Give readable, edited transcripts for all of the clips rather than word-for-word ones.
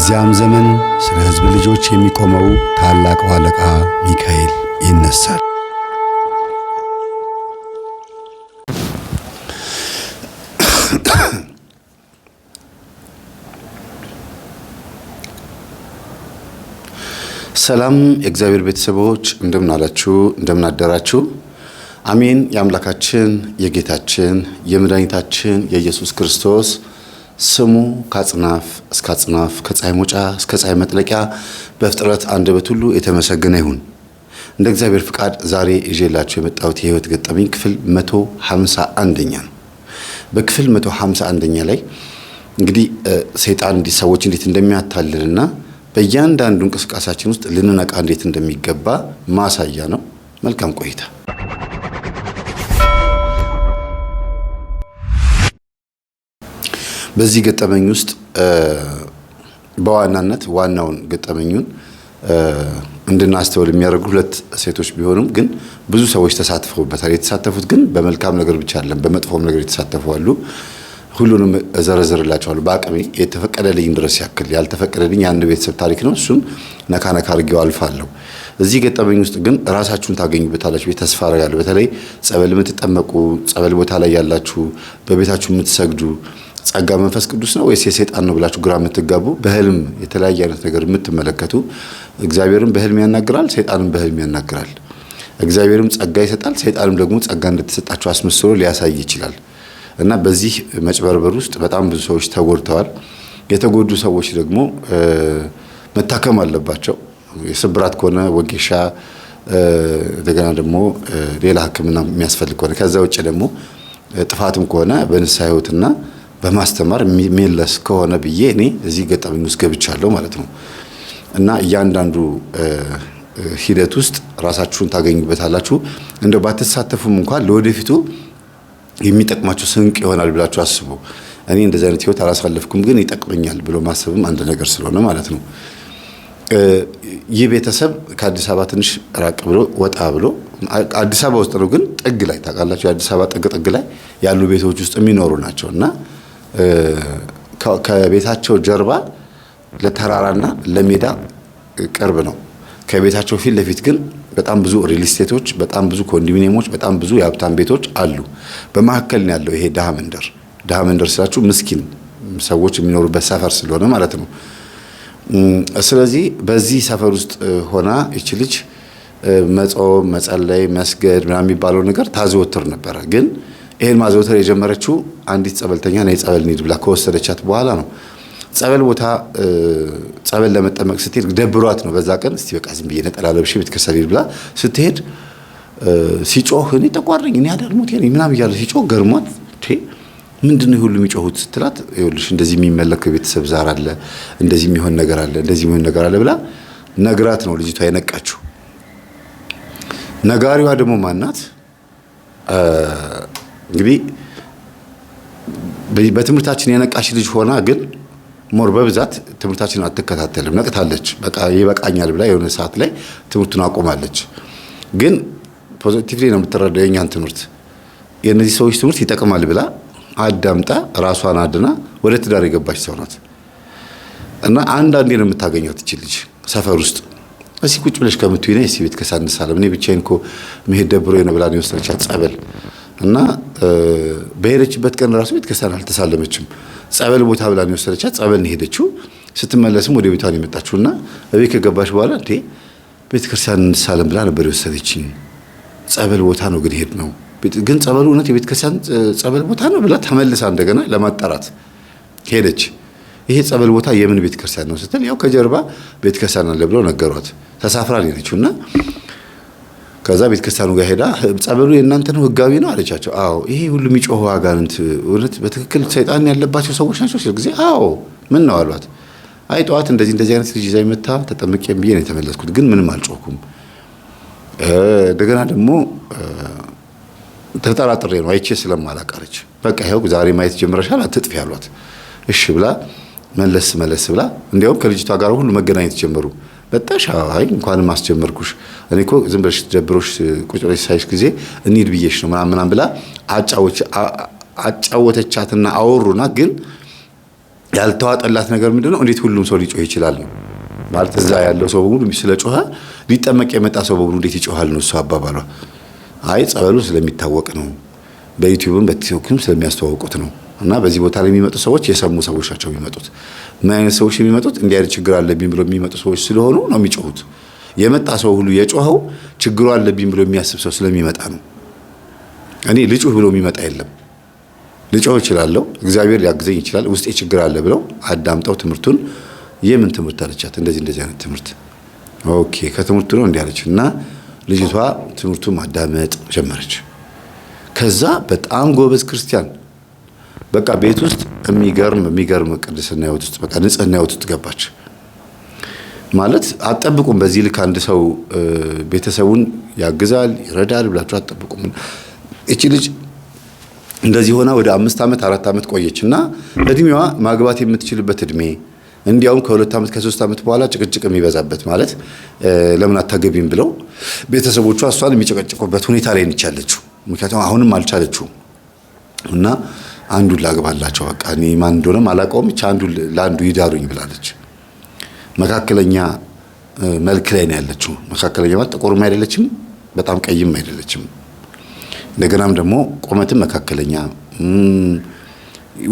በዚያም ዘመን ስለ ሕዝብ ልጆች የሚቆመው ታላቁ አለቃ ሚካኤል ይነሳል። ሰላም የእግዚአብሔር ቤተሰቦች እንደምን አላችሁ? እንደምን አደራችሁ? አሜን። የአምላካችን የጌታችን የመድኃኒታችን የኢየሱስ ክርስቶስ ስሙ ከአጽናፍ እስከ አጽናፍ ከፀሐይ መውጫ እስከ ፀሐይ መጥለቂያ በፍጥረት አንደበት ሁሉ የተመሰገነ ይሁን። እንደ እግዚአብሔር ፍቃድ ዛሬ ይዤላችሁ የመጣሁት የህይወት ገጠመኝ ክፍል 151ኛ ነው። በክፍል 151ኛ ላይ እንግዲህ ሰይጣን ሰዎች እንዴት እንደሚያታልልና በእያንዳንዱ እንቅስቃሴያችን ውስጥ ልንነቃ እንዴት እንደሚገባ ማሳያ ነው። መልካም ቆይታ። በዚህ ገጠመኝ ውስጥ በዋናነት ዋናውን ገጠመኙን እንድናስተውል የሚያደርጉ ሁለት ሴቶች ቢሆኑም ግን ብዙ ሰዎች ተሳትፈውበታል። የተሳተፉት ግን በመልካም ነገር ብቻ አይደለም፣ በመጥፎም ነገር የተሳተፉ አሉ። ሁሉንም እዘረዝርላችኋለሁ በአቅሜ የተፈቀደልኝ ድረስ ያክል። ያልተፈቀደልኝ የአንድ ቤተሰብ ታሪክ ነው። እሱን ነካ አድርጌው አልፋለሁ። እዚህ ገጠመኝ ውስጥ ግን ራሳችሁን ታገኙበታላችሁ ብዬ ተስፋ አደርጋለሁ። በተለይ ጸበል የምትጠመቁ፣ ጸበል ቦታ ላይ ያላችሁ፣ በቤታችሁ የምትሰግዱ ጸጋ መንፈስ ቅዱስ ነው ወይስ የሰይጣን ነው ብላችሁ ግራ የምትጋቡ፣ በህልም የተለያየ አይነት ነገር የምትመለከቱ፣ እግዚአብሔርም በህልም ያናግራል፣ ሰይጣንም በህልም ያናግራል። እግዚአብሔርም ጸጋ ይሰጣል፣ ሰይጣንም ደግሞ ጸጋ እንደተሰጣችሁ አስመስሎ ሊያሳይ ይችላል። እና በዚህ መጭበርበር ውስጥ በጣም ብዙ ሰዎች ተጎድተዋል። የተጎዱ ሰዎች ደግሞ መታከም አለባቸው። የስብራት ከሆነ ወጌሻ፣ እንደገና ደግሞ ሌላ ሕክምና የሚያስፈልግ ከሆነ፣ ከዛ ውጭ ደግሞ ጥፋትም ከሆነ በንስሐ ሕይወትና በማስተማር የሚመለስ ከሆነ ብዬ እኔ እዚህ ገጠመኝ ውስጥ ገብቻለሁ ማለት ነው። እና እያንዳንዱ ሂደት ውስጥ ራሳችሁን ታገኙበታላችሁ። እንደው ባትሳተፉም እንኳን ለወደፊቱ የሚጠቅማችሁ ስንቅ ይሆናል ብላችሁ አስቡ። እኔ እንደዚህ አይነት ህይወት አላሳለፍኩም፣ ግን ይጠቅመኛል ብሎ ማሰብም አንድ ነገር ስለሆነ ማለት ነው። ይህ ቤተሰብ ከአዲስ አበባ ትንሽ ራቅ ብሎ ወጣ ብሎ አዲስ አበባ ውስጥ ነው፣ ግን ጥግ ላይ ታውቃላችሁ፣ የአዲስ አበባ ጥግ ላይ ያሉ ቤቶች ውስጥ የሚኖሩ ናቸው። እና ከቤታቸው ጀርባ ለተራራና ለሜዳ ቅርብ ነው። ከቤታቸው ፊት ለፊት ግን በጣም ብዙ ሪል ስቴቶች፣ በጣም ብዙ ኮንዶሚኒየሞች፣ በጣም ብዙ የሀብታም ቤቶች አሉ። በመካከል ነው ያለው ይሄ ድሃ መንደር። ድሃ መንደር ስላችሁ ምስኪን ሰዎች የሚኖሩበት ሰፈር ስለሆነ ማለት ነው። ስለዚህ በዚህ ሰፈር ውስጥ ሆና እቺ ልጅ መጾም፣ መጸለይ፣ መስገድ ምናምን የሚባለው ነገር ታዘወትር ነበረ። ግን ይሄን ማዘወተር የጀመረችው አንዲት ጸበልተኛ ነይ ጸበል እንሂድ ብላ ከወሰደቻት በኋላ ነው። ጸበል ቦታ ጸበል ለመጠመቅ ስትሄድ ደብሯት ነው። በዛ ቀን እስቲ በቃ ዝም ብዬ ነጠላ ለብሼ ቤተክርስቲያን ልሂድ ብላ ስትሄድ ሲጮህ እኔ ጠቋረኝ እኔ አዳልሞት ነኝ ምናምን እያለ ሲጮህ ገርሟት ምንድነው ሁሉ የሚጮሁት ስትላት፣ ይኸውልሽ እንደዚህ የሚመለክ ቤተሰብ ዛር አለ፣ እንደዚህ የሚሆን ነገር አለ፣ እንደዚህ የሚሆን ነገር አለ ብላ ነግራት ነው ልጅቷ የነቃችው። ነጋሪዋ ደግሞ ማናት? እንግዲህ በትምህርታችን የነቃች ልጅ ሆና ግን ሞር በብዛት ትምህርታችንን አትከታተልም። ነቅታለች። በቃ ይበቃኛል ብላ የሆነ ሰዓት ላይ ትምህርቱን አቆማለች። ግን ፖዚቲቭሊ ነው የምትረዳው የኛን ትምህርት፣ የእነዚህ ሰዎች ትምህርት ይጠቅማል ብላ አዳምጣ ራሷን አድና ወደ ትዳር የገባች ሰው ናት። እና አንዳንዴ ነው የምታገኛት እቺ ልጅ ሰፈር ውስጥ። እስኪ ቁጭ ብለሽ ከምትይኝ ነይ እስኪ ቤተ ክርስቲያን እንሳለም፣ እኔ ብቻዬን እኮ መሄድ ደብሮኝ ነው ብላ ነው የወሰደቻት ጸበል። እና በሄደችበት ቀን ራሱ ቤተ ክርስቲያን አልተሳለመችም። ጸበል ቦታ ብላ ነው የወሰደቻት። ጸበል ነው ሄደችው። ስትመለስም ወደ ቤቷ ነው የመጣችውና እቤት ከገባች በኋላ እንዴ ቤተ ክርስቲያን እንሳለም ብላ ነበር የወሰደችኝ፣ ጸበል ቦታ ነው ግን ሄድ ነው ግን ጸበሉ እውነት የቤተ ክርስቲያን ጸበል ቦታ ነው ብላ ተመልሳ እንደገና ለማጣራት ሄደች። ይሄ ጸበል ቦታ የምን ቤተ ክርስቲያን ነው ስትል ያው ከጀርባ ቤተ ክርስቲያን አለ ብለው ነገሯት። ተሳፍራ ሄደችውና ከዛ ቤተ ክርስቲያኑ ጋር ሄዳ ጸበሉ የእናንተ ነው ህጋዊ ነው አለቻቸው። አዎ። ይሄ ሁሉ የሚጮሁ አጋንንት እውነት በትክክል ሰይጣን ያለባቸው ሰዎች ናቸው ሲል ጊዜ አዎ ምን ነው አሏት። አይ ጠዋት እንደዚህ አይነት ልጅ ይዛ መጣ ተጠምቄም ብዬ ነው የተመለስኩት፣ ግን ምንም አልጮኩም። እንደገና ደግሞ ተጠራጥሬ ነው አይቼ ስለማላቀረች በቃ ይሄው ዛሬ ማየት ጀምረሻል አትጥፊ አሏት። እሺ ብላ መለስ ብላ እንዲያውም ከልጅቷ ጋር ሁሉ መገናኘት ጀመሩ። በጣሽ አይ እንኳንም አስጀመርኩሽ እኔ እኮ ዝም ብለሽ ደብሮሽ ቁጭ ብለሽ ሳይሽ ጊዜ እንሂድ ብዬሽ ነው ምናምን ብላ አጫወተቻትና አወሩና ግን ያልተዋጠላት ነገር ምንድነው? እንዴት ሁሉም ሰው ሊጮህ ይችላል ነው ማለት። እዛ ያለው ሰው በሙሉ ስለጮኸ ሊጠመቅ የመጣ ሰው በሙሉ እንዴት ይጮሃል ነው እሱ አባባሏ። አይ ጸበሉ ስለሚታወቅ ነው፣ በዩቲዩብም በቲክቶክም ስለሚያስተዋውቁት ነው። እና በዚህ ቦታ ላይ የሚመጡ ሰዎች የሰሙ ሰዎች ናቸው የሚመጡት። ምን አይነት ሰዎች የሚመጡት? እንዲህ አይነት ችግር አለብኝ ብሎ የሚመጡ ሰዎች ስለሆኑ ነው የሚጮሁት። የመጣ ሰው ሁሉ የጮኸው ችግሩ አለብኝ ብሎ የሚያስብ ሰው ስለሚመጣ ነው። እኔ ልጩህ ብሎ የሚመጣ የለም። ልጮህ እችላለሁ፣ እግዚአብሔር ሊያግዘኝ ይችላል። ውስጤ ችግር አለ ብለው አዳምጠው ትምህርቱን የምን ትምህርት አለቻት? እንደዚህ አይነት ትምህርት። ኦኬ ከትምህርቱ ነው እንዲህ አለች እና ልጅቷ ትምህርቱን ማዳመጥ ጀመረች። ከዛ በጣም ጎበዝ ክርስቲያን በቃ ቤት ውስጥ የሚገርም ቅድስና ሕይወት ውስጥ በቃ ንጽህና ሕይወት ውስጥ ገባች። ማለት አትጠብቁም። በዚህ ልክ አንድ ሰው ቤተሰቡን ያግዛል ይረዳል ብላችሁ አትጠብቁም። እቺ ልጅ እንደዚህ ሆና ወደ 5 ዓመት 4 ዓመት ቆየችና እድሜዋ ማግባት የምትችልበት እድሜ እንዲያውም ከ2 ዓመት ከ3 ዓመት በኋላ ጭቅጭቅ የሚበዛበት ማለት ለምን አታገቢም ብለው ቤተሰቦቿ እሷን የሚጨቀጭቁበት ሁኔታ ላይ ነች ያለችው። ምክንያቱም አሁንም አልቻለችው እና አንዱን ላግባላቸው በቃ እኔ ማን እንደሆነም አላውቀውም ብቻ ለአንዱ ይዳሩኝ ብላለች። መካከለኛ መልክ ላይ ነው ያለችው። መካከለኛ ማለት ጥቁርም አይደለችም በጣም ቀይም አይደለችም። እንደገናም ደግሞ ቁመትም መካከለኛ፣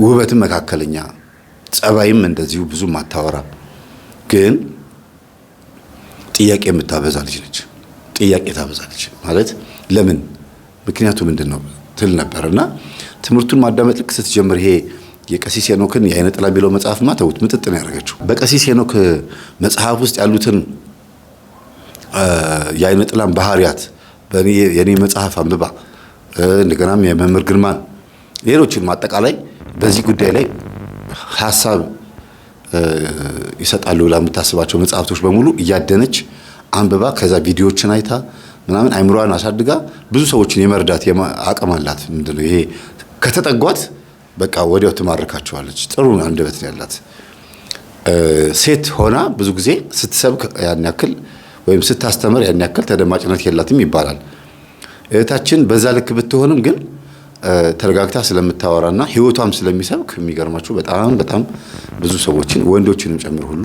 ውበትም መካከለኛ፣ ጸባይም እንደዚሁ ብዙም አታወራ፣ ግን ጥያቄ የምታበዛ ልጅ ነች። ጥያቄ ታበዛለች ማለት ለምን ምክንያቱ ምንድነው ትል ነበርና ትምህርቱን ማዳመጥ ልክ ስትጀምር ይሄ የቀሲስ ሄኖክን የአይነ ጥላ ቢለው መጽሐፍማ ተውት ምጥጥ ነው ያደረገችው። በቀሲስ ሄኖክ መጽሐፍ ውስጥ ያሉትን የአይነ ጥላን ባህሪያት የኔ መጽሐፍ አንብባ እንደገናም የመምህር ግርማን ሌሎችን ማጠቃላይ በዚህ ጉዳይ ላይ ሐሳብ ይሰጣሉ ብላ የምታስባቸው መጽሐፍቶች በሙሉ እያደነች አንብባ ከዛ ቪዲዮዎችን አይታ ምናምን አይምሮዋን አሳድጋ ብዙ ሰዎችን የመርዳት አቅም አላት። ምንድነው ይሄ ከተጠጓት በቃ ወዲያው ትማርካቸዋለች። ጥሩ አንደበት ያላት ሴት ሆና ብዙ ጊዜ ስትሰብክ ያን ያክል ወይም ስታስተምር ያን ያክል ተደማጭነት የላትም ይባላል። እህታችን በዛ ልክ ብትሆንም ግን ተረጋግታ ስለምታወራና ህይወቷም ስለሚሰብክ የሚገርማችሁ በጣም ብዙ ሰዎችን ወንዶችንም ጨምር ሁሉ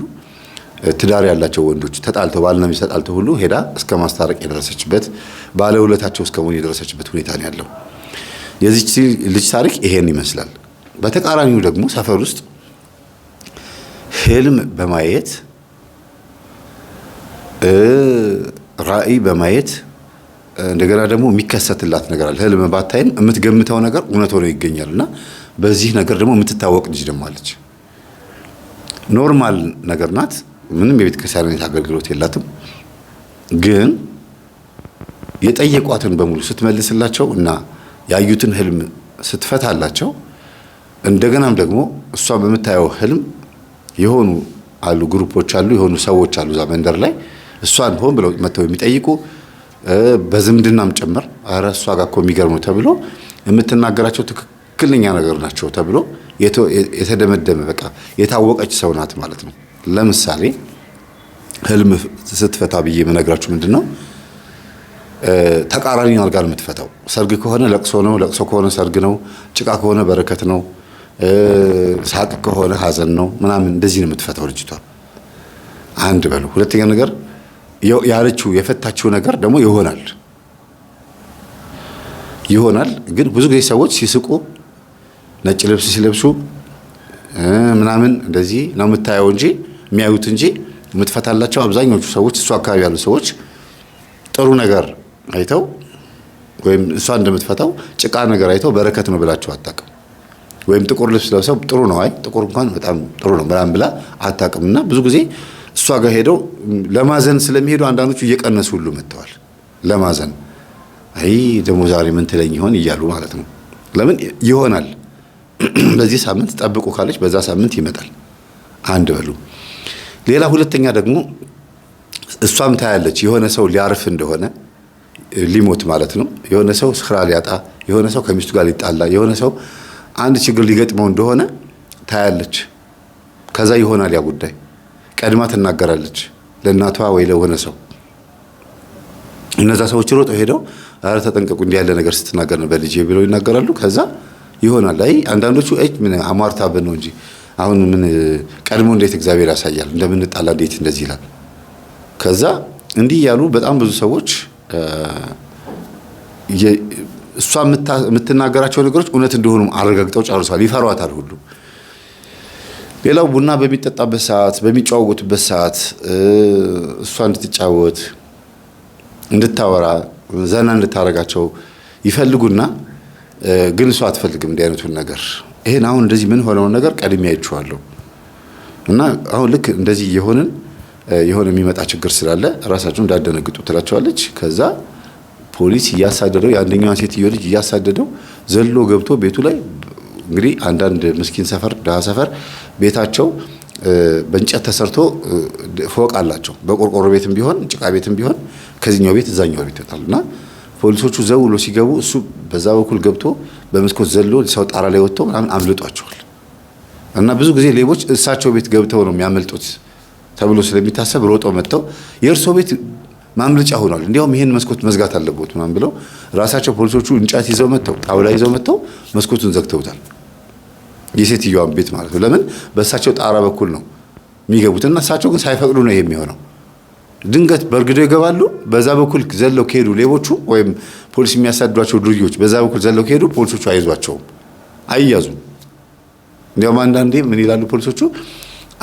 ትዳር ያላቸው ወንዶች ተጣልተው ባልና ሚስት ተጣልተው ሁሉ ሄዳ እስከ ማስታረቅ የደረሰችበት ባለውለታቸው እስከ መሆን የደረሰችበት ሁኔታ ነው ያለው። የዚች ልጅ ታሪክ ይሄን ይመስላል። በተቃራኒው ደግሞ ሰፈር ውስጥ ህልም በማየት ራእይ በማየት እንደገና ደግሞ የሚከሰትላት ነገር አለ። ህልም ባታይም የምትገምተው ነገር እውነት ሆኖ ይገኛልና በዚህ ነገር ደግሞ የምትታወቅ ልጅ ደግሞ አለች። ኖርማል ነገር ናት። ምንም የቤተ ክርስቲያን አገልግሎት የላትም። ግን የጠየቋትን በሙሉ ስትመልስላቸው እና ያዩትን ህልም ስትፈታላቸው እንደገናም ደግሞ እሷ በምታየው ህልም የሆኑ አሉ ግሩፖች አሉ የሆኑ ሰዎች አሉ እዛ መንደር ላይ እሷን ሆን ብለው መተው የሚጠይቁ በዝምድናም ጭምር አረ እሷ ጋር እኮ የሚገርም ነው ተብሎ የምትናገራቸው ትክክለኛ ነገር ናቸው ተብሎ የተደመደመ በቃ የታወቀች ሰው ናት ማለት ነው። ለምሳሌ ህልም ስትፈታ ብዬ የምነግራችሁ ምንድነው ተቃራኒ ነው ጋር የምትፈታው። ሰርግ ከሆነ ለቅሶ ነው፣ ለቅሶ ከሆነ ሰርግ ነው፣ ጭቃ ከሆነ በረከት ነው፣ ሳቅ ከሆነ ሀዘን ነው ምናምን እንደዚህ ነው የምትፈታው ልጅቷ። አንድ በሉ። ሁለተኛ ነገር ያለችው የፈታችው ነገር ደግሞ ይሆናል። ግን ብዙ ጊዜ ሰዎች ሲስቁ ነጭ ልብስ ሲለብሱ ምናምን እንደዚህ ነው የምታየው እንጂ የሚያዩት እንጂ የምትፈታላቸው አብዛኞቹ ሰዎች እሷ አካባቢ ያሉ ሰዎች ጥሩ ነገር አይተው ወይም እሷ እንደምትፈታው ጭቃ ነገር አይተው በረከት ነው ብላችሁ አታውቅም። ወይም ጥቁር ልብስ ለብሰው ጥሩ ነው አይ ጥቁር እንኳን በጣም ጥሩ ነው ምናምን ብላ አታውቅምና ብዙ ጊዜ እሷ ጋር ሄደው ለማዘን ስለሚሄዱ አንዳንዶቹ እየቀነሱ ሁሉ መጥተዋል። ለማዘን አይ ደግሞ ዛሬ ምን ትለኝ ይሆን እያሉ ማለት ነው። ለምን ይሆናል በዚህ ሳምንት ጠብቁ ካለች በዛ ሳምንት ይመጣል። አንድ በሉ። ሌላ ሁለተኛ ደግሞ እሷም ታያለች የሆነ ሰው ሊያርፍ እንደሆነ ሊሞት ማለት ነው። የሆነ ሰው ስራ ሊያጣ፣ የሆነ ሰው ከሚስቱ ጋር ሊጣላ፣ የሆነ ሰው አንድ ችግር ሊገጥመው እንደሆነ ታያለች። ከዛ ይሆናል ያ ጉዳይ ቀድማ ትናገራለች ለእናቷ ወይ ለሆነ ሰው። እነዛ ሰዎች ሮጠው ሄደው አረ ተጠንቀቁ እንዲህ ያለ ነገር ስትናገር ነው በልጄ ብለው ይናገራሉ። ከዛ ይሆናል። አይ አንዳንዶቹ ምን አማርታብን ነው እንጂ አሁን ምን ቀድሞ እንዴት እግዚአብሔር ያሳያል? እንደምንጣላ እንዴት እንደዚህ ይላል? ከዛ እንዲህ ያሉ በጣም ብዙ ሰዎች እሷ የምትናገራቸው ነገሮች እውነት እንደሆኑ አረጋግጠው ጨርሰዋል። ይፈሯታል ሁሉ። ሌላው ቡና በሚጠጣበት ሰዓት፣ በሚጫወቱበት ሰዓት እሷ እንድትጫወት እንድታወራ ዘና እንድታረጋቸው ይፈልጉና ግን እሷ አትፈልግም እንዲህ አይነቱን ነገር። ይሄን አሁን እንደዚህ ምን ሆነውን ነገር ቀድሜ አይቼዋለሁ እና አሁን ልክ እንደዚህ የሆነ የሚመጣ ችግር ስላለ ራሳቸው እንዳደነግጡ ትላቸዋለች። ከዛ ፖሊስ እያሳደደው የአንደኛዋን ሴትዮ ልጅ እያሳደደው ዘሎ ገብቶ ቤቱ ላይ እንግዲህ አንዳንድ ምስኪን ሰፈር ደሃ ሰፈር ቤታቸው በእንጨት ተሰርቶ ፎቅ አላቸው። በቆርቆሮ ቤትም ቢሆን ጭቃ ቤትም ቢሆን ከዚህኛው ቤት እዛኛው ቤት ይወጣልና ፖሊሶቹ ዘውሎ ሲገቡ እሱ በዛ በኩል ገብቶ በመስኮት ዘሎ ሰው ጣራ ላይ ወጥቶ ምናምን አምልጧቸዋል። እና ብዙ ጊዜ ሌቦች እሳቸው ቤት ገብተው ነው የሚያመልጡት ተብሎ ስለሚታሰብ ሮጦ መጥተው የእርሶ ቤት ማምለጫ ሆኗል፣ እንዲያውም ይሄን መስኮት መዝጋት አለበት ምናምን ብለው ራሳቸው ፖሊሶቹ እንጨት ይዘው መጥተው ጣውላ ይዘው መጥተው መስኮቱን ዘግተውታል። የሴትዮዋን ቤት ማለት ነው። ለምን በእሳቸው ጣራ በኩል ነው የሚገቡት እና እሳቸው ግን ሳይፈቅዱ ነው ይሄ የሚሆነው። ድንገት በርግደው ይገባሉ። በዛ በኩል ዘለው ከሄዱ ሌቦቹ ወይም ፖሊስ የሚያሳድዷቸው ዱርዮች በዛ በኩል ዘለው ከሄዱ ፖሊሶቹ አይዟቸውም፣ አይያዙም። እንዲያውም አንዳንዴ ምን ይላሉ ፖሊሶቹ፣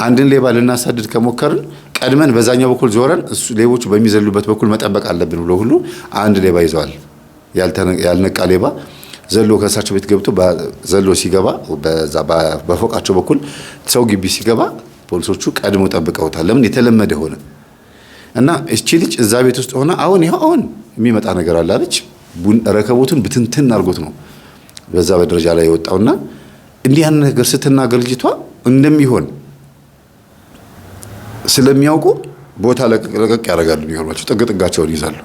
አንድን ሌባ ልናሳድድ ከሞከርን ቀድመን በዛኛው በኩል ዞረን ሌቦቹ በሚዘሉበት በኩል መጠበቅ አለብን ብሎ ሁሉ አንድ ሌባ ይዘዋል። ያልነቃ ሌባ ዘሎ ከእሳቸው ቤት ገብቶ ዘሎ ሲገባ በዛ በፎቃቸው በኩል ሰው ግቢ ሲገባ ፖሊሶቹ ቀድሞ ጠብቀውታል። ለምን የተለመደ ሆነ እና እቺ ልጅ እዛ ቤት ውስጥ ሆና አሁን የሚመጣ ነገር አለ አለች። ረከቦቱን ብትንትን አድርጎት ነው በዛ በደረጃ ላይ የወጣውና እንዲህ ያን ነገር ስትናገር ልጅቷ እንደሚሆን ስለሚያውቁ ቦታ ለቀቅ ያደርጋሉ። የሚሆናቸው ጥግጥጋቸውን ይዛሉ።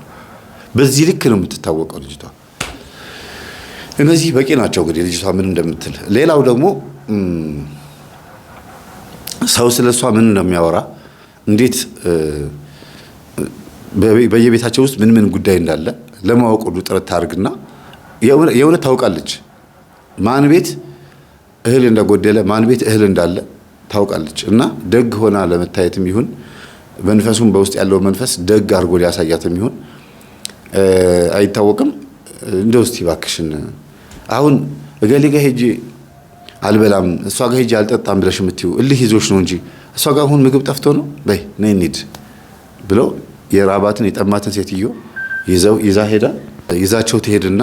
በዚህ ልክ ነው የምትታወቀው ልጅቷ። እነዚህ በቂ ናቸው እንግዲህ ልጅቷ ምን እንደምትል። ሌላው ደግሞ ሰው ስለሷ ምን እንደሚያወራ እንዴት በየቤታቸው ውስጥ ምን ጉዳይ እንዳለ ለማወቅ ሁሉ ጥረት ታርግና የእውነት ታውቃለች። ማን ቤት እህል እንደጎደለ ማን ቤት እህል እንዳለ ታውቃለች። እና ደግ ሆና ለመታየትም ይሁን መንፈሱም በውስጥ ያለው መንፈስ ደግ አድርጎ ሊያሳያትም ይሁን አይታወቅም። እንደው እስቲ እባክሽን አሁን እገሌ ጋር ሄጄ አልበላም እሷ ጋር ሄጄ አልጠጣም ብለሽ የምትይው እልህ ይዞሽ ነው እንጂ እሷ ጋር አሁን ምግብ ጠፍቶ ነው በይ ነይ እንሂድ ብለው የራባትን የጠማትን ሴትዮ ይዛ ሄዳ ይዛቸው ትሄድና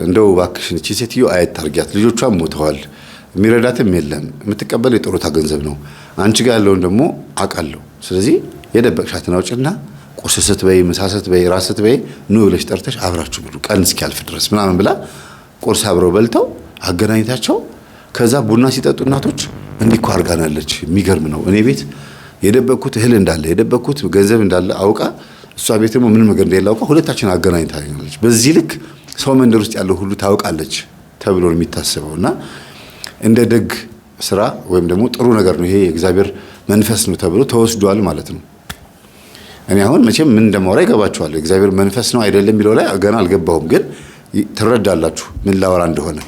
እንደው እባክሽን እቺ ሴትዮ አያታርጊያት፣ ልጆቿም ሞተዋል፣ የሚረዳትም የለም፣ የምትቀበል የጡረታ ገንዘብ ነው፣ አንቺ ጋር ያለውን ደግሞ አውቃለሁ። ስለዚህ የደበቅሻትን አውጭና ቁርስ ስትበይ ምሳ ስትበይ ራት ስትበይ ኑ ብለሽ ጠርተሽ አብራችሁ ብሉ ቀን እስኪያልፍ ድረስ ምናምን ብላ ቁርስ አብረው በልተው አገናኝታቸው ከዛ ቡና ሲጠጡ እናቶች እንዲህ እኮ አድርጋናለች፣ የሚገርም ነው፣ እኔ ቤት የደበቅኩት እህል እንዳለ የደበቅኩት ገንዘብ እንዳለ አውቃ እሷ ቤት ደግሞ ምንም ነገር እንደሌለ አውቃ ሁለታችን አገናኝታኛለች። በዚህ ልክ ሰው መንደር ውስጥ ያለው ሁሉ ታውቃለች ተብሎ ነው የሚታሰበውና እንደ ደግ ስራ ወይም ደግሞ ጥሩ ነገር ነው ይሄ የእግዚአብሔር መንፈስ ነው ተብሎ ተወስዷል ማለት ነው። እኔ አሁን መቼም ምን እንደማወራ ይገባችኋል። እግዚአብሔር መንፈስ ነው አይደለም የሚለው ላይ ገና አልገባሁም፣ ግን ትረዳላችሁ ምን ላወራ እንደሆነ።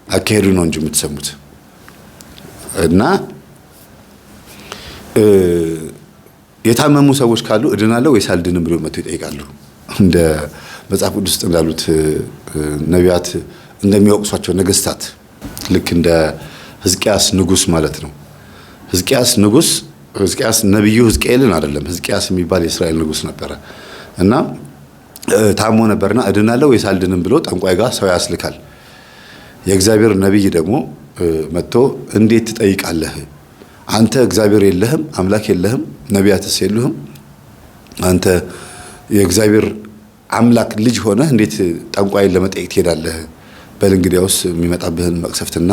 አካሄዱ ነው እንጂ የምትሰሙት እና የታመሙ ሰዎች ካሉ እድናለሁ ወይስ አልድንም ብሎ መጥተው ይጠይቃሉ። እንደ መጽሐፍ ቅዱስ ውስጥ እንዳሉት ነቢያት እንደሚወቅሷቸው ነገስታት ልክ እንደ ሕዝቅያስ ንጉስ ማለት ነው። ሕዝቅያስ ነብዩ ሕዝቅኤልን አይደለም፣ ሕዝቅያስ የሚባል የእስራኤል ንጉስ ነበረ እና ታሞ ነበርና እድናለሁ ወይስ አልድንም ብሎ ጠንቋይ ጋር ሰው ያስልካል። የእግዚአብሔር ነብይ ደግሞ መጥቶ እንዴት ትጠይቃለህ? አንተ እግዚአብሔር የለህም፣ አምላክ የለህም፣ ነቢያትስ የሉህም። አንተ የእግዚአብሔር አምላክ ልጅ ሆነህ እንዴት ጠንቋይን ለመጠየቅ ትሄዳለህ? በል እንግዲያውስ የሚመጣብህን መቅሰፍትና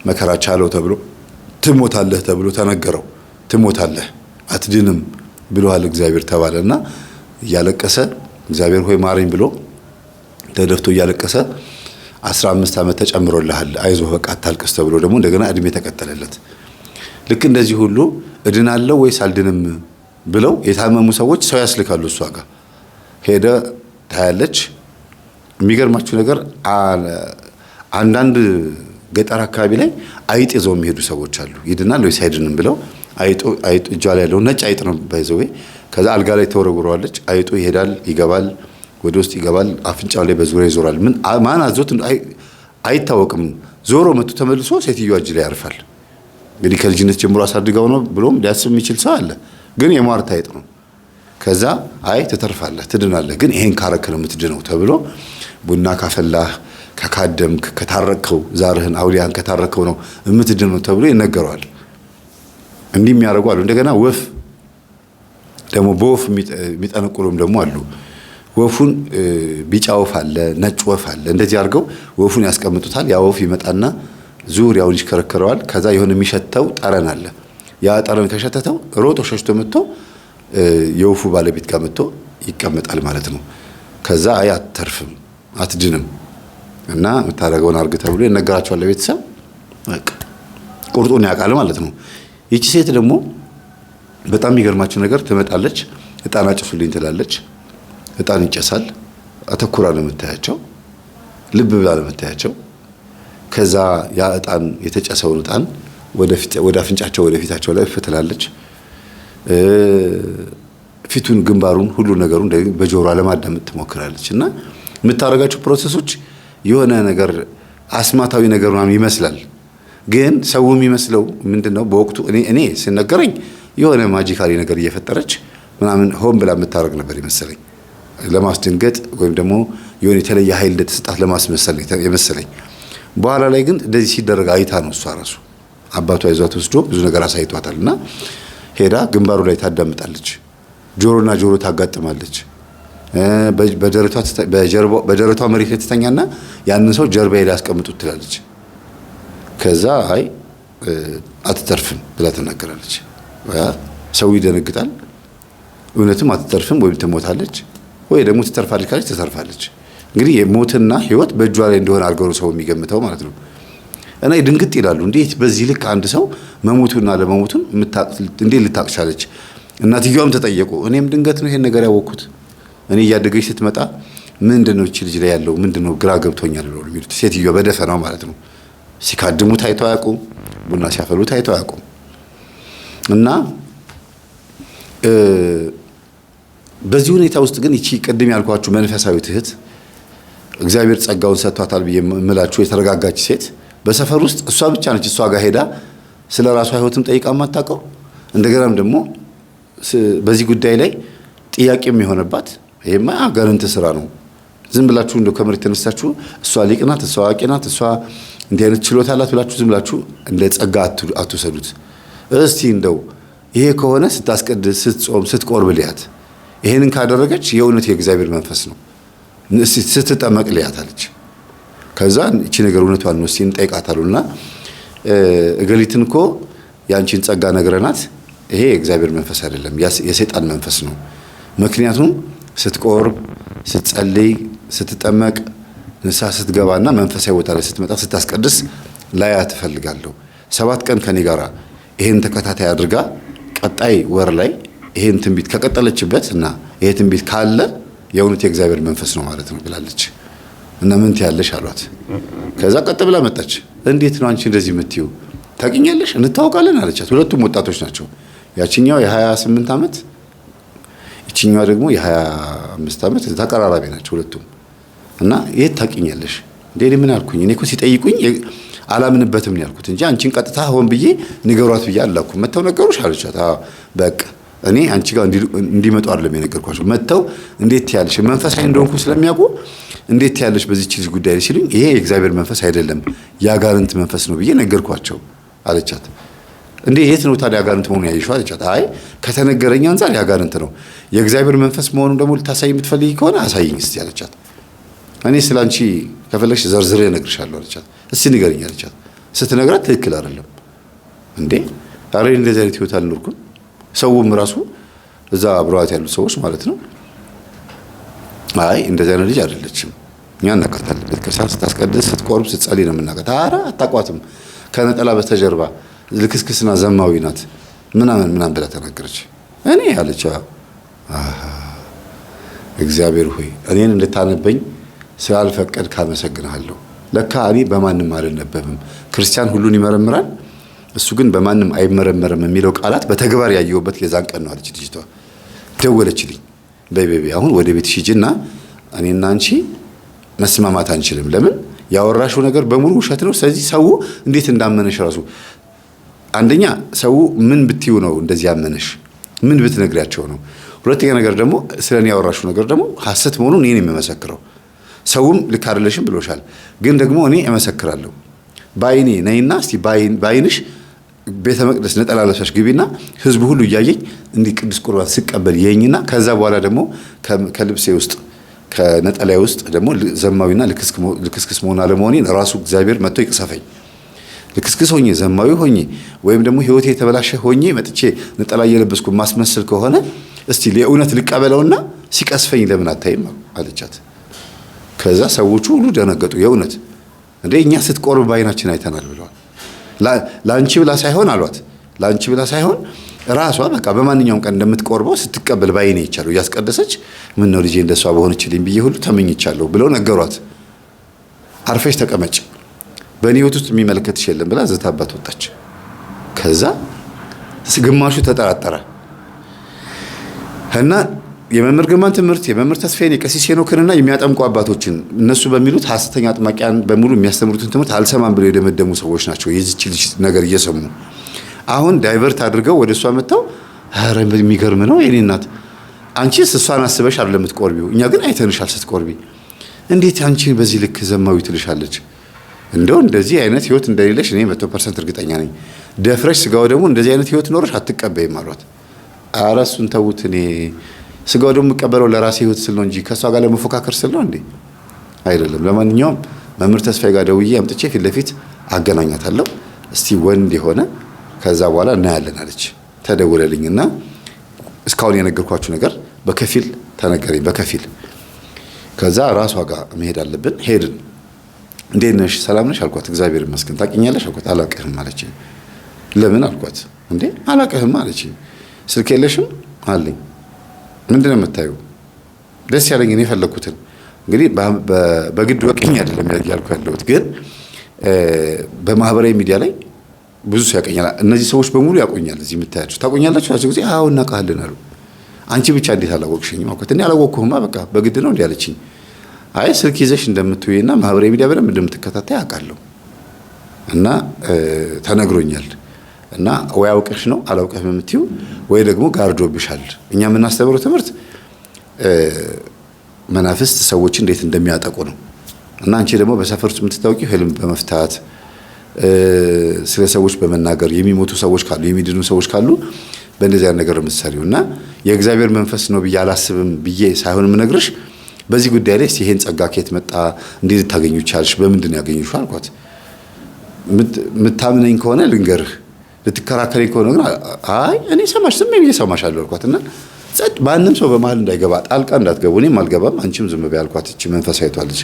መከራ ቻለው ተብሎ ትሞታለህ ተብሎ ተነገረው። ትሞታለህ አትድንም ብሎሃል እግዚአብሔር ተባለና እያለቀሰ እግዚአብሔር ሆይ ማረኝ ብሎ ተደፍቶ እያለቀሰ 15 ዓመት ተጨምሮልሃል፣ አይዞህ በቃ አታልቅስ ተብሎ ደግሞ እንደገና እድሜ ተቀጠለለት። ልክ እንደዚህ ሁሉ እድናለሁ ወይስ አልድንም ብለው የታመሙ ሰዎች ሰው ያስልካሉ። እሷ ጋር ሄደ ታያለች። የሚገርማችሁ ነገር አንዳንድ ገጠር አካባቢ ላይ አይጥ ይዘው የሚሄዱ ሰዎች አሉ። ይድናል ወይስ አይድንም ብለው አይጡ እጇ ላይ ያለው ነጭ አይጥ ነው ባይዘው። ከዛ አልጋ ላይ ተወረውረዋለች። አይጡ ይሄዳል፣ ይገባል፣ ወደ ውስጥ ይገባል፣ አፍንጫው ላይ በዙሪያ ይዞራል። ማን አዞት አይታወቅም። ዞሮ መጥቶ ተመልሶ ሴትዮዋ እጅ ላይ ያርፋል። እንግዲህ ከልጅነት ጀምሮ አሳድጋው ነው ብሎም ሊያስብ የሚችል ሰው አለ። ግን የሟርት አይጥ ነው። ከዛ ትተርፋለህ፣ ትድናለህ፣ ግን ይሄን ካረክ ነው የምትድነው ተብሎ ቡና ካፈላህ፣ ከካደምክ፣ ከታረከው፣ ዛርህን አውሊያን ከታረከው ነው የምትድነው ተብሎ ይነገረዋል። እንዲህ የሚያደርጉ አሉ። እንደገና ወፍ ደግሞ በወፍ የሚጠነቁሉም ደግሞ አሉ። ወፉን ቢጫ ወፍ አለ፣ ነጭ ወፍ አለ። እንደዚህ አድርገው ወፉን ያስቀምጡታል። ያ ወፍ ይመጣና ዙሪያውን ይሽከረከረዋል። ከዛ የሆነ የሚሸተው ጠረን አለ። ያ ጠረን ከሸተተው ሮጦ ሸሽቶ መጥቶ የወፉ ባለቤት ጋር መጥቶ ይቀመጣል ማለት ነው። ከዛ አትተርፍም፣ አትድንም እና የምታደርገውን አድርግ ተብሎ ይነገራቸዋል ለቤተሰብ። በቃ ቁርጡን ያውቃል ማለት ነው። ይቺ ሴት ደግሞ በጣም የሚገርማችሁ ነገር ትመጣለች። እጣን አጭሱልኝ ትላለች። እጣን ይጨሳል። አተኩራ ነው የምታያቸው፣ ልብ ብላ ነው የምታያቸው። ከዛ ያ እጣን የተጨሰውን እጣን ወደ አፍንጫቸው ወደ ፊታቸው ላይ ትላለች። ፊቱን፣ ግንባሩን፣ ሁሉ ነገሩን በጆሮዋ ለማዳመጥ ትሞክራለች። እና የምታደርጋቸው ፕሮሰሶች የሆነ ነገር አስማታዊ ነገር ምናምን ይመስላል። ግን ሰው የሚመስለው ምንድነው? በወቅቱ እኔ ሲነገረኝ የሆነ ማጂካሊ ነገር እየፈጠረች ምናምን ሆን ብላ የምታደርግ ነበር ይመስለኝ፣ ለማስደንገጥ ወይም ደግሞ የሆነ የተለየ ኃይል እንደተሰጣት ለማስመሰል የመሰለኝ። በኋላ ላይ ግን እንደዚህ ሲደረግ አይታ ነው እሷ ራሱ አባቷ ይዟት ወስዶ ብዙ ነገር አሳይቷታል። እና ሄዳ ግንባሩ ላይ ታዳምጣለች፣ ጆሮና ጆሮ ታጋጥማለች። በደረቷ መሬት ላይ ትተኛና ያንን ሰው ጀርባዬ ላይ ያስቀምጡት ትላለች። ከዛ አትተርፍም ብላ ትናገራለች። ሰው ይደነግጣል። እውነትም አትተርፍም፣ ወይም ትሞታለች፣ ወይ ደግሞ ትተርፋለች። ካለች ትተርፋለች። እንግዲህ የሞትና ህይወት በእጇ ላይ እንደሆነ አድርገው ሰው የሚገምተው ማለት ነው። እና ድንግጥ ይላሉ። እንዴት በዚህ ልክ አንድ ሰው መሞቱና ለመሞቱን እንዴት ልታውቅ ቻለች? እናትየዋም ተጠየቁ። እኔም ድንገት ነው ይሄን ነገር ያወቅኩት። እኔ እያደገች ስትመጣ ምንድነው እቺ ልጅ ላይ ያለው ምንድነው ግራ ገብቶኛል ብለው የሚሉት ሴትዮዋ በደፈናው ማለት ነው። ሲካድሙ ታይተው አያውቁም፣ ቡና ሲያፈሉ ታይተው አያውቁም። እና በዚህ ሁኔታ ውስጥ ግን እቺ ቅድም ያልኳችሁ መንፈሳዊ እህት እግዚአብሔር ጸጋውን ሰጥቷታል ብዬ የምላችሁ የተረጋጋች ሴት በሰፈር ውስጥ እሷ ብቻ ነች እሷ ጋር ሄዳ ስለ ራሷ ህይወትም ጠይቃ የማታውቀው። እንደገናም ደግሞ በዚህ ጉዳይ ላይ ጥያቄም የሆነባት ይሄማ አጋንንት ስራ ነው፣ ዝም ብላችሁ እንደው ከመሬት ተነስታችሁ እሷ ሊቅ ናት፣ እሷ አዋቂ ናት፣ እሷ እንዲህ አይነት ችሎታ አላት ብላችሁ ዝም ብላችሁ እንደ ጸጋ አትውሰዱት። እስቲ እንደው ይሄ ከሆነ ስታስቀድስ፣ ስትጾም፣ ስትቆርብ ልያት። ይሄንን ካደረገች የእውነት የእግዚአብሔር መንፈስ ነው፣ ስትጠመቅ ልያት አለች። ከዛ እቺ ነገር እውነቷን ነው ሲን ጠይቃታሉና እገሊትን እኮ ያንቺን ጸጋ ነግረናት ይሄ የእግዚአብሔር መንፈስ አይደለም የሰይጣን መንፈስ ነው። ምክንያቱም ስትቆርብ፣ ስትጸልይ፣ ስትጠመቅ፣ ንስሐ ስትገባና መንፈሳዊ ቦታ ላይ ስትመጣ ስታስቀድስ ላያት እፈልጋለሁ። 7 ቀን ከኔ ጋራ ይሄን ተከታታይ አድርጋ ቀጣይ ወር ላይ ይሄን ትንቢት ከቀጠለችበት እና ይሄ ትንቢት ካለ የእውነት የእግዚአብሔር መንፈስ ነው ማለት ነው ብላለች። እና ምን ትያለሽ አሏት። ከዛ ቀጥ ብላ መጣች። እንዴት ነው አንቺ እንደዚህ የምትይው? ታውቂኛለሽ? እንታወቃለን አለቻት። ሁለቱም ወጣቶች ናቸው። ያቺኛው የ28 ዓመት ይቺኛዋ ደግሞ የ25 ዓመት ተቀራራቢ ናቸው ሁለቱም። እና የት ታውቂኛለሽ? እንዴ ምን አልኩኝ? እኔ እኮ ሲጠይቁኝ አላምንበትም ነው ያልኩት እንጂ አንቺን ቀጥታ ሆን ብዬ ንገሯት ብዬ አላኩም። መተው ነገሩሽ አለቻት። በቃ እኔ አንቺ ጋር እንዲመጡ አይደለም የነገርኳቸው። መተው እንዴት ያለሽ መንፈሳዊ እንደሆንኩ ስለሚያውቁ እንዴት ያለሽ በዚህ ችግር ጉዳይ ላይ ሲሉኝ ይሄ የእግዚአብሔር መንፈስ አይደለም የአጋንንት መንፈስ ነው ብዬ ነገርኳቸው አለቻት። እንዴ የት ነው ታዲያ አጋንንት መሆኑን ያየሽው አለቻት። አይ ከተነገረኝ አንፃር የአጋንንት ነው፣ የእግዚአብሔር መንፈስ መሆኑን ደግሞ ልታሳይ የምትፈልጊ ከሆነ አሳይኝ እስቲ አለቻት። እኔ ስላንቺ ከፈለግሽ ዘርዝሬ እነግርሻለሁ አለቻት። እስቲ ንገሪኝ አለቻት። ስትነግራት ትክክል አይደለም እንዴ አሬ እንደዚህ አይነት ህይወት አልኖርኩም። ሰውም ራሱ እዛ አብረዋት ያሉት ሰዎች ማለት ነው አይ እንደዚህ አይነት ልጅ አይደለችም፣ እኛ እናውቃታለን፣ ቤተክርስቲያን ስታስቀድስ፣ ስትቆርብ፣ ስትጸልይ ነው የምናውቃት። ኧረ አታውቋትም፣ ከነጠላ በስተጀርባ ልክስክስና ዘማዊ ናት ምናምን ብላ ተናገረች። እኔ አለች እግዚአብሔር ሆይ እኔን እንድታነበኝ ስላልፈቀድክ አመሰግንሃለሁ። ለካ እኔ በማንም አልነበብም። ክርስቲያን ሁሉን ይመረምራል፣ እሱ ግን በማንም አይመረመርም የሚለው ቃላት በተግባር ያየሁበት የዛን ቀን ነው አለች ልጅቷ። ደወለችልኝ። በይ አሁን ወደ ቤትሽ ሂጂና እኔና አንቺ መስማማት አንችልም። ለምን ያወራሽው ነገር በሙሉ ውሸት ነው። ስለዚህ ሰው እንዴት እንዳመነሽ ራሱ አንደኛ ሰው ምን ብትዩ ነው እንደዚህ ያመነሽ? ምን ብትነግሪያቸው ነው? ሁለተኛ ነገር ደግሞ ስለኔ ያወራሽው ነገር ደግሞ ሐሰት መሆኑን እኔ የምመሰክረው። ሰውም ልክ አይደለሽም ብሎሻል፣ ግን ደግሞ እኔ እመሰክራለሁ። ባይኔ ነይና እስቲ ባይንሽ ቤተ መቅደስ ነጠላ ለብሰሽ ግቢና ህዝቡ ሁሉ እያየኝ እንዲህ ቅዱስ ቁርባን ስቀበል የኝና ከዛ በኋላ ደግሞ ከልብሴ ውስጥ ከነጠላዬ ውስጥ ደግሞ ዘማዊና ልክስክስ መሆን አለመሆኔን ራሱ እግዚአብሔር መጥቶ ይቅሰፈኝ። ልክስክስ ሆኜ ዘማዊ ሆኜ ወይም ደግሞ ህይወቴ የተበላሸ ሆኜ መጥቼ ነጠላ እየለበስኩ ማስመስል ከሆነ እስቲ ለእውነት ልቀበለውና ሲቀስፈኝ ለምን አታይም አለቻት። ከዛ ሰዎቹ ሁሉ ደነገጡ። የእውነት እንዴ እኛ ስትቆርብ ባይናችን አይተናል ብለዋል። ላንቺ ብላ ሳይሆን አሏት፣ ላንቺ ብላ ሳይሆን ራሷ በቃ በማንኛውም ቀን እንደምትቆርበው ስትቀበል ባይኔ ይቻለው እያስቀደሰች ምን ነው ልጄ እንደሷ በሆነችልኝ ብዬ ሁሉ ተመኝቻለሁ ብለው ነገሯት። አርፈሽ ተቀመጭ፣ በእኔ ህይወት ውስጥ የሚመለከትሽ የለም ብላ ዘታባት ወጣች። ከዛ ግማሹ ተጠራጠረ እና የመምህር ግርማን ትምህርት የመምህር ተስፋዬን የቀሲስ ሄኖክንና የሚያጠምቁ አባቶችን እነሱ በሚሉት ሐሰተኛ አጥማቂያን በሙሉ የሚያስተምሩትን ትምህርት አልሰማም ብለው የደመደሙ ሰዎች ናቸው። የዚች ልጅ ነገር እየሰሙ አሁን ዳይቨርት አድርገው ወደ እሷ መጥተው ኧረ የሚገርም ነው የኔ እናት፣ አንቺስ እሷን አስበሽ አይደለም የምትቆርቢው፣ እኛ ግን አይተንሻል ስትቆርቢ፣ እንዴት አንቺን በዚህ ልክ ዘማዊ ትልሻለች? እንደው እንደዚህ አይነት ህይወት እንደሌለሽ እኔ 100% እርግጠኛ ነኝ። ደፍረሽ ስጋው ደግሞ እንደዚህ አይነት ህይወት ኖርሽ አትቀበይም አሏት። ኧረ እሱን ተውት፣ እኔ ስጋው ደግሞ የምቀበለው ለራሴ ህይወት ስል ነው እንጂ ከሷ ጋር ለመፎካከር ስል ነው እንዴ? አይደለም። ለማንኛውም መምህር ተስፋዬ ጋር ደውዬ አምጥቼ ፊት ለፊት አገናኛታለሁ፣ እስቲ ወንድ የሆነ ከዛ በኋላ እናያለን አለች። ተደውለልኝና እስካሁን የነገርኳችሁ ነገር በከፊል ተነገረኝ፣ በከፊል። ከዛ ራሷ ጋር መሄድ አለብን። ሄድን። እንዴት ነሽ ሰላም ነሽ አልኳት። እግዚአብሔር ይመስገን። ታውቂኛለሽ አልኳት። አላውቅህም አለችኝ። ለምን አልኳት። እንዴ አላውቅህም አለችኝ። ስልክ የለሽም አለኝ። ምንድን ነው የምታየው? ደስ ያለኝ እኔ የፈለኩትን እንግዲህ በግድ ወቅኝ አይደለም ያልኩ ያለሁት፣ ግን በማህበራዊ ሚዲያ ላይ ብዙ ሰው ያቀኛል። እነዚህ ሰዎች በሙሉ ያቆኛል። እዚህ የምታያቸው ታቆኛላችሁ አቸው ጊዜ አዎ እናውቃለን አሉ። አንቺ ብቻ እንዴት አላወቅሽኝም አልኳት። እኔ አላወቅኩህማ በቃ በግድ ነው እንዲህ አለችኝ። አይ ስልክ ይዘሽ እንደምትውይና ማህበራዊ ሚዲያ በደንብ እንደምትከታተይ አውቃለሁ እና ተነግሮኛል እና ወይ አውቀሽ ነው አላውቀህም የምትይው ወይ ደግሞ ጋርዶብሻል። እኛ የምናስተምረው ትምህርት መናፍስት ሰዎች እንዴት እንደሚያጠቁ ነው እና አንቺ ደግሞ በሰፈር ውስጥ የምትታወቂው ህልም በመፍታት ስለ ሰዎች በመናገር የሚሞቱ ሰዎች ካሉ የሚድኑ ሰዎች ካሉ በእንደዚያ ነገር የምትሰሪው እና የእግዚአብሔር መንፈስ ነው ብዬ አላስብም ብዬ ሳይሆን የምነግርሽ በዚህ ጉዳይ ላይ ይሄን ጸጋ ከየት መጣ እንዴት ልታገኙ ቻልሽ በምንድን ነው ያገኘሽው አልኳት። ምታምነኝ ከሆነ ልንገርህ፣ ልትከራከረኝ ከሆነ ግን አይ እኔ ሰማሽ ዝም ብዬ ሰማሻለሁ አልኳት። እና ጸጥ ማንም ሰው በመሃል እንዳይገባ ጣልቃ እንዳትገቡ፣ እኔም አልገባም አንቺም ዝም በይ አልኳት። እቺ መንፈሳዊቷ ልጅ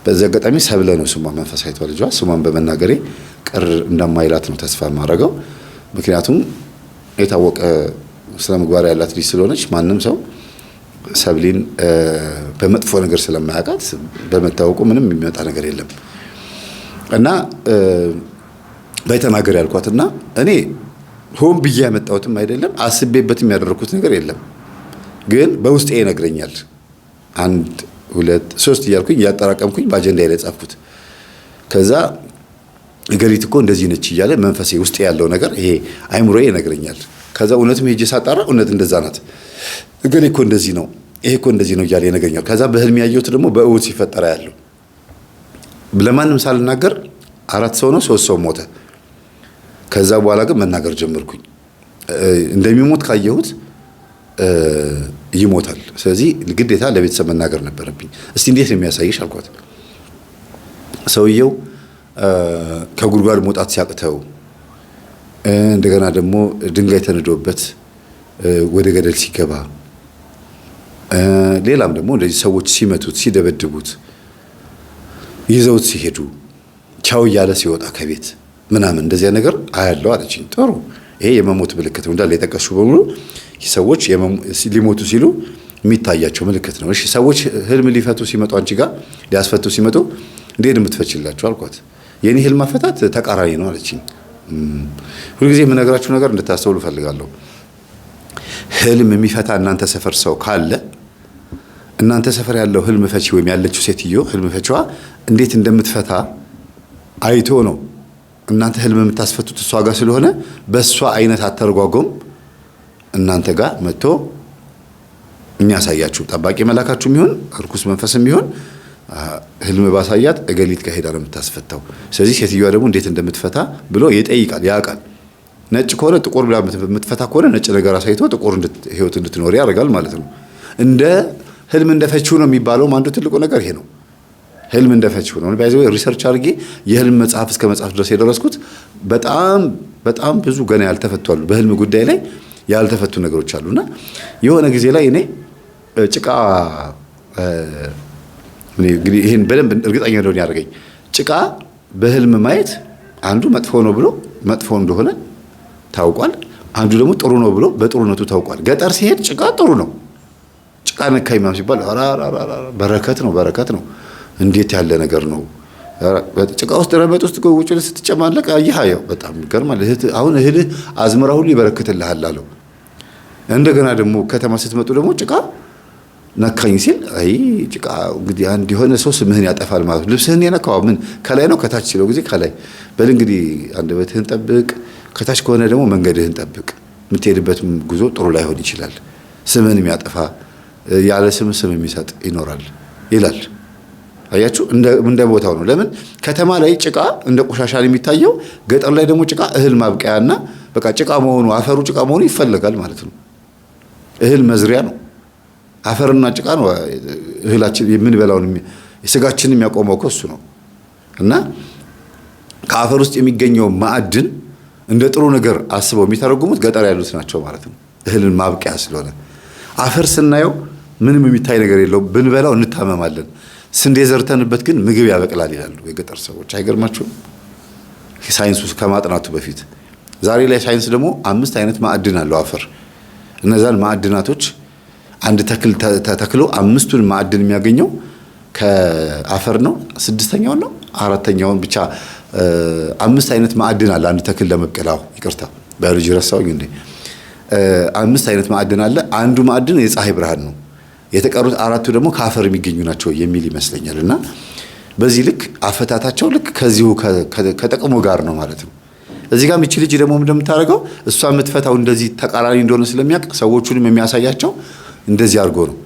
በዚህ አጋጣሚ ሰብለ ነው ስሟ፣ መንፈሳዊቷ ልጇ ስሟን በመናገሬ ቅር እንደማይላት ነው ተስፋ የማደርገው። ምክንያቱም የታወቀ ስለ ምግባር ያላት ልጅ ስለሆነች ማንም ሰው ሰብሊን በመጥፎ ነገር ስለማያውቃት በመታወቁ ምንም የሚመጣ ነገር የለም እና በተናገር ያልኳትና እኔ ሆን ብዬ ያመጣሁትም አይደለም አስቤበትም ያደረኩት ነገር የለም። ግን በውስጤ ይነግረኛል። 1 2 3 እያልኩኝ እያጠራቀምኩኝ በአጀንዳ ላይ ጻፍኩት። ከዛ እገሊት እኮ እንደዚህ ነች እያለ መንፈሴ ውስጤ ያለው ነገር ይሄ አይምሮዬ ይነግረኛል። ከዛ እውነትም ሄጄ ሳጣራ እውነት እንደዛ ናት። እገሌ እኮ እንደዚህ ነው፣ ይሄ እኮ እንደዚህ ነው እያለ ይነግረኛል። ከዛ በህልም ያየሁት ደግሞ በእውት ሲፈጠራ ያለው ለማንም ሳልናገር 4 ሰው ነው 3 ሰው ሞተ። ከዛ በኋላ ግን መናገር ጀመርኩኝ። እንደሚሞት ካየሁት ይሞታል። ስለዚህ ግዴታ ለቤተሰብ መናገር ነበረብኝ። እስቲ እንዴት ነው የሚያሳይሽ አልኳት። ሰውየው ከጉድጓድ መውጣት ሲያቅተው እንደገና ደግሞ ድንጋይ ተነዶበት ወደ ገደል ሲገባ ሌላም ደግሞ እንደዚህ ሰዎች ሲመቱት ሲደበድቡት ይዘውት ሲሄዱ ቻው እያለ ሲወጣ ከቤት ምናምን እንደዚያ ነገር አያለው አለችኝ። ጥሩ ይሄ የመሞት ምልክት ነው እንዳለ የጠቀሱ በሙሉ ሰዎች ሊሞቱ ሲሉ የሚታያቸው ምልክት ነው። እሺ ሰዎች ህልም ሊፈቱ ሲመጡ አንቺ ጋር ሊያስፈቱ ሲመጡ እንዴት የምትፈችላችሁ አልኳት። የኔ ህልም አፈታት ተቃራኒ ነው አለችኝ። ሁልጊዜ የምነግራችሁ ነገር እንድታስተውሉ እፈልጋለሁ። ህልም የሚፈታ እናንተ ሰፈር ሰው ካለ እናንተ ሰፈር ያለው ህልም ፈቺ ወይም ያለችው ሴትዮ ህልም ፈቺዋ እንዴት እንደምትፈታ አይቶ ነው እናንተ ህልም የምታስፈቱት እሷ ጋር ስለሆነ በእሷ አይነት አተረጓጎም እናንተ ጋር መጥቶ የሚያሳያችሁ ጠባቂ መላካችሁም ይሁን እርኩስ መንፈስም ይሁን ህልም ባሳያት እገሊት ጋር ሄዳ ነው የምታስፈታው። ስለዚህ ሴትዮዋ ደግሞ እንዴት እንደምትፈታ ብሎ ይጠይቃል፣ ያውቃል። ነጭ ከሆነ ጥቁር ብላ የምትፈታ ከሆነ ነጭ ነገር አሳይቶ ጥቁር ህይወት እንድትኖር ያደርጋል ማለት ነው። እንደ ህልም እንደፈቺው ነው የሚባለው አንዱ ትልቁ ነገር ይሄ ነው። ህልም እንደፈቺው ነው። ባይዘው ሪሰርች አድርጌ የህልም መጽሐፍ እስከ መጽሐፍ ድረስ የደረስኩት በጣም ብዙ ገና ያልተፈቱ አሉ። በህልም ጉዳይ ላይ ያልተፈቱ ነገሮች አሉና የሆነ ጊዜ ላይ እኔ ጭቃ እንግዲህ ይሄን በደንብ እርግጠኛ እንደሆነ ያደርገኝ ጭቃ በህልም ማየት አንዱ መጥፎ ነው ብሎ መጥፎ እንደሆነ ታውቋል። አንዱ ደግሞ ጥሩ ነው ብሎ በጥሩነቱ ታውቋል። ገጠር ሲሄድ ጭቃ ጥሩ ነው፣ ጭቃ ነካኝ ምናምን ሲባል በረከት ነው። እንዴት ያለ ነገር ነው! ጭቃ ውስጥ ረመጥ ውስጥ ውጭ ስትጨማለቅ አያየው በጣም ይገርማል። አሁን እህልህ አዝመራ ሁሉ ይበረክትልሃል አለው። እንደገና ደግሞ ከተማ ስትመጡ ደግሞ ጭቃ ነካኝ ሲል አይ ጭቃ እንግዲህ አንድ የሆነ ሰው ስምህን ያጠፋል ማለት ነው። ልብስህን የነካው ምን ከላይ ነው ከታች ሲለው ጊዜ ከላይ በል እንግዲህ አንደበትህን ጠብቅ፣ ከታች ከሆነ ደግሞ መንገድህን ጠብቅ። የምትሄድበት ጉዞ ጥሩ ላይሆን ይችላል። ስምህን የሚያጠፋ ያለ ስም የሚሰጥ ይኖራል ይላል። አያችሁ እንደ ቦታው ነው። ለምን ከተማ ላይ ጭቃ እንደ ቆሻሻ የሚታየው፣ ገጠር ላይ ደግሞ ጭቃ እህል ማብቀያና በቃ ጭቃ መሆኑ አፈሩ ጭቃ መሆኑ ይፈልጋል ማለት ነው። እህል መዝሪያ ነው። አፈርና ጭቃ ነው እህላችን የምንበላውን ስጋችንን የሚያቆመው እሱ ነው። እና ከአፈር ውስጥ የሚገኘው ማዕድን እንደ ጥሩ ነገር አስበው የሚተረጉሙት ገጠር ያሉት ናቸው ማለት ነው። እህልን ማብቂያ ስለሆነ አፈር ስናየው ምንም የሚታይ ነገር የለው፣ ብንበላው እንታመማለን። ስንዴ ዘርተንበት ግን ምግብ ያበቅላል ይላሉ የገጠር ሰዎች። አይገርማችሁም? ሳይንሱ ከማጥናቱ በፊት ዛሬ ላይ ሳይንስ ደግሞ 5 አይነት ማዕድን አለው አፈር። እነዛን ማዕድናቶች አንድ ተክል ተተክሎ 5ቱን ማዕድን የሚያገኘው ከአፈር ነው። 6ኛውን ነው 4ኛውን ብቻ 5 አይነት ማዕድን አለ አንድ ተክል ለመብቀላው። ይቅርታ ባዮሎጂ ረሳሁኝ እንዴ። 5 አይነት ማዕድን አለ። አንዱ ማዕድን የፀሐይ ብርሃን ነው። የተቀሩት 4ቱ ደግሞ ከአፈር የሚገኙ ናቸው የሚል ይመስለኛል። እና በዚህ ልክ አፈታታቸው ልክ ከዚሁ ከጥቅሙ ጋር ነው ማለት ነው። እዚህ ጋር ምቺ ልጅ ደግሞ እንደምታደርገው እሷ የምትፈታው እንደዚህ ተቃራኒ እንደሆነ ስለሚያውቅ ሰዎቹንም የሚያሳያቸው እንደዚህ አድርጎ ነው።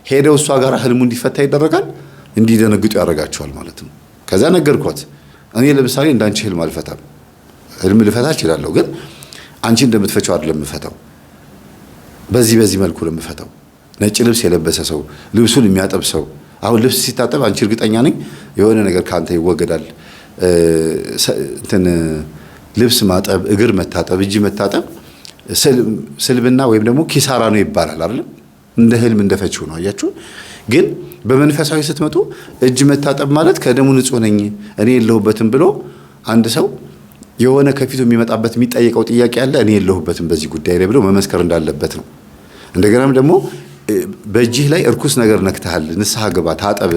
ሄደው እሷ ጋር ህልሙ እንዲፈታ ይደረጋል፣ እንዲደነግጡ ያደርጋቸዋል ማለት ነው። ከዛ ነገርኳት፣ እኔ ለምሳሌ እንዳንቺ ህልም አልፈታም። ህልም ልፈታ እችላለሁ፣ ግን አንቺ እንደምትፈቸው አይደለም የምፈታው። በዚህ መልኩ ነው የምፈታው። ነጭ ልብስ የለበሰ ሰው፣ ልብሱን የሚያጠብ ሰው። አሁን ልብስ ሲታጠብ አንቺ እርግጠኛ ነኝ የሆነ ነገር ካንተ ይወገዳል። ልብስ ማጠብ፣ እግር መታጠብ፣ እጅ መታጠብ ስልብና ወይም ደግሞ ኪሳራ ነው ይባላል አይደል? እንደ ህልም እንደፈችው ነው። አያችሁ። ግን በመንፈሳዊ ስትመጡ እጅ መታጠብ ማለት ከደሙ ንጹህ ነኝ እኔ የለሁበትም ብሎ አንድ ሰው የሆነ ከፊቱ የሚመጣበት የሚጠየቀው ጥያቄ አለ፣ እኔ የለሁበትም በዚህ ጉዳይ ላይ ብሎ መመስከር እንዳለበት ነው። እንደገናም ደግሞ በእጅህ ላይ እርኩስ ነገር ነክተሃል፣ ንስሐ ግባ፣ ታጠብ፣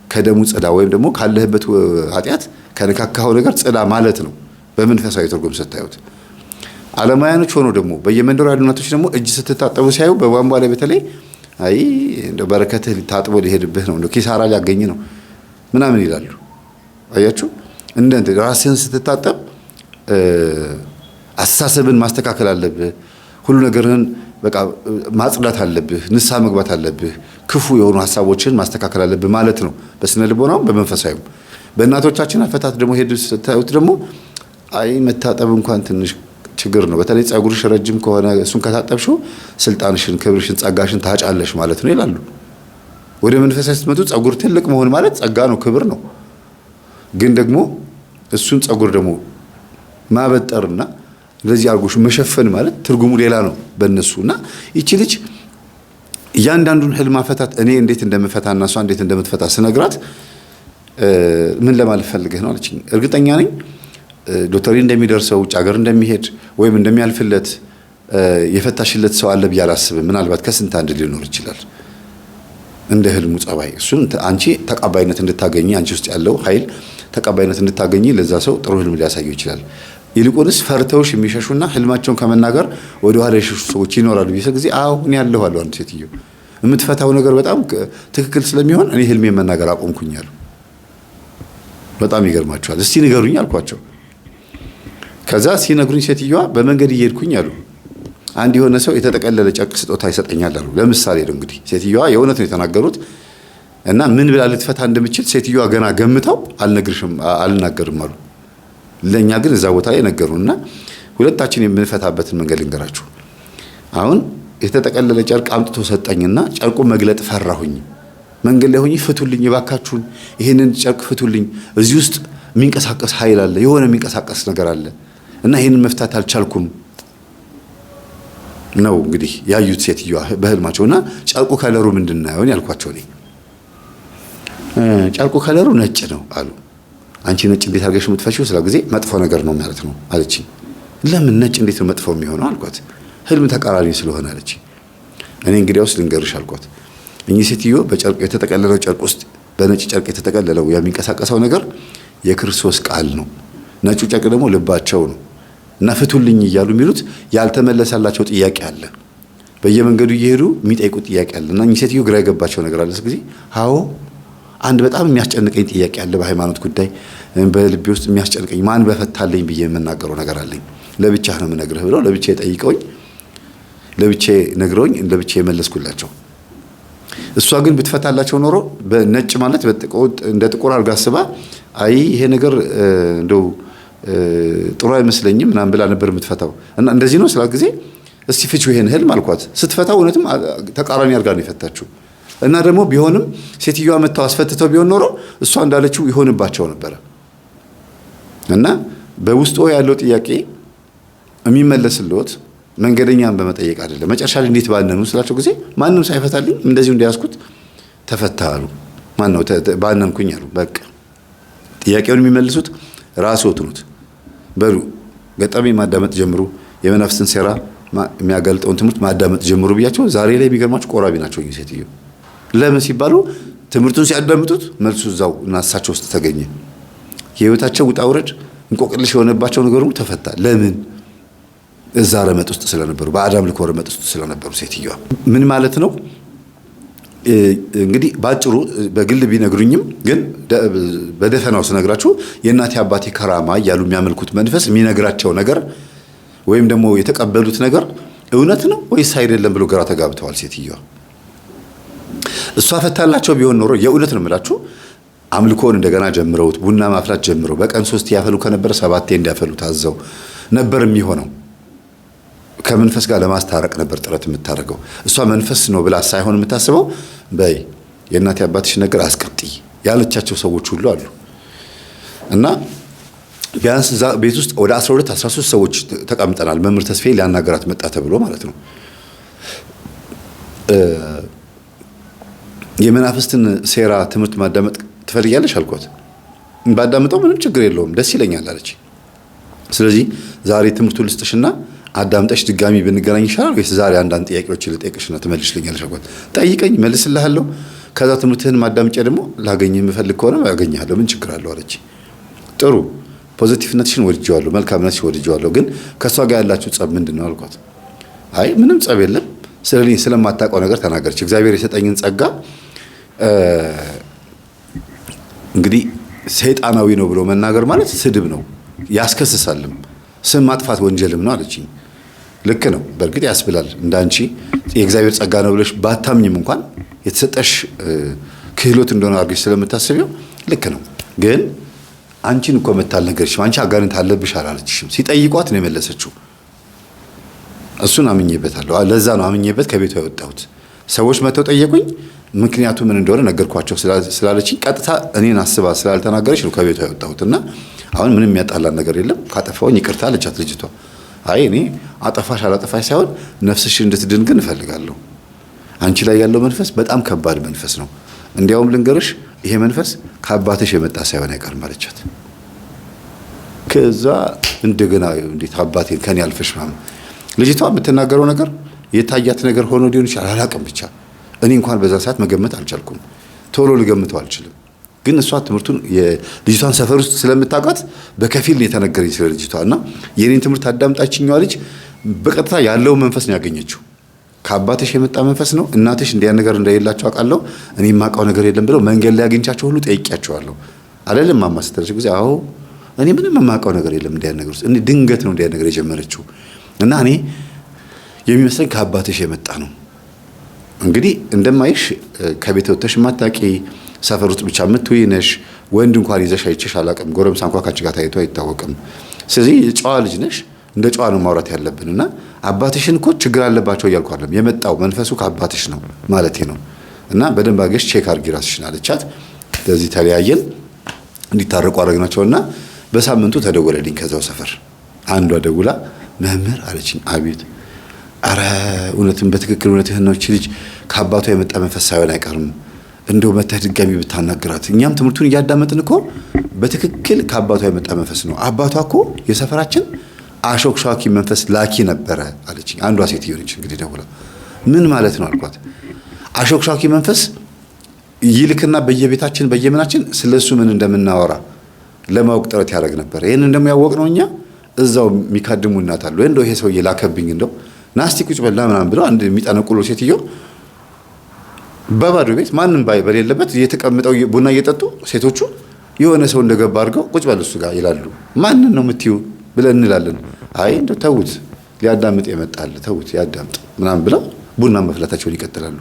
ከደሙ ጽዳ፣ ወይም ደግሞ ካለህበት ኃጢአት ከነካካው ነገር ጽዳ ማለት ነው በመንፈሳዊ ትርጉም ስታዩት። ዓለማውያኖች ሆኖ ደግሞ በየመንደሩ ያሉ እናቶች ደግሞ እጅ ስትታጠቡ ሲያዩ በቧንቧ ላይ በተለይ አይ እንደው በረከትህ ታጥቦ ሊሄድብህ ነው፣ እንደው ኪሳራ ሊያገኝ ነው ምናምን ይላሉ። አያችሁ። እንደ ራስህን ስትታጠብ አስተሳሰብን ማስተካከል አለብህ። ሁሉ ነገርህን በቃ ማጽዳት አለብህ፣ ንስሐ መግባት አለብህ፣ ክፉ የሆኑ ሐሳቦችን ማስተካከል አለብህ ማለት ነው በስነ ልቦናውም በመንፈሳዊም። በእናቶቻችን አፈታት ደግሞ ሄድ ስታዩት ደግሞ አይ መታጠብ እንኳን ትንሽ ችግር ነው፣ በተለይ ጸጉርሽ ረጅም ከሆነ እሱን ከታጠብሽው ስልጣንሽን፣ ክብርሽን፣ ጸጋሽን ታጫለሽ ማለት ነው ይላሉ። ወደ መንፈሳዊ ስትመጡ ጸጉር ትልቅ መሆን ማለት ጸጋ ነው፣ ክብር ነው። ግን ደግሞ እሱን ጸጉር ደግሞ ማበጠርና እንደዚህ አርጎሽ መሸፈን ማለት ትርጉሙ ሌላ ነው በእነሱና ይቺ ልጅ እያንዳንዱን ህልም አፈታት እኔ እንዴት እንደምፈታና እሷ እንዴት እንደምትፈታ ስነግራት ምን ለማለት ፈልገህ ነው አለችኝ። እርግጠኛ ነኝ ዶክተሪ እንደሚደርሰው ውጭ ሀገር እንደሚሄድ ወይም እንደሚያልፍለት የፈታሽለት ሰው አለ ብዬ አላስብም። ምናልባት ከስንት አንድ ሊኖር ይችላል። እንደ ህልሙ ጸባይ እሱን አንቺ ተቀባይነት እንድታገኚ አንቺ ውስጥ ያለው ኃይል ተቀባይነት እንድታገኚ ለዛ ሰው ጥሩ ህልም ሊያሳየው ይችላል። ይልቁንስ ፈርተውሽ የሚሸሹና ህልማቸውን ከመናገር ወደ ኋላ የሸሹ ሰዎች ይኖራሉ። ቢሰ ጊዜ እኔ ያለሁ አሉ አንድ ሴትዮ የምትፈታው ነገር በጣም ትክክል ስለሚሆን እኔ ህልሜን መናገር አቆምኩኝ አሉ። በጣም ይገርማቸዋል። እስቲ ንገሩኝ አልኳቸው። ከዛ ሲነግሩኝ ሴትዮዋ በመንገድ እየሄድኩኝ አሉ አንድ የሆነ ሰው የተጠቀለለ ጨርቅ ስጦታ ይሰጠኛል አሉ። ለምሳሌ ነው እንግዲህ ሴትዮዋ የእውነት ነው የተናገሩት እና ምን ብላ ልትፈታ እንደምችል ሴትዮዋ ገና ገምተው አልናገርም አሉ። ለኛ ግን እዛ ቦታ ላይ ነገሩና ሁለታችን የምንፈታበትን መንገድ ልንገራችሁ። አሁን የተጠቀለለ ጨርቅ አምጥቶ ሰጠኝና ጨርቁን መግለጥ ፈራሁኝ። መንገድ ላይ ሆኜ ፍቱልኝ እባካችሁን፣ ይሄንን ጨርቅ ፍቱልኝ፣ እዚህ ውስጥ የሚንቀሳቀስ ኃይል አለ፣ የሆነ የሚንቀሳቀስ ነገር አለ እና ይሄንን መፍታት አልቻልኩም ነው እንግዲህ ያዩት ሴትዮዋ በህልማቸውና ጨርቁ ከለሩ ምንድነው ያልኳቸው እኔ ጨርቁ ከለሩ ነጭ ነው አሉ። አንቺ ነጭ እንዴት አድርገሽ የምትፈቺው? ስለ ጊዜ መጥፎ ነገር ነው ማለት ነው አለችኝ። ለምን ነጭ እንዴት ነው መጥፎ የሚሆነው አልኳት። ህልም ተቃራኒ ስለሆነ አለች። እኔ እንግዲያውስ ልንገርሽ አልኳት። እኚህ ሴትዮ በጨርቅ የተጠቀለለው ጨርቅ ውስጥ በነጭ ጨርቅ የተጠቀለለው የሚንቀሳቀሰው ነገር የክርስቶስ ቃል ነው። ነጩ ጨርቅ ደግሞ ልባቸው ነው እና ፍቱልኝ እያሉ የሚሉት ያልተመለሰላቸው ጥያቄ አለ። በየመንገዱ እየሄዱ የሚጠይቁት ጥያቄ አለ እና እኚህ ሴትዮ ግራ የገባቸው ነገር አለ። ስለዚህ አዎ አንድ በጣም የሚያስጨንቀኝ ጥያቄ አለ በሃይማኖት ጉዳይ በልቤ ውስጥ የሚያስጨንቀኝ ማን በፈታለኝ ብዬ የምናገረው ነገር አለኝ። ለብቻህ ነው የምነግርህ ብለው ለብቻዬ ጠይቀውኝ ለብቻዬ ነግረውኝ ለብቻዬ መለስኩላቸው። እሷ ግን ብትፈታላቸው ኖሮ በነጭ ማለት እንደ ጥቁር አድርጋ አስባ አይ ይሄ ነገር እንደው ጥሩ አይመስለኝም ምናምን ብላ ነበር የምትፈታው እና እንደዚህ ነው ስላ ጊዜ እስቲ ፍቺው ይሄን ህልም አልኳት። ስትፈታው እውነትም ተቃራኒ አድርጋ ነው የፈታችው እና ደግሞ ቢሆንም ሴትዮዋ መታው አስፈትተው ቢሆን ኖሮ እሷ እንዳለችው ይሆንባቸው ነበር እና በውስጡ ያለው ጥያቄ የሚመለስልዎት መንገደኛን በመጠየቅ አይደለም። መጨረሻ ላይ እንዴት ባነኑ ስላቸው ጊዜ ማንንም ሳይፈታልኝ እንደዚሁ እንዲያስኩት ተፈታሉ። ማን ነው ባነንኩኝ አሉ። በቃ ጥያቄውን የሚመልሱት ራስዎት ነው። በሉ ገጠሜ ማዳመጥ ጀምሩ፣ የመናፍስትን ሴራ የሚያጋልጠውን ትምህርት ማዳመጥ ጀምሩ ብያቸው ዛሬ ላይ የሚገርማችሁ ቆራቢ ናቸው ይሄ ሴትዮ። ለምን ሲባሉ ትምህርቱን ሲያዳምጡት መልሱ እዛው እና እሳቸው ውስጥ ተገኘ። የህይወታቸው ውጣ ውረድ እንቆቅልሽ የሆነባቸው ነገሩ ተፈታ። ለምን? እዛ ረመጥ ውስጥ ስለነበሩ በአዳም ልኮ ረመጥ ውስጥ ስለነበሩ ሴትዮዋ ምን ማለት ነው እንግዲህ ባጭሩ በግል ቢነግሩኝም ግን በደፈናው ስነግራችሁ የእናቴ አባቴ ከራማ እያሉ የሚያመልኩት መንፈስ የሚነግራቸው ነገር ወይም ደግሞ የተቀበሉት ነገር እውነት ነው ወይስ አይደለም ብሎ ግራ ተጋብተዋል ሴትዮዋ። እሷ ፈታላቸው ቢሆን ኖሮ የእውነት ነው የምላችሁ አምልኮን እንደገና ጀምረውት ቡና ማፍላት ጀምረው በቀን 3 ያፈሉ ከነበረ 7 እንዲያፈሉ ታዘው ነበር የሚሆነው። ከመንፈስ ጋር ለማስታረቅ ነበር ጥረት የምታደርገው። እሷ መንፈስ ነው ብላ ሳይሆን የምታስበው በይ የእናቴ አባትሽ ነገር አስቀጥይ ያለቻቸው ሰዎች ሁሉ አሉ እና ቢያንስ ቤት ውስጥ ወደ 12 13 ሰዎች ተቀምጠናል። መምህር ተስፋዬ ሊያናገራት መጣ ተብሎ ማለት ነው። የመናፍስትን ሴራ ትምህርት ማዳመጥ ትፈልጊያለሽ አልኳት። ባዳምጠው ምንም ችግር የለውም ደስ ይለኛል አለች። ስለዚህ ዛሬ ትምህርቱን ልስጥሽና አዳምጠሽ ድጋሚ ብንገናኝ ይሻላል ወይስ ዛሬ አንዳንድ ጥያቄዎች ልጠይቅሽና ትመልሽልኛለሽ አልኳት። ጠይቀኝ መልስልሃለሁ፣ ከዛ ትምህርትህን ማዳምጬ ደግሞ ላገኝህ የምፈልግ ከሆነ ያገኝሃለሁ፣ ምን ችግር አለው አለች። ጥሩ ፖዚቲቭነትሽን ወድጄዋለሁ፣ መልካምነትሽን ወድጄዋለሁ፣ ግን ከሷ ጋር ያላችሁ ጸብ ምንድነው አልኳት። አይ ምንም ጸብ የለም፣ ስለኔ ስለማታውቀው ነገር ተናገረች። እግዚአብሔር የሰጠኝን ጸጋ እንግዲህ ሰይጣናዊ ነው ብሎ መናገር ማለት ስድብ ነው፣ ያስከስሳልም፣ ስም ማጥፋት ወንጀልም ነው አለችኝ። ልክ ነው በእርግጥ ያስብላል። እንዳንቺ የእግዚአብሔር ጸጋ ነው ብለሽ ባታምኝም እንኳን የተሰጠሽ ክህሎት እንደሆነ አድርገሽ ስለምታስቢው ልክ ነው። ግን አንቺን እኮ መታልነገርሽም አንቺ አጋንንት አለብሽ አላለችሽም። ሲጠይቋት ነው የመለሰችው። እሱን አምኜበታለሁ። ለዛ ነው አምኜበት ከቤቷ የወጣሁት። ሰዎች መተው ጠየቁኝ፣ ምክንያቱ ምን እንደሆነ ነገርኳቸው ስላለችኝ ቀጥታ እኔን አስባ ስላልተናገረች ነው ከቤቷ የወጣሁትና አሁን ምንም የሚያጣላን ነገር የለም። ካጠፋውኝ ይቅርታ አለቻት ልጅቷ። አይ እኔ አጠፋሽ አላጠፋሽ ሳይሆን ነፍስሽ እንድትድን ግን እፈልጋለሁ። አንቺ ላይ ያለው መንፈስ በጣም ከባድ መንፈስ ነው። እንዲያውም ልንገርሽ ይሄ መንፈስ ከአባትሽ የመጣ ሳይሆን አይቀርም አለቻት። ከዛ እንደገና እንዴት አባቴን ከኔ አልፈሽ ማለት ልጅቷ የምትናገረው ነገር የታያት ነገር ሆኖ ሊሆን ይችላል አላውቅም። ብቻ እኔ እንኳን በዛ ሰዓት መገመት አልቻልኩም። ቶሎ ልገምተው አልችልም። ግን እሷ ትምህርቱን የልጅቷን ሰፈር ውስጥ ስለምታውቃት በከፊል ነው የተነገረኝ ስለ ልጅቷ እና የኔን ትምህርት አዳምጣችኛዋ ልጅ በቀጥታ ያለው መንፈስ ነው ያገኘችው። ከአባትሽ የመጣ መንፈስ ነው፣ እናትሽ እንዲያ ነገር እንደሌላቸው አውቃለሁ፣ እኔ የማውቀው ነገር የለም ብለው መንገድ ላይ አግኝቻቸው ሁሉ ጠይቄያቸዋለሁ። አይደለም ማማ ስትለች ጊዜ አዎ እኔ ምንም የማውቀው ነገር የለም እንዲያ ነገር ውስጥ ድንገት ነው እንዲያ ነገር የጀመረችው እና እኔ የሚመስለኝ ከአባትሽ የመጣ ነው። እንግዲህ እንደማይሽ ከቤት ወጥተሽ ማታቂ ሰፈር ውስጥ ብቻ የምትውይ ነሽ። ወንድ እንኳን ይዘሽ አይቼሽ አላውቅም። ጎረምሳ እንኳን ካንቺ ጋር ታይቶ አይታወቅም። ስለዚህ ጨዋ ልጅ ነሽ። እንደ ጨዋ ነው ማውራት ያለብንና አባትሽን እኮ ችግር አለባቸው እያልኩ አይደለም። የመጣው መንፈሱ ከአባትሽ ነው ማለቴ ነው። እና በደንብ አድርገሽ ቼክ አድርጊ ራስሽን አለቻት። ስለዚህ ተለያየን፣ እንዲታረቁ አደረግናቸውና በሳምንቱ ተደወለልኝ ከዛው ሰፈር። አንዷ ደውላ መምህር አለችኝ። አቤት። አረ እውነትም በትክክል እውነትህን ነው። እቺ ልጅ ከአባቷ የመጣ መንፈስ ሳይሆን አይቀርም። እንደው መተህ ድጋሚ ብታናግራት። እኛም ትምህርቱን እያዳመጥን እኮ በትክክል ከአባቷ የመጣ መንፈስ ነው። አባቷ እኮ የሰፈራችን አሾክሻኪ መንፈስ ላኪ ነበረ አለችኝ። አንዷ ሴትዮ ነች እንግዲህ ደውላ። ምን ማለት ነው አልኳት። አሾክሻኪ መንፈስ ይልክና በየቤታችን በየምናችን ስለሱ ምን እንደምናወራ ለማወቅ ጥረት ያደርግ ነበር። ይሄን እንደሚያወቅ ነው እኛ እዛው የሚካድሙ እናት አሉ። እንደው ይሄ ሰውዬ ላከብኝ እንደው ናስቲ ቁጭ በላ ምናምን ብለው አንድ የሚጠነቁሉ ሴትዮ በባዶ ቤት ማንም በሌለበት እየተቀምጠው ቡና እየጠጡ ሴቶቹ የሆነ ሰው እንደገባ አድርገው ቁጭ በል እሱ ጋር ይላሉ። ማንን ነው የምትዩ ብለን እንላለን። አይ እንደው ተውት ሊያዳምጥ የመጣል ተውት ያዳምጥ ምናምን ብለው ቡና መፍላታቸውን ይቀጥላሉ።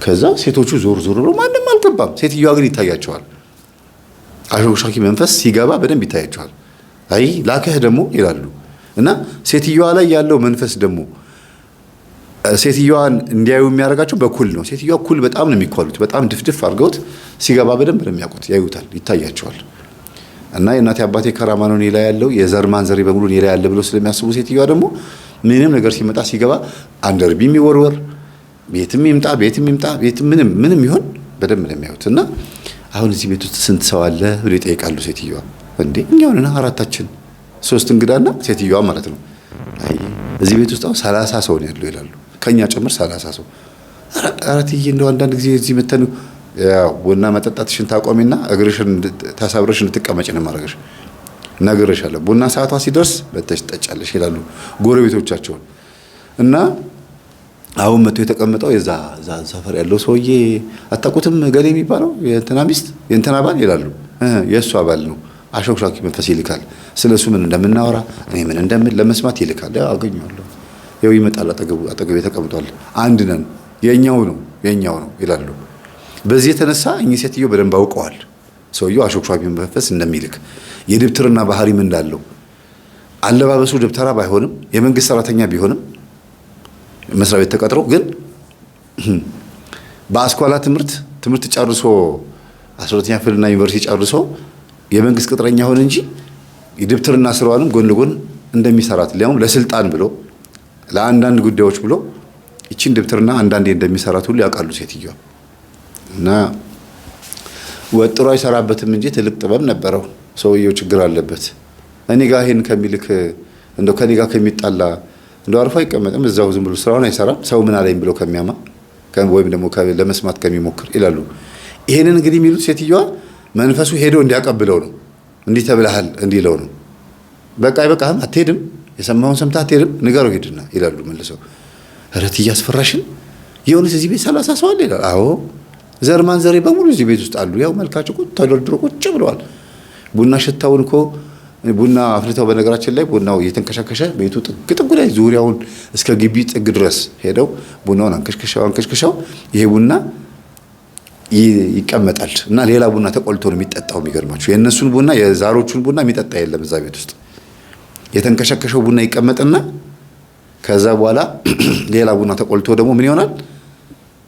ከዛ ሴቶቹ ዞር ዞር ብለው ማንም አልገባም። ሴትዮዋ ግን ይታያቸዋል። አሾክሻኪ መንፈስ ሲገባ በደንብ ይታያቸዋል። አይ ላከህ ደግሞ ይላሉ። እና ሴትዮዋ ላይ ያለው መንፈስ ደግሞ ሴትዮዋን እንዲያዩ የሚያደርጋቸው በኩል ነው። ሴትዮዋ ኩል በጣም ነው የሚኳሉት። በጣም ድፍድፍ አድርገውት ሲገባ በደንብ ነው የሚያውቁት። ያዩታል፣ ይታያቸዋል። እና የእናቴ አባቴ ከራማ ነው እኔ ላይ ያለው የዘር ማንዘሬ በሙሉ እኔ ላይ ያለ ብሎ ስለሚያስቡ ሴትዮዋ ደግሞ ምንም ነገር ሲመጣ ሲገባ አንደርቢ የሚወርወር ቤትም ይምጣ ቤትም ምንም ይሆን በደንብ ነው የሚያዩት። እና አሁን እዚህ ቤት ውስጥ ስንት ሰው አለ ብሎ ይጠይቃሉ ሴትዮዋ። እንዴ እኛውንና አራታችን 3 እንግዳና ሴትዮዋ ማለት ነው። አይ እዚህ ቤት ውስጥ 30 ሰው ነው ያለው ይላሉ። ከኛ ጭምር 30 ሰው። አራትዬ እንደው አንዳንድ ጊዜ እዚህ መተን ያው ቡና መጠጣትሽን ታቆሚና እግርሽን ተሰብረሽ እንድትቀመጪ ነው ማድረግሽ። ነግሬሻለሁ። ቡና ሰዓቷ ሲደርስ በተሽ ጠጫለሽ ይላሉ ጎረቤቶቻቸውን። እና አሁን መጥቶ የተቀመጠው የዛ ሰፈር ያለው ሰውዬ አታውቁትም ገሌ የሚባለው የእንትና ሚስት የእንትና ባል ይላሉ። የእሱ አባል ነው። አሾክሻኪ መንፈስ ይልካል። ስለሱ ምን እንደምናወራ እኔ ምን እንደምን ለመስማት ይልካል። አገኘዋለሁ። ያው ይመጣል። አጠገቤ ተቀምጧል። አንድ ነን፣ የኛው ነው ይላሉ። በዚህ የተነሳ እኚህ ሴትዮ በደንብ አውቀዋል ሰውየው አሾክሻኪ መንፈስ እንደሚልክ፣ የድብትርና ባህሪም እንዳለው። አለባበሱ ደብተራ ባይሆንም የመንግስት ሰራተኛ ቢሆንም መስሪያ ቤት ተቀጥሮ ግን በአስኳላ ትምህርት ጨርሶ 12ኛ ክፍልና ዩኒቨርሲቲ ጨርሶ የመንግስት ቅጥረኛ ሆነ እንጂ የድብትርና ስራውንም ጎን ለጎን እንደሚሰራት ሊያውም ለስልጣን ብሎ ለአንዳንድ ጉዳዮች ብሎ ይቺን ድብትርና አንዳንዴ እንደሚሰራት ሁሉ ያውቃሉ ሴትዮዋ። እና ወጥሮ አይሰራበትም እንጂ ትልቅ ጥበብ ነበረው ሰውየው። ችግር አለበት። እኔ ጋር ይሄን ከሚልክ እንደው ከኔ ጋር ከሚጣላ እንደው አርፎ አይቀመጥም። እዛው ዝም ብሎ ስራውን አይሰራም። ሰው ምን አለኝ ብሎ ከሚያማ ወይም ደግሞ ለመስማት ከሚሞክር ይላሉ። ይሄንን እንግዲህ የሚሉት ሴትዮዋ መንፈሱ ሄዶ እንዲያቀብለው ነው። እንዲህ ተብለሃል እንዲለው ነው። በቃ አይበቃህም፣ አትሄድም፣ የሰማውን ሰምተህ አትሄድም፣ ንገረው ሄድና ይላሉ መልሰው። እረት እያስፈራሽን የሆነስ እዚህ ቤት 30 ሰው አለ ይላል። አዎ ዘር ማንዘሬ በሙሉ እዚህ ቤት ውስጥ አሉ። ያው መልካቸው ቁጭ ተደርድሮ ቁጭ ብለዋል። ቡና ሽታውን እኮ ቡና አፍልተው በነገራችን ላይ ቡናው እየተንከሸከሸ ቤቱ ጥግ ላይ ዙሪያውን እስከ ግቢ ጥግ ድረስ ሄደው ቡናውን አንከሽክሻው ይሄ ቡና ይቀመጣል እና ሌላ ቡና ተቆልቶ ነው የሚጠጣው። የሚገርማችሁ የእነሱን ቡና የዛሮቹን ቡና የሚጠጣ የለም እዛ ቤት ውስጥ። የተንከሸከሸው ቡና ይቀመጥና ከዛ በኋላ ሌላ ቡና ተቆልቶ ደግሞ ምን ይሆናል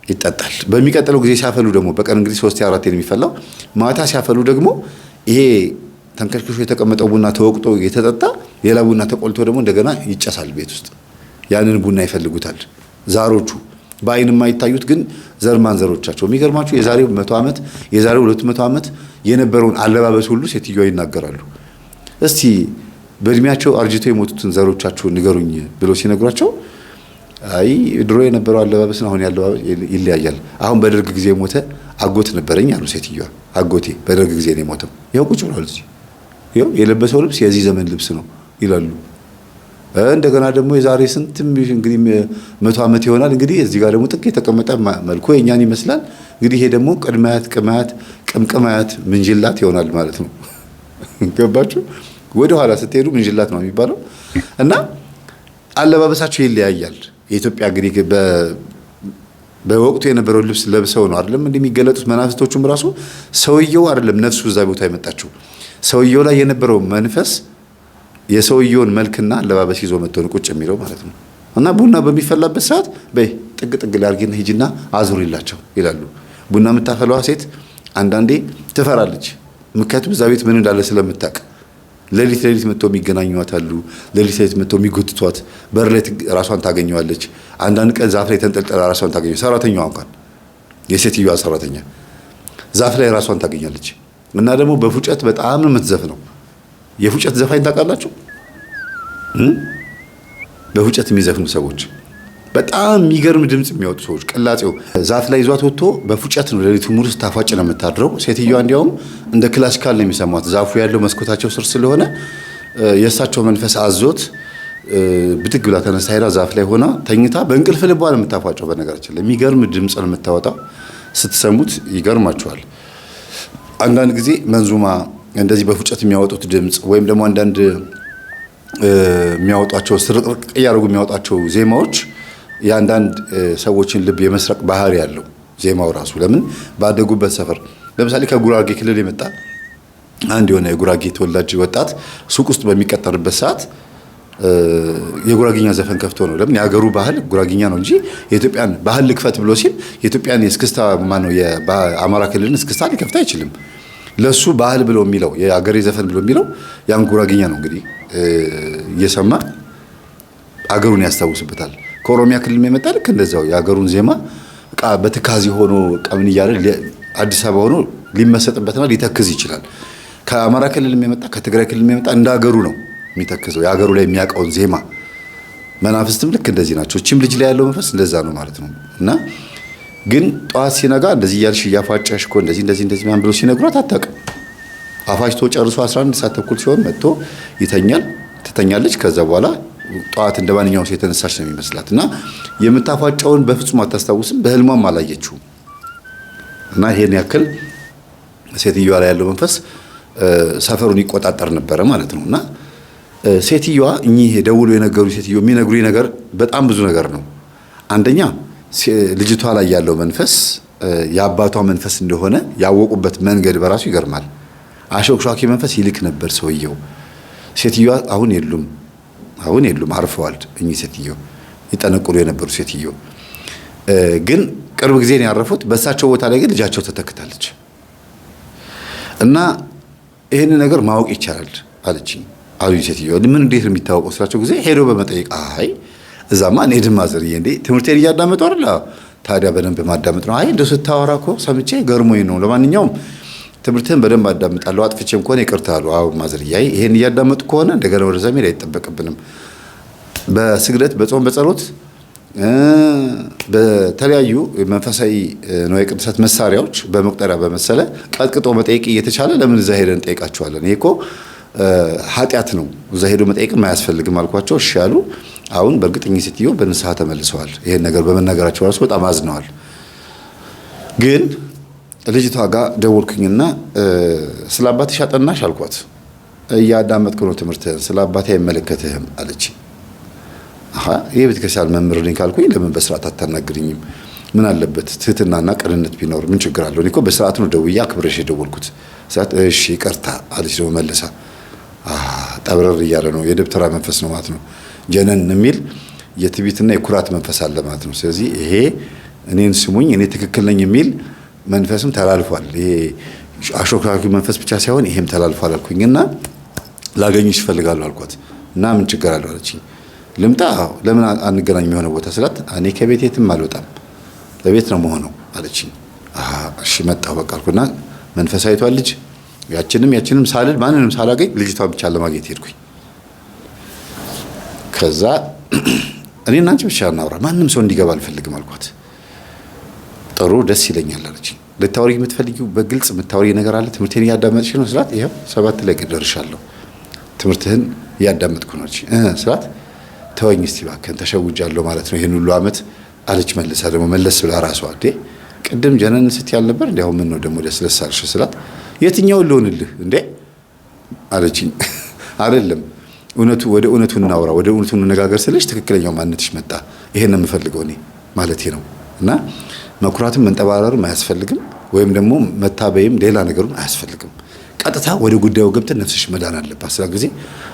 ይጠጣል። በሚቀጥለው ጊዜ ሲያፈሉ ደግሞ በቀን እንግዲህ 3-4 የሚፈላው ማታ ሲያፈሉ ደግሞ ይሄ ተንከሽክሾ የተቀመጠው ቡና ተወቅጦ የተጠጣ ሌላ ቡና ተቆልቶ ደግሞ እንደገና ይጨሳል ቤት ውስጥ። ያንን ቡና ይፈልጉታል ዛሮቹ። በአይን የማይታዩት ግን ዘር ማንዘሮቻቸው። የሚገርማችሁ የዛሬው 100 ዓመት የዛሬው 200 ዓመት የነበረውን አለባበስ ሁሉ ሴትዮዋ ይናገራሉ። እስቲ በእድሜያቸው አርጅተው የሞቱትን ዘሮቻቸውን ንገሩኝ ብሎ ሲነግሯቸው አይ ድሮ የነበረው አለባበስና አሁን ያለው ይለያያል። አሁን በደርግ ጊዜ ሞተ አጎት ነበረኝ አሉ ሴትዮዋ። አጎቴ በደርግ ጊዜ ነው የሞተው። ይኸው ቁጭ ብሏል እዚህ። ይኸው የለበሰው ልብስ የዚህ ዘመን ልብስ ነው ይላሉ። እንደገና ደግሞ የዛሬ ስንት እንግዲህ 100 ዓመት ይሆናል እንግዲህ እዚህ ጋር ደግሞ ጥቅ የተቀመጠ መልኩ የኛን ይመስላል። እንግዲህ ይሄ ደግሞ ቅድማያት ቅምቅማያት ምንጅላት ይሆናል ማለት ነው። ገባችሁ? ወደ ኋላ ስትሄዱ ምንጅላት ነው የሚባለው። እና አለባበሳቸው ይለያያል። የኢትዮጵያ እንግዲህ በወቅቱ የነበረው ልብስ ለብሰው ነው አይደለም እንደሚገለጡት መናፍስቶቹም ራሱ ሰውየው አይደለም ነፍሱ እዛ ቦታ የመጣችው ሰውየው ላይ የነበረው መንፈስ የሰውየውን መልክና አለባበስ ይዞ መጥቶ ነው ቁጭ የሚለው ማለት ነው። እና ቡና በሚፈላበት ሰዓት በይ ጥግ ጥግ ላርጊና ሂጂና አዙሪላቸው ይላሉ። ቡና የምታፈላዋ ሴት አንዳንዴ ትፈራለች። ምክንያቱም እዛ ቤት ምን እንዳለ ስለምታውቅ ሌሊት መጥተው የሚገናኙት አሉ። ሌሊት መጥተው የሚጎትቷት በር ላይ ራሷን ታገኘዋለች። አንዳንድ ቀን ዛፍ ላይ ተንጠልጥላ ራሷን ታገኘው። ሰራተኛዋ እንኳን የሴትዮዋ ሰራተኛ ዛፍ ላይ ራሷን ታገኛለች። እና ደግሞ በፉጨት በጣም ነው የምትዘፍነው። የፉጨት ዘፋኝ ታውቃላችሁ? በፉጨት የሚዘፍኑ ሰዎች በጣም የሚገርም ድምጽ የሚያወጡ ሰዎች ቅላጼው ዛፍ ላይ ይዟት ወጥቶ በፉጨት ነው ሌሊቱ ሙሉ ስታፋጭ ነው የምታድረው። ሴትዮዋ እንዲያውም እንደ ክላሲካል ነው የሚሰማት። ዛፉ ያለው መስኮታቸው ስር ስለሆነ የእሳቸው መንፈስ አዞት ብድግ ብላ ተነሳ ሄዳ ዛፍ ላይ ሆና ተኝታ በእንቅልፍ ልቧ ነው የምታፋጨው። በነገራችን ላይ የሚገርም ድምጽ ነው የምታወጣው። ስትሰሙት ይገርማችኋል። አንዳንድ ጊዜ መንዙማ እንደዚህ በፉጨት የሚያወጡት ድምጽ ወይም ደግሞ አንዳንድ የሚያወጧቸው ስርቅርቅ እያደረጉ የሚያወጧቸው ዜማዎች የአንዳንድ ሰዎችን ልብ የመስረቅ ባህሪ ያለው ዜማው ራሱ። ለምን ባደጉበት ሰፈር ለምሳሌ ከጉራጌ ክልል የመጣ አንድ የሆነ የጉራጌ ተወላጅ ወጣት ሱቅ ውስጥ በሚቀጠርበት ሰዓት የጉራጌኛ ዘፈን ከፍቶ ነው። ለምን የሀገሩ ባህል ጉራጌኛ ነው እንጂ የኢትዮጵያን ባህል ልክፈት ብሎ ሲል የኢትዮጵያን የእስክስታ ማነው የአማራ ክልልን እስክስታ ሊከፍት አይችልም። ለሱ ባህል ብሎ የሚለው የሀገሬ ዘፈን ብሎ የሚለው ያን ጉራጌኛ ነው። እንግዲህ እየሰማ አገሩን ያስታውስበታል። ከኦሮሚያ ክልል የመጣ ልክ እንደዛው የሀገሩን ዜማ በትካዜ ሆኖ ቀምን እያለ አዲስ አበባ ሆኖ ሊመሰጥበትና ሊተክዝ ይችላል። ከአማራ ክልል የመጣ ከትግራይ ክልል የመጣ እንደ ሀገሩ ነው የሚተክዘው የሀገሩ ላይ የሚያውቀውን ዜማ። መናፍስትም ልክ እንደዚህ ናቸው። እቺም ልጅ ላይ ያለው መንፈስ እንደዛ ነው ማለት ነው። እና ግን ጠዋት ሲነጋ እንደዚህ እያልሽ እያፋጨሽ እኮ እንደዚህ ማን ብሎ ሲነግሯት አታውቅም። አፋጭቶ ጨርሶ 11 ሰዓት ተኩል ሲሆን መጥቶ ይተኛል፣ ትተኛለች። ከዛ በኋላ ጠዋት እንደ ማንኛውም ሴት የተነሳች ነው የሚመስላት እና የምታፋጨውን በፍጹም አታስታውስም፣ በህልሟም አላየችውም። እና ይሄን ያክል ሴትዮዋ ላይ ያለው መንፈስ ሰፈሩን ይቆጣጠር ነበረ ማለት ነው። እና ሴትዮዋ እኚህ ደውሎ የነገሩ ሴትዮ የሚነግሩኝ ነገር በጣም ብዙ ነገር ነው። አንደኛ ልጅቷ ላይ ያለው መንፈስ የአባቷ መንፈስ እንደሆነ ያወቁበት መንገድ በራሱ ይገርማል። አሾክሿኪ መንፈስ ይልክ ነበር ሰውየው። ሴትዮዋ አሁን የሉም አርፈዋል። እኚህ ሴትዮ ይጠነቁሉ የነበሩ ሴትዮ ግን ቅርብ ጊዜ ነው ያረፉት። በእሳቸው ቦታ ላይ ግን ልጃቸው ተተክታለች። እና ይህን ነገር ማወቅ ይቻላል አለችኝ አሉ ሴትዮ። ምን እንዴት ነው የሚታወቀው ስላቸው ጊዜ ሄዶ በመጠየቅ አይ እዛማ እኔ ድማዘርዬ እንዴ ትምህርቴን እያዳመጡ አይደል? ታዲያ በደንብ ማዳመጥ ነው። አይ እንደው ስታወራ እኮ ሰምቼ ገርሞኝ ነው። ለማንኛውም ትምህርትህን በደንብ አዳምጣለሁ፣ አጥፍቼም ከሆነ ይቅርታ አሉ። አዎ ማዘርዬ፣ ይሄን እያዳመጡ ከሆነ እንደገና ወደ ዘመድ አይጠበቅብንም። በስግደት በጾም በጸሎት በተለያዩ መንፈሳዊ ንዋየ ቅድሳት መሳሪያዎች በመቁጠሪያ በመሰለ ቀጥቅጦ መጠየቅ እየተቻለ ለምን እዛ ሄደን እንጠይቃቸዋለን? ይሄ እኮ ኃጢአት ነው፣ እዛ ሄዶ መጠየቅም አያስፈልግም አልኳቸው። እሺ አሉ። አሁን በእርግጥ እኚህ ሴትዮ በንስሐ ተመልሰዋል። ይሄን ነገር በመናገራቸው ራሱ በጣም አዝነዋል። ግን ልጅቷ ጋር ደወልኩኝና ስለ አባትሽ አጠናሽ አልኳት። እያዳመጥኩ ነው ትምህርትህን፣ ስለ አባቴ አይመለከትህም አለች። ይህ ቤተክርስቲያን መምህር ነኝ ካልኩኝ ለምን በስርዓት አታናግርኝም? ምን አለበት ትህትናና ቅንነት ቢኖር ምን ችግር አለው? እኔ እኮ በስርዓት ነው ደውዬ አክብረሽ የደወልኩት። እሺ ይቅርታ አለች። ደግሞ መልሳ ጠብረር እያለ ነው። የደብተራ መንፈስ ነው ማለት ነው። ጀነን የሚል የትዕቢትና የኩራት መንፈስ አለ ማለት ነው። ስለዚህ ይሄ እኔን ስሙኝ እኔ ትክክል ነኝ የሚል መንፈስም ተላልፏል። ይሄ አሾክራኪ መንፈስ ብቻ ሳይሆን ይሄም ተላልፏል አልኩኝና ላገኝሽ እፈልጋለሁ አልኳት። እና ምን ችግር አለው አለችኝ። ልምጣ ለምን አንገናኝ የሆነ ቦታ ስላት እኔ ከቤት የትም አልወጣም ለቤት ነው መሆነው አለችኝ። እሺ መጣሁ በቃ አልኩና መንፈሳዊቷ ልጅ ያችንም ሳልል ማንንም ሳላገኝ ልጅቷ ብቻ ለማግኘት ሄድኩኝ። ከዛ እኔና አንቺ ብቻ እናውራ፣ ማንም ሰው እንዲገባ አልፈልግም አልኳት። ጥሩ ደስ ይለኛል አለች። ልታወሪ የምትፈልጊው በግልጽ የምታወሪ ነገር አለ? ትምህርቴን እያዳመጥሽ ነው ስላት፣ ይኸው 7 ላይ ደርሻለሁ ትምህርትህን እያዳመጥኩ ነው ስላት፣ ተወኝ እስቲ እባክህን ተሸውጃለሁ ማለት ነው ይሄን ሁሉ አመት አለች። መልሳ ደግሞ መለስ ብላ ራሷ እንዴ ቅድም ጀነን ስትይ አልነበር እንዴ አሁን ምን ነው ደግሞ ደስ አልሽ ስላት፣ የትኛውን ልሆንልህ እንዴ አለችኝ። አይደለም እውነቱ ወደ እውነቱ እናውራ፣ ወደ እውነቱ እንነጋገር ስልሽ ትክክለኛው ማንነትሽ መጣ። ይሄን ነው የምፈልገው እኔ ማለቴ ነው። እና መኩራትም መንጠባረርም አያስፈልግም፣ ወይም ደግሞ መታበይም ሌላ ነገሩን አያስፈልግም። ቀጥታ ወደ ጉዳዩ ገብተን ነፍስሽ መዳን አለባት። ስለ ጊዜ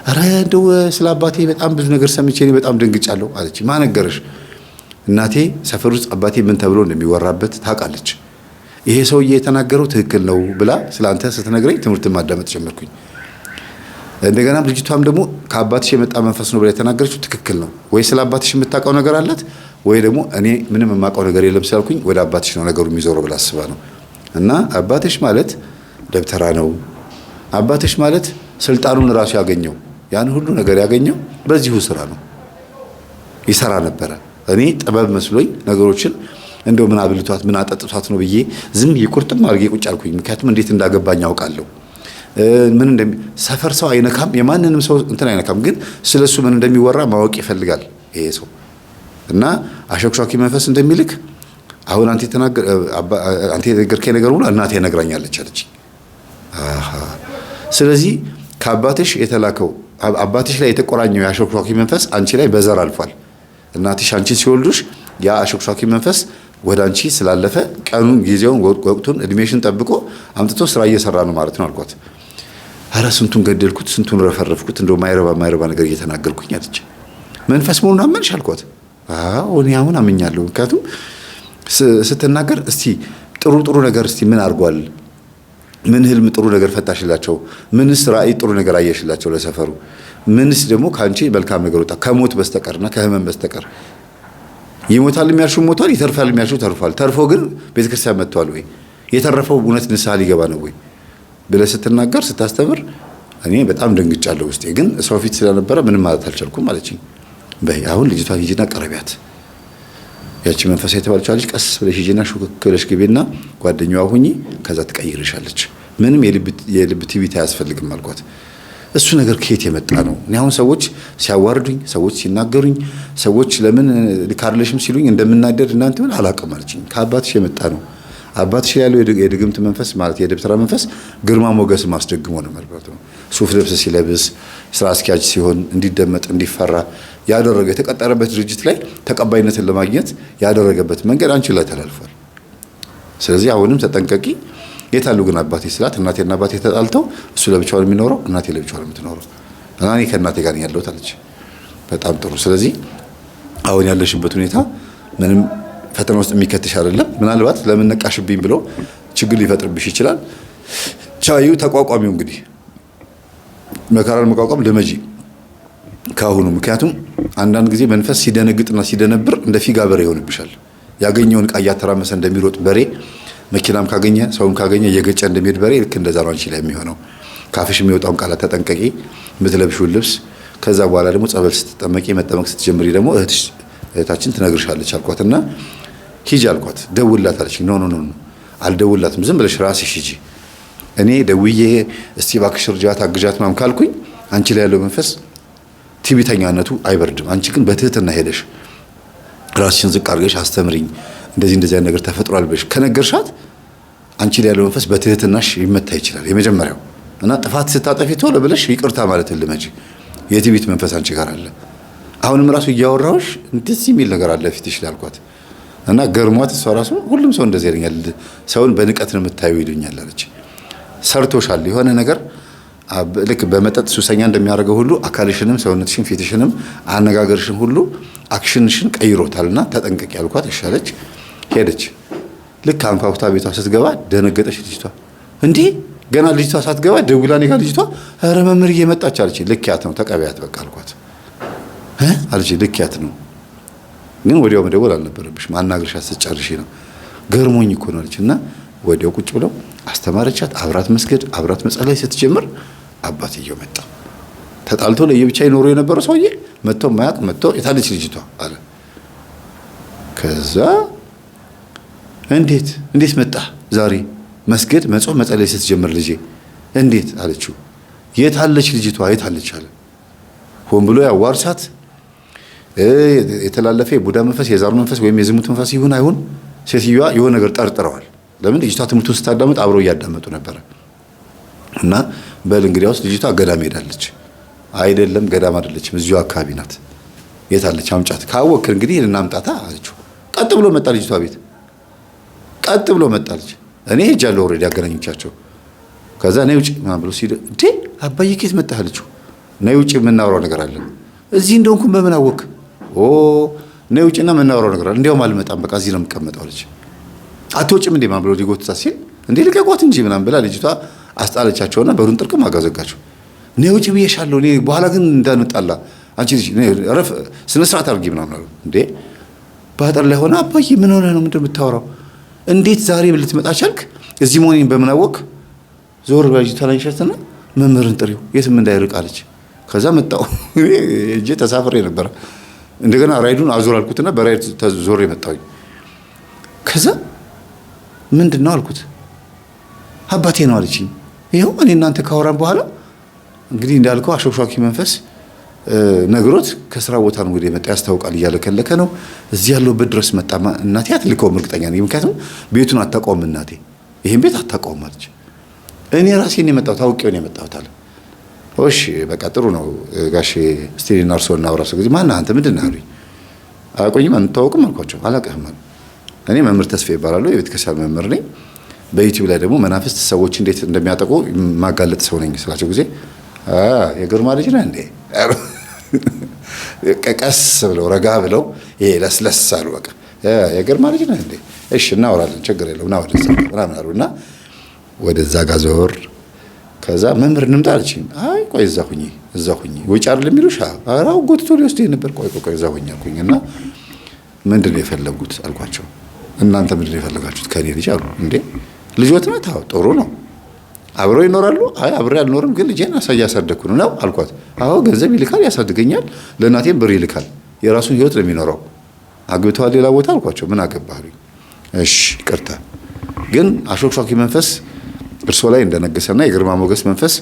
ኧረ እንደው ስለ አባቴ በጣም ብዙ ነገር ሰምቼ እኔ በጣም ደንግጫለሁ አለች። ማን ነገረሽ? እናቴ ሰፈር ውስጥ አባቴ ምን ተብሎ እንደሚወራበት ታውቃለች። ይሄ ሰውዬ የተናገረው ትክክል ነው ብላ ስላንተ ስትነግረኝ ትምህርትን ማዳመጥ ጀመርኩኝ። እንደገና ልጅቷም ደግሞ ከአባትሽ የመጣ መንፈስ ነው ብላ የተናገረችው ትክክል ነው ወይ ስለ አባትሽ የምታውቀው ነገር አላት ወይ ደግሞ እኔ ምንም የማውቀው ነገር የለም ስላልኩኝ ወደ አባትሽ ነው ነገሩ የሚዞረው ብላ አስባ ነው። እና አባትሽ ማለት ደብተራ ነው። አባትሽ ማለት ስልጣኑን ራሱ ያገኘው ያን ሁሉ ነገር ያገኘው በዚሁ ስራ ነው። ይሰራ ነበረ። እኔ ጥበብ መስሎኝ ነገሮችን እንደው ምን አብልቷት ምን አጠጥቷት ነው ብዬ ዝም ይቁርጥም አድርጌ ቁጭ አልኩኝ። ምክንያቱም እንዴት እንዳገባኝ አውቃለሁ። ምን ሰፈር ሰው አይነካም፣ የማንንም ሰው እንትን አይነካም። ግን ስለሱ ምን እንደሚወራ ማወቅ ይፈልጋል ይሄ ሰው። እና አሸክሿኪ መንፈስ እንደሚልክ አሁን አንተ የነገርከኝ ነገር ሁሉ እናቴ ነግራኛለች አለች። ስለዚህ ከአባትሽ የተላከው አባትሽ ላይ የተቆራኘው የአሸክሿኪ መንፈስ አንቺ ላይ በዘር አልፏል። እናትሽ አንቺን ሲወልዱሽ ያ አሸክሿኪ መንፈስ ወደ አንቺ ስላለፈ ቀኑን፣ ጊዜውን፣ ወቅቱን፣ እድሜሽን ጠብቆ አምጥቶ ስራ እየሰራ ነው ማለት ነው አልኳት። ኧረ ስንቱን ገደልኩት፣ ስንቱን ረፈረፍኩት፣ እንደው ማይረባ ነገር እየተናገርኩኝ አለች። መንፈስ መሆኑን አመንሽ አልኳት። አዎ እኔ አሁን አምኛለሁ። ምክንያቱም ስትናገር እስቲ ጥሩ ነገር እስቲ ምን አድርጓል? ምን ህልም ጥሩ ነገር ፈታሽላቸው? ምንስ ራእይ ጥሩ ነገር አየሽላቸው ለሰፈሩ? ምንስ ደግሞ ካንቺ መልካም ነገር ወጣ ከሞት በስተቀርና ከህመም በስተቀር? ይሞታል የሚያልሽው ሞቷል፣ ይተርፋል የሚያልሽው ተርፏል። ተርፎ ግን ቤተክርስቲያን መጥቷል ወይ? የተረፈው እውነት ንስሐ ሊገባ ነው ወይ ብለህ ስትናገር ስታስተምር እኔ በጣም ደንግጫለሁ። ውስጤ ግን ሰው ፊት ስለነበረ ምንም ማለት አልቻልኩም አለችኝ። በይ አሁን ልጅቷ ሂጂና ቀረቢያት፣ ያቺ መንፈሳዊ የተባለችው ልጅ ቀስ ብለሽ ሂጂና ሹክክ ብለሽ ግቢና ጓደኛዋ ሁኚ፣ ከዛ ትቀይርሻለች። ምንም የልብ ትዕቢት አያስፈልግም አልኳት። እሱ ነገር ከየት የመጣ ነው? እኔ አሁን ሰዎች ሲያዋርዱኝ፣ ሰዎች ሲናገሩኝ፣ ሰዎች ለምን ልካርለሽም ሲሉኝ እንደምናደድ እናንተ ምን አላውቅም አለችኝ። ከአባትሽ የመጣ ነው። አባትሽ ያለው የድግምት መንፈስ ማለት የደብተራ መንፈስ ግርማ ሞገስ ማስደግሞ ነው ማለት ነው። ሱፍ ልብስ ሲለብስ ስራ አስኪያጅ ሲሆን እንዲደመጥ እንዲፈራ ያደረገ የተቀጠረበት ድርጅት ላይ ተቀባይነትን ለማግኘት ያደረገበት መንገድ አንቺ ላይ ተላልፏል። ስለዚህ አሁንም ተጠንቀቂ። የታሉ ግን አባቴ ስላት እናቴና አባቴ ተጣልተው እሱ ለብቻው የሚኖረው እናቴ ለብቻው የምትኖረው እና እኔ ከእናቴ ጋር ያለሁት አለች። በጣም ጥሩ። ስለዚህ አሁን ያለሽበት ሁኔታ ምንም ፈተና ውስጥ የሚከትሽ አይደለም። ምናልባት ለምን ነቃሽብኝ ብሎ ችግር ሊፈጥርብሽ ይችላል። ቻዩ ተቋቋሚው እንግዲህ መከራን መቋቋም ልመጂ ካሁኑ። ምክንያቱም አንዳንድ ጊዜ መንፈስ ሲደነግጥና ሲደነብር እንደ ፊጋ በሬ ይሆንብሻል። ያገኘውን ዕቃ እያተራመሰ እንደሚሮጥ በሬ፣ መኪናም ካገኘ ሰውም ካገኘ እየገጨ እንደሚሄድ በሬ ልክ እንደዛ ነው አንቺ ላይ የሚሆነው። ካፍሽ የሚወጣውን ቃላት ተጠንቀቂ፣ የምትለብሺውን ልብስ። ከዛ በኋላ ደግሞ ጸበል ስትጠመቂ መጠመቅ ስትጀምሪ ደግሞ እህታችን ትነግርሻለች አልኳትና ሂጂ አልኳት። ደውላት አለች። ኖ አልደውላትም፣ ዝም ብለሽ ራስሽ ሂጂ። እኔ ደውዬ እስቲ እባክሽ እርጃት አግዣት ምናምን ካልኩኝ አንቺ ላይ ያለው መንፈስ ትዕቢተኛነቱ አይበርድም። አንቺ ግን በትህትና ሄደሽ ራስሽን ዝቅ አድርገሽ አስተምሪኝ፣ እንደዚህ ነገር ተፈጥሯል ብለሽ ከነገርሻት አንቺ ላይ ያለው መንፈስ በትህትናሽ ይመታ ይችላል። የመጀመሪያው እና ጥፋት ስታጠፊ ቶሎ ብለሽ ይቅርታ ማለት ልመጂ። የትዕቢት መንፈስ አንቺ ጋር አለ። አሁንም ራሱ እያወራሁሽ እንደዚህ የሚል ነገር አለ ፊትሽ ላይ አልኳት እና ገርሟት እሷ ራሱ ሁሉም ሰው እንደዚህ ይለኛል፣ ሰውን በንቀት ነው የምታየው ይሉኛል አለች። ሰርቶሻል የሆነ ነገር ልክ በመጠጥ ሱሰኛ እንደሚያደርገው ሁሉ አካልሽንም፣ ሰውነትሽን፣ ፊትሽንም፣ አነጋገርሽን ሁሉ አክሽንሽን ቀይሮታልና ተጠንቀቂ ያልኳት እሻለች። ሄደች። ልክ አንኳኩታ ቤቷ ስትገባ ደነገጠች ልጅቷ። እንዴ ገና ልጅቷ ሳትገባ ደውላ እኔ ጋር ልጅቷ ኧረ መምህር እየመጣች አለች። ልክያት ነው ተቀበያት በቃ አልኳት። አለች ልክያት ነው ግን ወዲያው መደወል አልነበረብሽም፣ አናግርሽ ስትጨርሺ ነው። ገርሞኝ እኮ ነው አለች እና ወዲያው ቁጭ ብለው አስተማረቻት። አብራት መስገድ አብራት መጸለይ ስትጀምር አባትየው መጣ። ተጣልቶ ለየብቻ ይኖሩ የነበረው ሰውዬ መጥቶ ማያቅ መጥቶ የታለች ልጅቷ አለ። ከዛ እንዴት መጣ ዛሬ መስገድ መጾም መጸለይ ስትጀምር ልጄ እንዴት አለችው። የታለች ልጅቷ የታለች አለ። ሆን ብሎ ያዋርሳት የተላለፈ የቡዳ መንፈስ የዛር መንፈስ ወይም የዝሙት መንፈስ ይሁን አይሁን ሴትዮዋ የሆነ ነገር ጠርጥረዋል። ለምን ልጅቷ ትምህርቱን ስታዳምጥ አብረው እያዳመጡ ነበረ። እና በል እንግዲያውስ ልጅቷ ገዳም ሄዳለች። አይደለም ገዳም አይደለችም፣ እዚሁ አካባቢ ናት። የታለች አምጫት፣ ካወክ እንግዲህ እናምጣታ አለችው። ቀጥ ብሎ መጣ ልጅቷ ቤት፣ ቀጥ ብሎ መጣለች። እኔ ሄጃለሁ ኦልሬዲ አገናኝቻቸው። ከዛ ነይ ውጪ ምናምን ብሎ ሲል እንዴ አባዬ ከየት መጣህ አለችው። ነይ ውጪ የምናወራው ነገር አለ። እዚህ እንደሆንኩ በምን አወክ? ነይ ውጪና የምናወራው ነገር አለ። እንዲያውም አልመጣም በቃ እዚህ ነው የምቀመጠው አለች። አትወጪም እንዴ ምናምን ብሎ ሊጎትታ ሲል እንዴ ልቀቋት እንጂ ምናምን ብላ ልጅቷ አስጣለቻቸውና በሩን ጥርቅም አጋዘጋቸው። ነይ ውጪ ብዬሻለሁ እኔ በኋላ ግን እንዳንጣላ አንቺ ልጅ ረፍ ስነ ስርዓት አድርጊ ምናምን አሉ። እንዴ ባጠር ላይ ሆነ አባዬ ምን ሆነ ነው ምንድን የምታወራው? እንዴት ዛሬ ልትመጣ ቻልክ? እዚህ መሆኔን በምን አወቅ? ዞር ብላ ልጅቷ ላይ ሸተና መምህርን ጥሪው የትም እንዳይርቅ አለች። ከዛ መጣሁ እጄ ተሳፍሬ ነበረ። እንደገና ራይዱን አዞር አልኩትና በራይድ ተዞር የመጣሁኝ። ከዛ ምንድን ነው አልኩት። አባቴ ነው አለችኝ። ይኸው እኔ እናንተ ካወራን በኋላ እንግዲህ እንዳልከው አሾክሿኪ መንፈስ ነግሮት ከስራ ቦታ ነው እንግዲህ የመጣ ያስታውቃል እያለከለከ ነው። እዚህ ያለውበት ድረስ መጣ። እናቴ አትልከውም እርግጠኛ ነኝ፣ ምክንያቱም ቤቱን አታውቀውም እናቴ፣ ይሄን ቤት አታውቀውም አለች። እኔ ራሴን የመጣሁት አውቄው ነው የመጣሁት አለ። እሺ በቃ ጥሩ ነው ጋሼ እስቲ እኔና እርስዎ እናውራ። ጊዜ ማነህ አንተ ምንድን ነህ አሉኝ። አያውቁኝም አንተዋወቅም አልኳቸው። አላውቅህም አሉ። እኔ መምህር ተስፋ ይባላሉ፣ የቤተ ክርስቲያን መምህር ነኝ። በዩቲዩብ ላይ ደግሞ መናፍስት ሰዎች እንዴት እንደሚያጠቁ ማጋለጥ ሰው ነኝ ስላቸው ጊዜ የግርማ ልጅ ነህ እንዴ? ቀስ ብለው ረጋ ብለው ይሄ ለስለስ አሉ። በቃ የግርማ ልጅ ነህ እንዴ? እሺ እናወራለን ችግር የለውም ና ወደዛ ምናምን አሉና ወደዛ ጋር ዞር። ከዛ መምህር እንምጣ አለችኝ። አይ ቆይ እዛ ሁኚ ውጭ አይደል የሚሉሽ? አራው ጎትቶ ሊወስደኝ ነበር። ቆይ እዛ ሁኚ አልኩኝና ምንድን ነው የፈለጉት አልኳቸው። እናንተ ምንድን ነው የፈለጋችሁት ከኔ ልጅ አሉ። እንዴ ልጆት ናት? አዎ ጥሩ ነው። አብረው ይኖራሉ? አይ አብሬ አልኖርም፣ ግን ልጄን እያሳደግኩ ነው አልኳት። አዎ ገንዘብ ይልካል፣ ያሳድገኛል፣ ለእናቴም ብር ይልካል፣ የራሱን ህይወት ነው የሚኖረው። አግብተዋል ሌላ ቦታ አልኳቸው። ምን አገባህ? እሺ ይቅርታ፣ ግን አሾክሿኪ መንፈስ እርሶ ላይ እንደነገሰና የግርማ ሞገስ መንፈስ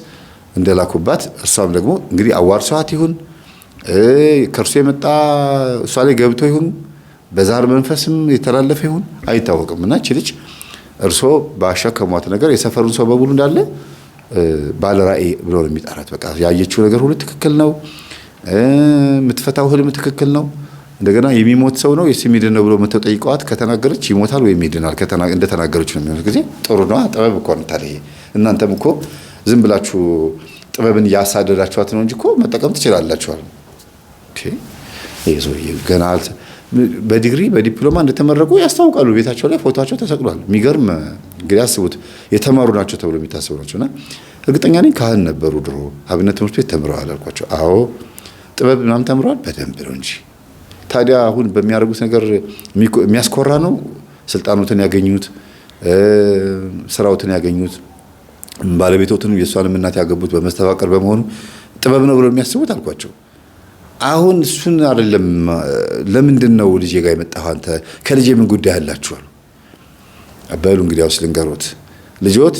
እንደላኩባት እርሷም ደግሞ እንግዲህ አዋርሷት ይሁን ከእርሶ የመጣ እሷ ላይ ገብቶ ይሁን በዛር መንፈስም የተላለፈ ይሁን አይታወቅም። እና እቺ ልጅ እርሶ ባሸከሟት ነገር የሰፈሩን ሰው በሙሉ እንዳለ ባለ ራእይ ብሎ ነው የሚጠራት። በቃ ያየችው ነገር ሁሉ ትክክል ነው፣ የምትፈታው ህልም ትክክል ነው። እንደገና የሚሞት ሰው ነው የሚድን ነው ብሎ መተው ጠይቀዋት ከተናገረች ይሞታል ወይም ይድናል እንደተናገረች ነው የሚሆነው። ጊዜ ጥሩ ነው። ጥበብ እኮ ነው ታዲያ። እናንተም እኮ ዝም ብላችሁ ጥበብን ያሳደዳችኋት ነው እንጂ እኮ መጠቀም ትችላላችኋል። ገና በዲግሪ በዲፕሎማ እንደተመረቁ ያስታውቃሉ። ቤታቸው ላይ ፎቶቸው ተሰቅሏል። የሚገርም እንግዲህ አስቡት። የተማሩ ናቸው ተብሎ የሚታሰቡ ናቸውና እርግጠኛ ነኝ ካህን ነበሩ ድሮ። አብነት ትምህርት ቤት ተምረዋል አልኳቸው። አዎ ጥበብ ምናምን ተምረዋል። በደንብ ነው እንጂ ታዲያ አሁን በሚያደርጉት ነገር የሚያስኮራ ነው። ስልጣኖትን ያገኙት፣ ስራውትን ያገኙት፣ ባለቤቶትን የእሷንም እናት ያገቡት በመስተፋቀር በመሆኑ ጥበብ ነው ብለው የሚያስቡት አልኳቸው። አሁን እሱን አይደለም። ለምንድን ነው ልጄ ጋር የመጣኸው አንተ? ከልጄ ምን ጉዳይ አላችሁ? በሉ እንግዲያውስ ልንገሮት፣ ልጆት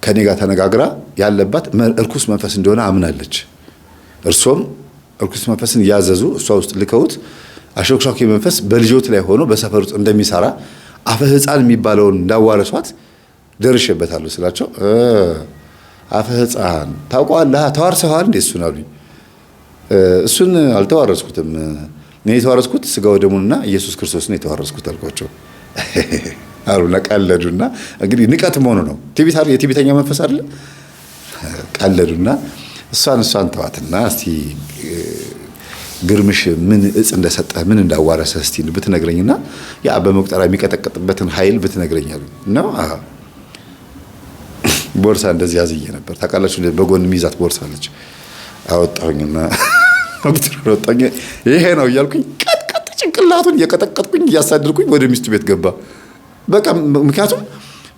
ከኔ ጋር ተነጋግራ ያለባት እርኩስ መንፈስ እንደሆነ አምናለች። እርሶም እርኩስ መንፈስን እያዘዙ እሷ ውስጥ ልከውት አሾክሿኪ መንፈስ በልጆት ላይ ሆኖ በሰፈር ውስጥ እንደሚሰራ አፈ ሕፃን የሚባለውን እንዳዋረሷት ደርሼበታለሁ ስላቸው፣ አፈ ሕፃን ታውቀዋለህ? ተዋርሰዋል እንዴ? እሱን አሉኝ። እሱን አልተዋረስኩትም። እኔ የተዋረስኩት ስጋው ደሙንና ኢየሱስ ክርስቶስን የተዋረስኩት አልኳቸው። አሉና ቀለዱና እንግዲህ ንቀት መሆኑ ነው። የትዕቢተኛ መንፈስ አይደለ? ቀለዱና እሷን ተዋትና እስቲ ግርምሽ ምን እጽ እንደሰጠህ ምን እንዳዋረሰ እስቲ ብትነግረኝና ያ በመቁጠሪያ የሚቀጠቀጥበትን ኃይል ብትነግረኛል ነው። ቦርሳ እንደዚህ ያዝዬ ነበር ታውቃላችሁ። በጎን የሚይዛት ቦርሳ አለች። አወጣሁኝና ወጣኝ። ይሄ ነው እያልኩኝ ቀጥቀጥ ጭንቅላቱን እየቀጠቀጥኩኝ እያሳደድኩኝ ወደ ሚስቱ ቤት ገባ። በቃ ምክንያቱም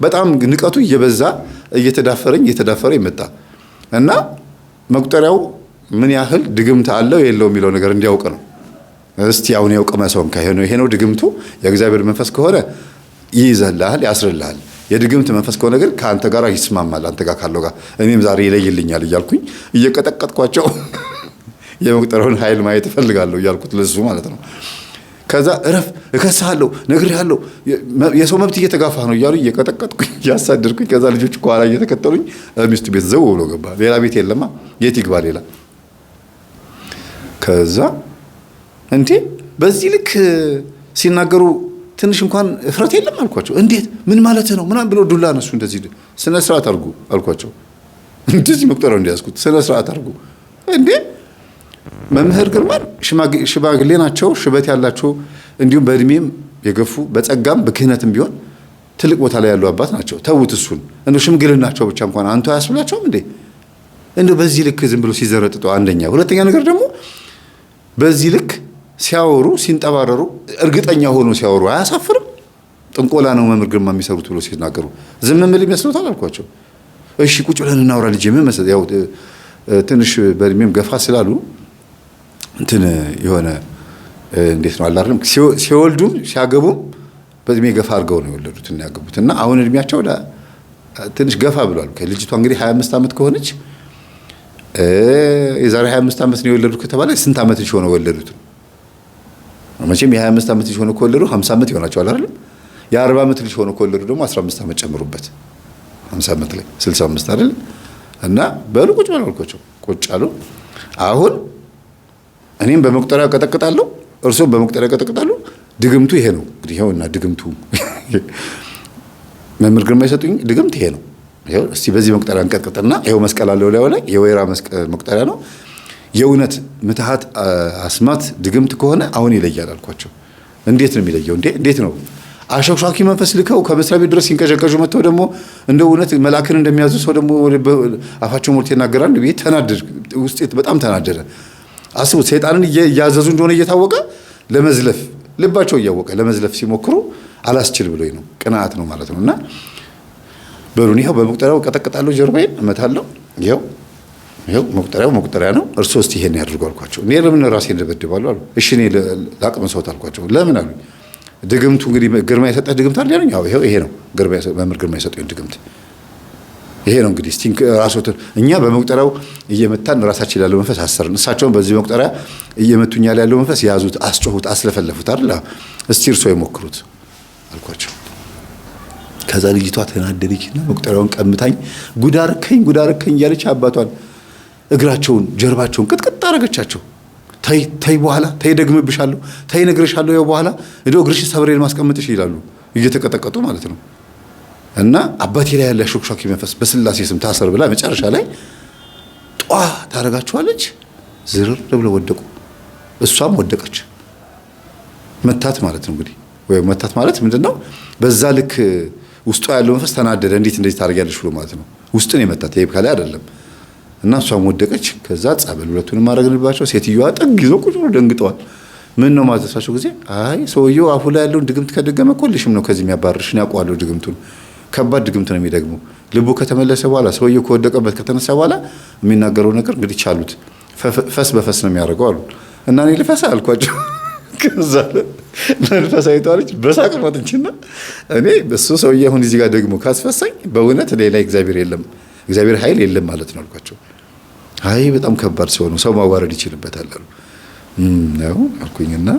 በጣም ንቀቱ እየበዛ እየተዳፈረ ይመጣ እና መቁጠሪያው ምን ያህል ድግምት አለው የለው የሚለው ነገር እንዲያውቅ ነው። እስቲ አሁን ያውቅ መሰውን ይሄ ነው ድግምቱ። የእግዚአብሔር መንፈስ ከሆነ ይይዘልሃል፣ ያስርልሃል። የድግምት መንፈስ ከሆነ ግን ከአንተ ጋር ይስማማል፣ አንተ ጋር ካለው ጋር እኔም ዛሬ ይለይልኛል እያልኩኝ እየቀጠቀጥኳቸው የመቁጠሪያውን ኃይል ማየት እፈልጋለሁ እያልኩት ለሱ ማለት ነው። ከዛ እረፍ፣ እከስሃለሁ፣ ነግሬሃለሁ፣ የሰው መብት እየተጋፋ ነው እያሉ እየቀጠቀጥኩኝ እያሳደድኩኝ፣ ከዛ ልጆች ከኋላ እየተከተሉኝ ሚስቱ ቤት ዘው ብሎ ገባ። ሌላ ቤት የለማ፣ የት ይግባ ሌላ? ከዛ እንዴ በዚህ ልክ ሲናገሩ ትንሽ እንኳን እፍረት የለም አልኳቸው። እንዴት ምን ማለት ነው ምናምን ብለው ዱላ ነሱ። እንደዚህ ስነ ስርዓት አድርጉ አልኳቸው። እንደዚህ መቁጠሪያው እንዲያስኩት ስነ ስርዓት አድርጉ እንዴ። መምህር ግርማን ሽማግሌ ናቸው፣ ሽበት ያላቸው እንዲሁም በእድሜም የገፉ በጸጋም በክህነትም ቢሆን ትልቅ ቦታ ላይ ያሉ አባት ናቸው። ተውት እሱን እንደው ሽምግልናቸው ብቻ እንኳን አንተ አያስብላቸውም እንዴ? እንደው በዚህ ልክ ዝም ብሎ ሲዘረጥጠው አንደኛ። ሁለተኛ ነገር ደግሞ በዚህ ልክ ሲያወሩ ሲንጠባረሩ እርግጠኛ ሆኖ ሲያወሩ አያሳፍርም? ጥንቆላ ነው መምህር ግርማ የሚሰሩት ብሎ ሲናገሩ ዝም ምን ይመስሎታል አልኳቸው። እሺ ቁጭ ብለን እናውራ ልጄ ምን መሰለህ፣ ያው ትንሽ በእድሜም ገፋ ስላሉ እንትን የሆነ እንዴት ነው አላርም ሲወልዱም ሲያገቡም በእድሜ ገፋ አድርገው ነው የወለዱት እና ያገቡት እና አሁን እድሜያቸው ትንሽ ገፋ ብሏል። ከልጅቷ እንግዲህ 25 ዓመት ከሆነች የዛሬ 25 ዓመት ነው የወለዱት ከተባለ ስንት ዓመት ልጅ ሆነው ወለዱት? መቼም የ25 ዓመት ልጅ ሆነው ከወለዱ 50 ዓመት ይሆናቸዋል አይደል? የ40 ዓመት ልጅ ሆነው ከወለዱ ደግሞ 15 ዓመት ጨምሩበት 50 ዓመት ላይ 65 አይደል? እና በሉ ቁጭ በሉ አልኳቸው። ቁጭ አሉ። አሁን እኔም በመቁጠሪያ ቀጠቅጣለሁ፣ እርሶም በመቁጠሪያ ቀጠቅጣሉ። ድግምቱ ይሄ ነው እንግዲህ ይሄውና ድግምቱ መምህር ግርማ የሰጡኝ ድግምት ይሄ ነው። ይሄው እስቲ በዚህ መቁጠሪያ እንቀጥቅጥና ይሄው መስቀል አለው ላይ የወይራ መስቀል መቁጠሪያ ነው። የእውነት ምትሃት አስማት ድግምት ከሆነ አሁን ይለያል አልኳቸው። እንዴት ነው የሚለየው? እንዴት ነው አሾክሿኪ መንፈስ ልከው ከመስሪያ ቤት ድረስ ሲንቀዠቀዡ መጥተው ደግሞ እንደ እውነት መላክን እንደሚያዙ ሰው ደግሞ አፋቸው ሞልቶ ይናገራል። ቤት ተናደደ፣ ውስጤ በጣም ተናደደ። አስቡት፣ ሰይጣንን እያዘዙ እንደሆነ እየታወቀ ለመዝለፍ ልባቸው እያወቀ ለመዝለፍ ሲሞክሩ አላስችል ብሎኝ ነው። ቅንዓት ነው ማለት ነው። እና በሉን ይኸው በመቁጠሪያው ቀጠቅጣለሁ፣ ጀርባዬን እመታለሁ። ይኸው መቁጠሪያ ነው። እርሶ እስቲ ይሄን ያድርጉ አልኳቸው። እኔ ለምን ራሴን እደበድባለሁ አሉ። እሺ እኔ ላቅምሰውት አልኳቸው። ለምን አሉኝ። ድግምቱ እንግዲህ ግርማ የሰጠህ ድግምት አይደል ያሉኝ። አዎ ይሄ ነው መምህር ግርማ የሰጠኝ ድግምት ይሄ ነው። እንግዲህ እስቲ ራስዎትን እኛ በመቁጠሪያው እየመታን ራሳችን ያለው መንፈስ አሰርን፣ እሳቸውን በዚህ መቁጠሪያ እየመቱኛ ያለው መንፈስ ያዙት፣ አስጮሁት፣ አስለፈለፉት አይደል? እስቲ እርሶ ይሞክሩት አልኳቸው። ከዛ ልጅቷ ተናደደችና መቁጠሪያውን ቀምታኝ ጉዳርከኝ እያለች አባቷን እግራቸውን ጀርባቸውን ቅጥቅጥ አረገቻቸው። ተይ በኋላ ተይ ደግምብሻለሁ፣ ተይ ነግሬሻለሁ፣ ያው በኋላ እንደው እግርሽን ሰብሬን ማስቀምጥሽ ይላሉ እየተቀጠቀጡ ማለት ነው። እና አባቴ ላይ ያለ ሾክሾኪ መንፈስ በስላሴ ስም ታሰር ብላ መጨረሻ ላይ ጧ ታረጋቸዋለች። ዝርር ብለው ወደቁ። እሷም ወደቀች። መታት ማለት ነው እንግዲህ ወይ መታት ማለት ምንድነው? በዛ ልክ ውስጧ ያለው መንፈስ ተናደደ። እንዴት እንደዚህ ታደርጊያለሽ ብሎ ማለት ነው። ውስጥን የመታት ይሄ ካለ አይደለም። እና እሷም ወደቀች። ከዛ ጸበል ሁለቱንም ማድረግንባቸው። ሴትዮዋ ጥግ ይዞ ቁጭ ብሎ ደንግጠዋል። ምን ነው ማዘሳቸው ጊዜ አይ ሰውየው አፉ ላይ ያለውን ድግምት ከደገመ ኮልሽም ነው ከዚህ የሚያባርሽን ያውቀዋለሁ። ድግምቱን ከባድ ድግምት ነው የሚደግመው። ልቡ ከተመለሰ በኋላ ሰውየው ከወደቀበት ከተነሳ በኋላ የሚናገረው ነገር እንግዲህ ቻሉት። ፈስ በፈስ ነው የሚያደርገው አሉ። እና እኔ ልፈሳ አልኳቸው። ከዛ መንፈስ አይተዋለች በሳቅ ማጥንችና እኔ በሱ ሰውዬ አሁን እዚህ ጋር ደግሞ ካስፈሳኝ በእውነት ሌላ እግዚአብሔር ኃይል የለም ማለት ነው አልኳቸው። አይ በጣም ከባድ ሰው ነው፣ ሰው ማዋረድ ይችልበታል አሉ። ነው አልኩኝና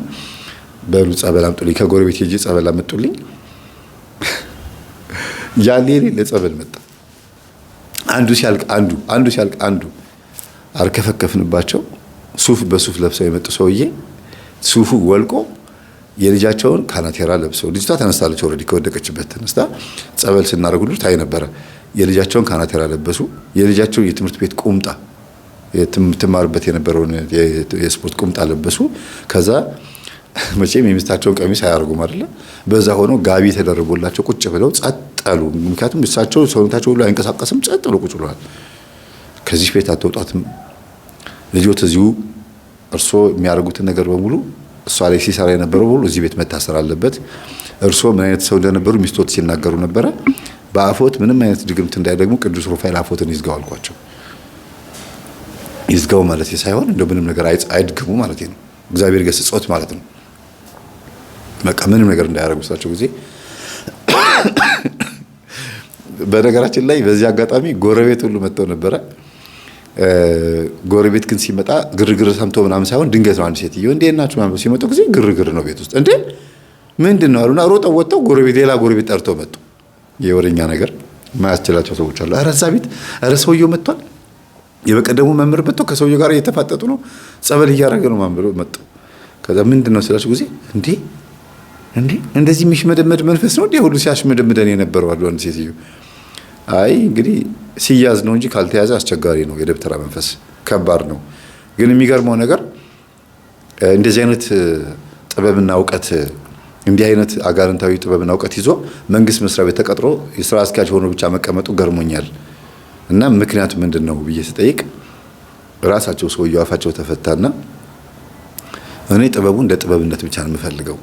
በሉ ጸበል አምጡልኝ። ከጎረቤት ሄጄ ጸበል አመጡልኝ። ያኔ ለጸበል መጣ። አንዱ ሲያልቅ አንዱ አርከፈከፍንባቸው። ሱፍ በሱፍ ለብሰው የመጡ ሰውዬ ሱፉ ወልቆ የልጃቸውን ካናቴራ ለብሰው፣ ልጅቷ ተነስታለች። ኦልሬዲ ከወደቀችበት ተነስታ ጸበል ስናደርግ ሁሉ ታይ ነበረ። የልጃቸውን ካናቴራ ለበሱ። የልጃቸው የትምህርት ቤት ቁምጣ የምትማርበት የነበረውን የስፖርት ቁምጣ ለበሱ። ከዛ መቼም የሚስታቸውን ቀሚስ አያርጉም አይደለ? በዛ ሆኖ ጋቢ ተደርቦላቸው ቁጭ ብለው ጸጥ አሉ። ምክንያቱም እሳቸው ሰውነታቸው ሁሉ አይንቀሳቀስም፣ ጸጥ ብለው ቁጭ ብለዋል። ከዚህ ቤት አትወጣትም ልጆት፣ እዚሁ እርሶ የሚያደርጉትን ነገር በሙሉ እሷ ላይ ሲሰራ የነበረው ሁሉ እዚህ ቤት መታሰር አለበት። እርሶ ምን አይነት ሰው እንደነበሩ ሚስቶት ሲናገሩ ነበረ። በአፎት ምንም አይነት ድግምት እንዳይደግሙ ቅዱስ ሩፋኤል አፎትን ይዝጋው አልኳቸው። ይዝጋው ማለት ሳይሆን እንደው ምንም ነገር አይድግሙ ማለት ነው። እግዚአብሔር ገስጾት ማለት ነው። በቃ ምንም ነገር እንዳያደርጉ እሳቸው ጊዜ። በነገራችን ላይ በዚህ አጋጣሚ ጎረቤት ሁሉ መጥተው ነበረ። ጎረቤት ግን ሲመጣ ግርግር ሰምቶ ምናምን ሳይሆን ድንገት ነው። አንድ ሴትዮ እንዴት ናችሁ ምናምን ሲመጡ ጊዜ ግርግር ነው ቤት ውስጥ። እንዴ ምንድነው አሉና ሮጠው ወጥተው ሌላ ጎረቤት ጠርተው መጡ። የወረኛ ነገር ማያስችላቸው ሰዎች አሉ። ኧረ እዛ ቤት ኧረ ሰውየው መጥቷል። የበቀደሙ መምህር መጥቶ ከሰውየው ጋር እየተፋጠጡ ነው፣ ጸበል እያደረገ ነው ማን ብሎ መጡ። ከዛ ምንድነው ስላችሁ ጊዜ እንዴ እንደዚህ የሚሽመደመድ መንፈስ ነው እንዴ ሁሉ ሲያሽመደምደን የነበረው አሉ። አንድ ሴትዮ አይ እንግዲህ ሲያዝ ነው እንጂ ካልተያዘ አስቸጋሪ ነው። የደብተራ መንፈስ ከባድ ነው። ግን የሚገርመው ነገር እንደዚህ አይነት ጥበብና እውቀት እንዲህ አይነት አጋንንታዊ ጥበብና እውቀት ይዞ መንግስት መስሪያ ቤት ተቀጥሮ የስራ አስኪያጅ ሆኖ ብቻ መቀመጡ ገርሞኛል። እና ምክንያቱ ምንድነው ብዬ ስጠይቅ ራሳቸው ሰውየው አፋቸው ተፈታና እኔ ጥበቡ እንደ ጥበብነት ብቻ ነው የምፈልገው፣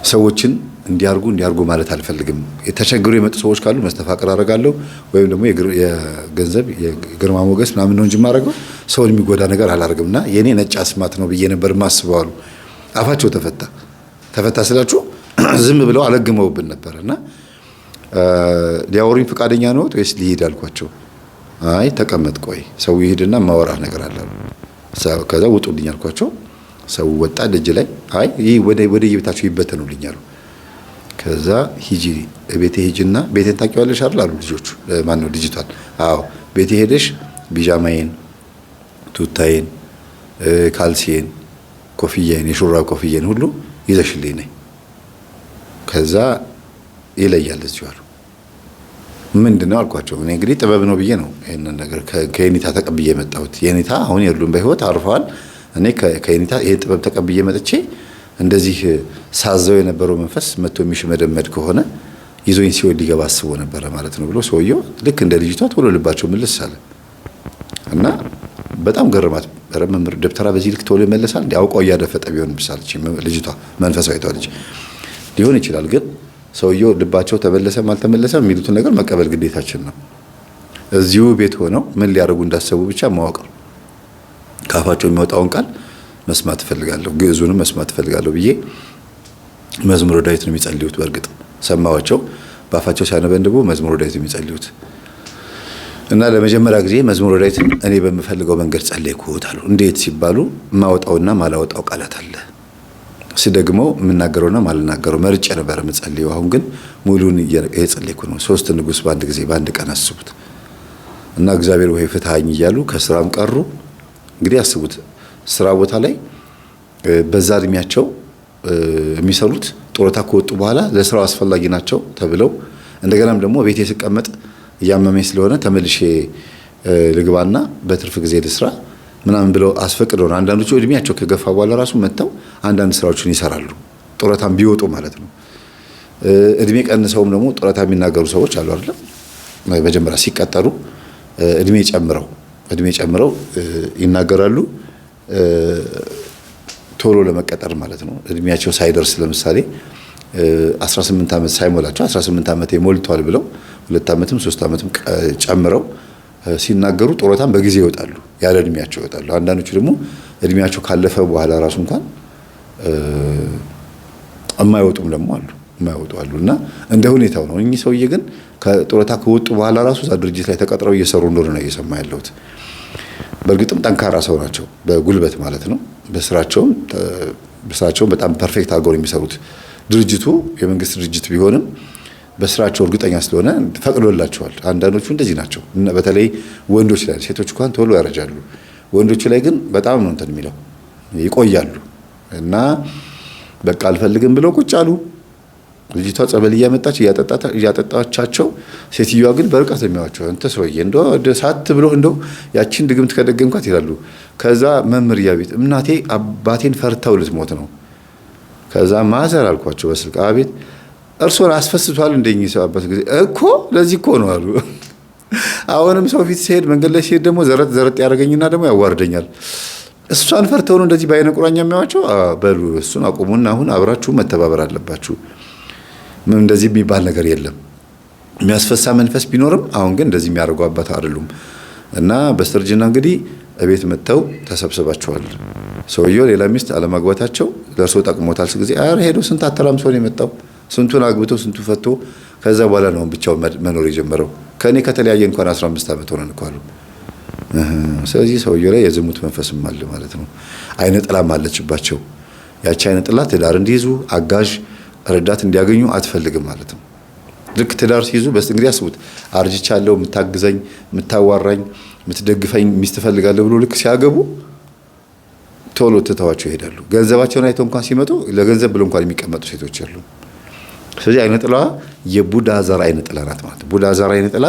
ሰዎችን እንዲያርጉ ማለት አልፈልግም። የተቸገሩ የመጡ ሰዎች ካሉ መስተፋቅር አደርጋለሁ፣ ወይም ደግሞ የገንዘብ የግርማ ሞገስ ምናምን ነው እንጂ የማደርገው ሰውን የሚጎዳ ነገር አላደርግምና የኔ ነጭ አስማት ነው ብዬ ነበር ማስበው አሉ። አፋቸው ተፈታ ስላችሁ ዝም ብለው አለግመውብን ነበርና ሊያወሩኝ ፈቃደኛ ነው ወይስ ሊሄድ አልኳቸው። አይ ተቀመጥ ቆይ ሰው ይሄድና ማወራ ነገር አለ። ከዛ ውጡልኝ አልኳቸው። ሰው ወጣ ደጅ ላይ አይ ይሄ ወደ የቤታቸው ይበተኑልኝ አሉ። ከዛ ሂጂ ቤቴ ሂጂና ቤቴን ታውቂዋለሽ አይደል አሉ ልጆቹ። ማን ነው ልጅቷን? አዎ ቤቴ ሄደሽ ቢጃማዬን፣ ቱታዬን፣ ካልሲዬን፣ ኮፍያዬን፣ የሹራብ ኮፍያዬን ሁሉ ይዘሽልኝ ነይ። ከዛ ይለያል እዚሁ አሉ። ምንድነው አልኳቸው። እኔ እንግዲህ ጥበብ ነው ብዬ ነው ይሄንን ነገር ከየኔታ ተቀብዬ የመጣሁት። የኔታ አሁን የሉም በህይወት አርፈዋል። እኔ ከየኔታ ይሄ ጥበብ ተቀብዬ መጥቼ እንደዚህ ሳዘው የነበረው መንፈስ መጥቶ የሚሽመደመድ ከሆነ ይዞኝ ሲወል ሊገባ አስቦ ነበረ ማለት ነው ብሎ ሰውየው ልክ እንደ ልጅቷ ቶሎ ልባቸው ምልስ አለ እና በጣም ገረማት። መምህር ደብተራ በዚህ ልክ ቶሎ ይመለሳል እንዴ? አውቀው እያደፈጠ ቢሆን ብሳለች ልጅቷ። መንፈሳዊቷ ልጅ ሊሆን ይችላል፣ ግን ሰውየው ልባቸው ተመለሰም አልተመለሰም የሚሉትን ነገር መቀበል ግዴታችን ነው። እዚሁ ቤት ሆነው ምን ሊያደርጉ እንዳሰቡ ብቻ ማወቅ ነው። ካፋቸው የሚወጣውን ቃል መስማት እፈልጋለሁ፣ ግዕዙንም መስማት እፈልጋለሁ ብዬ መዝሙረ ዳዊት ነው የሚጸልዩት። በእርግጥ ሰማዋቸው በአፋቸው ሲያነበንቡ መዝሙረ ዳዊት ነው የሚጸልዩት እና ለመጀመሪያ ጊዜ መዝሙረ ዳዊትን እኔ በምፈልገው መንገድ ጸለይኩት አሉ። እንዴት ሲባሉ ማወጣውና ማላወጣው ቃላት አለ። ስደግመው የምናገረውና ማልናገረው መርጬ ነበር የምጸልየው። አሁን ግን ሙሉን እየጸለይኩ ነው። 3 ንጉስ በአንድ ጊዜ በአንድ ቀን አስቡት። እና እግዚአብሔር ወይ ፍትሃኝ እያሉ ከስራም ቀሩ። እንግዲህ አስቡት ስራ ቦታ ላይ በዛ እድሜያቸው የሚሰሩት ጡረታ ከወጡ በኋላ ለስራው አስፈላጊ ናቸው ተብለው እንደገናም ደግሞ ቤቴ ስቀመጥ እያመመኝ ስለሆነ ተመልሼ ልግባና በትርፍ ጊዜ ልስራ ምናምን ብለው አስፈቅደው ነው። አንዳንዶቹ እድሜያቸው ከገፋ በኋላ ራሱ መጥተው አንዳንድ ስራዎችን ይሰራሉ፣ ጡረታም ቢወጡ ማለት ነው። እድሜ ቀንሰውም ደግሞ ጡረታ የሚናገሩ ሰዎች አሉ አይደል? መጀመሪያ ሲቀጠሩ እድሜ ጨምረው ይናገራሉ፣ ቶሎ ለመቀጠር ማለት ነው። እድሜያቸው ሳይደርስ ለምሳሌ 18 ዓመት ሳይሞላቸው 18 ዓመት ሞልቷል ብለው 2 ዓመትም 3 ዓመትም ጨምረው ሲናገሩ ጡረታም በጊዜ ይወጣሉ፣ ያለ እድሜያቸው ይወጣሉ። አንዳንዶቹ ደግሞ እድሜያቸው ካለፈ በኋላ ራሱ እንኳን የማይወጡም ደግሞ አሉ እና እንደ ሁኔታው ነው። እኚህ ሰውዬ ግን ከጡረታ ከወጡ በኋላ ራሱ እዛ ድርጅት ላይ ተቀጥረው እየሰሩ እንደሆነ ነው እየሰማ ያለሁት። በእርግጥም ጠንካራ ሰው ናቸው፣ በጉልበት ማለት ነው። በስራቸውም በጣም ፐርፌክት አድርገው የሚሰሩት። ድርጅቱ የመንግስት ድርጅት ቢሆንም በስራቸው እርግጠኛ ስለሆነ ፈቅዶላቸዋል። አንዳንዶቹ እንደዚህ ናቸው፣ በተለይ ወንዶች ላይ። ሴቶች እንኳን ቶሎ ያረጃሉ፣ ወንዶች ላይ ግን በጣም ነው እንትን የሚለው ይቆያሉ። እና በቃ አልፈልግም ብለው ቁጭ አሉ። ልጅቷ ጸበል እያመጣች እያጠጣቻቸው፣ ሴትዮዋ ግን በርቀት የሚያዋቸው እንተ ሰውዬ እንደው ሳት ብሎ እንደው ያቺን ድግምት ከደገምኳት ይላሉ። ከዛ መምህር ያቤት እናቴ አባቴን ፈርተው ልትሞት ነው። ከዛ ማዘር አልኳቸው በስልክ አቤት እርሶን አስፈስቷል እንደኝ ሰባበት ጊዜ እኮ ለዚህ እኮ ነው አሉ። አሁንም ሰው ፊት ሲሄድ መንገድ ላይ ሲሄድ ደግሞ ዘረጥ ያደርገኝና ደግሞ ያዋርደኛል። እሷን ፈርተው ነው እንደዚህ በአይነ ቁራኛ የሚያዋቸው። በሉ እሱን አቁሙና አሁን አብራችሁ መተባበር አለባችሁ። ምን እንደዚህ የሚባል ነገር የለም። የሚያስፈሳ መንፈስ ቢኖርም አሁን ግን እንደዚህ የሚያደርጉ አባት አይደሉም። እና በስተርጅና እንግዲህ እቤት መጥተው ተሰብስባቸዋል። ሰውየው ሌላ ሚስት አለማግባታቸው ለእርሶ ጠቅሞታል ጊዜ አረ ሄዶ ስንት አተራምሶ ነው የመጣው። ስንቱን አግብቶ ስንቱ ፈቶ ከዛ በኋላ ነው ብቻው መኖር የጀመረው። ከኔ ከተለያየ እንኳን 15 ዓመት ሆነን እኮ አሉ። ስለዚህ ሰውየው ላይ የዝሙት መንፈስም አለ ማለት ነው። አይነ ጥላም አለችባቸው። ያቺ አይነ ጥላ ትዳር እንዲይዙ አጋዥ ረዳት እንዲያገኙ አትፈልግም ማለት ነው። ልክ ትዳር ሲይዙ እንግዲህ አስቡት፣ አርጅቻለሁ፣ የምታግዘኝ፣ የምታዋራኝ፣ የምትደግፈኝ ሚስት እፈልጋለሁ ብሎ ልክ ሲያገቡ ቶሎ ትተዋቸው ይሄዳሉ። ገንዘባቸውን አይተው እንኳን ሲመጡ ለገንዘብ ብሎ እንኳን የሚቀመጡ ሴቶች አሉ። ስለዚህ አይነ ጥላ የቡዳ ዛር አይነ ጥላ ናት ማለት ነው። ቡዳ ዛር አይነ ጥላ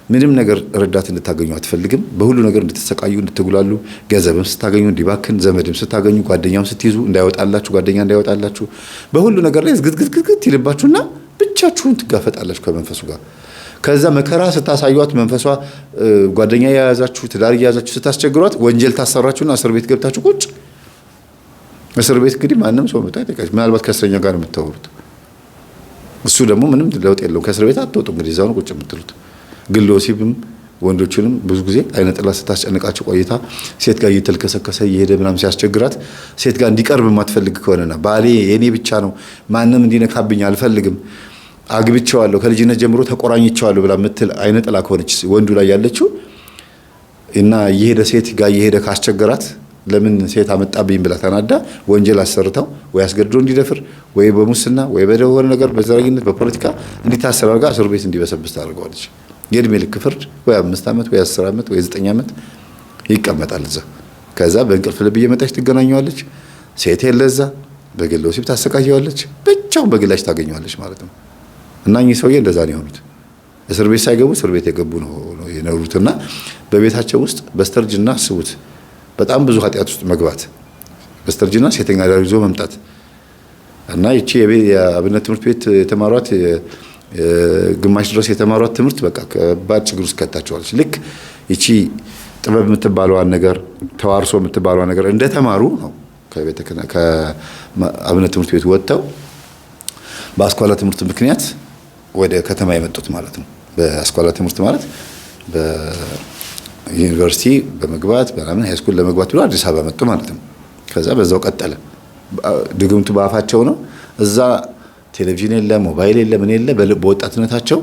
ምንም ነገር ረዳት እንድታገኙ አትፈልግም። በሁሉ ነገር እንድትሰቃዩ፣ እንድትጉላሉ፣ ገንዘብም ስታገኙ እንዲባክን፣ ዘመድም ስታገኙ፣ ጓደኛም ስትይዙ እንዳይወጣላችሁ፣ ጓደኛ እንዳይወጣላችሁ፣ በሁሉ ነገር ላይ ዝግትግትግት ይልባችሁና ብቻችሁን ትጋፈጣላችሁ ከመንፈሱ ጋር። ከዛ መከራ ስታሳዩት መንፈሷ ጓደኛ የያዛችሁ ትዳር የያዛችሁ ስታስቸግሯት ወንጀል ታሰራችሁና እስር ቤት ገብታችሁ ቁጭ። እስር ቤት እንግዲህ ማንም ሰው መጣ አይጠቃሽ፣ ምናልባት ከእስረኛ ጋር ነው የምታወሩት። እሱ ደግሞ ምንም ለውጥ የለውም። ከእስር ቤት አትወጡ እንግዲህ እዛው ነው ቁጭ የምትሉት። ግን ለወሲብም ወንዶችንም ብዙ ጊዜ አይነ ጥላ ስታስጨንቃቸው ቆይታ ሴት ጋር እየተልከሰከሰ እየሄደ ምናምን ሲያስቸግራት ሴት ጋር እንዲቀርብ የማትፈልግ ከሆነና ባሌ የኔ ብቻ ነው ማንም እንዲነካብኝ አልፈልግም፣ አግብቼዋለሁ፣ ከልጅነት ጀምሮ ተቆራኝቼዋለሁ ብላ የምትል አይነ ጥላ ከሆነች ወንዱ ላይ ያለችው እና እየሄደ ሴት ጋር እየሄደ ካስቸገራት ለምን ሴት አመጣብኝ ብላ ተናዳ ወንጀል አሰርተው ወይ አስገድዶ እንዲደፍር ወይ በሙስና ወይ በደወል ነገር በዘረኝነት በፖለቲካ እንዲታሰር አድርጋ እስር ቤት እንዲበሰብስ ታደርገዋለች። የእድሜ ልክ ፍርድ ወይ 5 ዓመት ወይ 10 ዓመት ወይ 9 ዓመት ይቀመጣል እዛ። ከዛ በእንቅልፍ ልብ እየመጣች ትገናኘዋለች። ሴት የለ እዛ በግል ወሲብ ታሰቃየዋለች። ብቻውን በግላጭ ታገኘዋለች ማለት ነው። እና እኚህ ሰውዬ እንደዛ ነው የሆኑት። እስር ቤት ሳይገቡ እስር ቤት የገቡ ነው የኖሩትና በቤታቸው ውስጥ በስተርጅና አስቡት፣ በጣም ብዙ ኃጢአት ውስጥ መግባት፣ በስተርጅና ሴተኛ አዳሪ ይዞ መምጣት እና ይቺ የአብነት ትምህርት ቤት የተማሯት ግማሽ ድረስ የተማሯት ትምህርት በቃ ከባድ ችግር ውስጥ ከታቸዋለች። ልክ ይቺ ጥበብ የምትባለዋን ነገር ተዋርሶ የምትባለዋን ነገር እንደተማሩ ነው ከአብነት ትምህርት ቤት ወጥተው በአስኳላ ትምህርት ምክንያት ወደ ከተማ የመጡት ማለት ነው። በአስኳላ ትምህርት ማለት በዩኒቨርሲቲ በመግባት በማን ሃይስኩል ለመግባት ብሎ አዲስ አበባ መጡ ማለት ነው። ከዛ በዛው ቀጠለ። ድግምቱ በአፋቸው ነው። እዛ ቴሌቪዥን የለ፣ ሞባይል የለ፣ ምን የለ። በወጣትነታቸው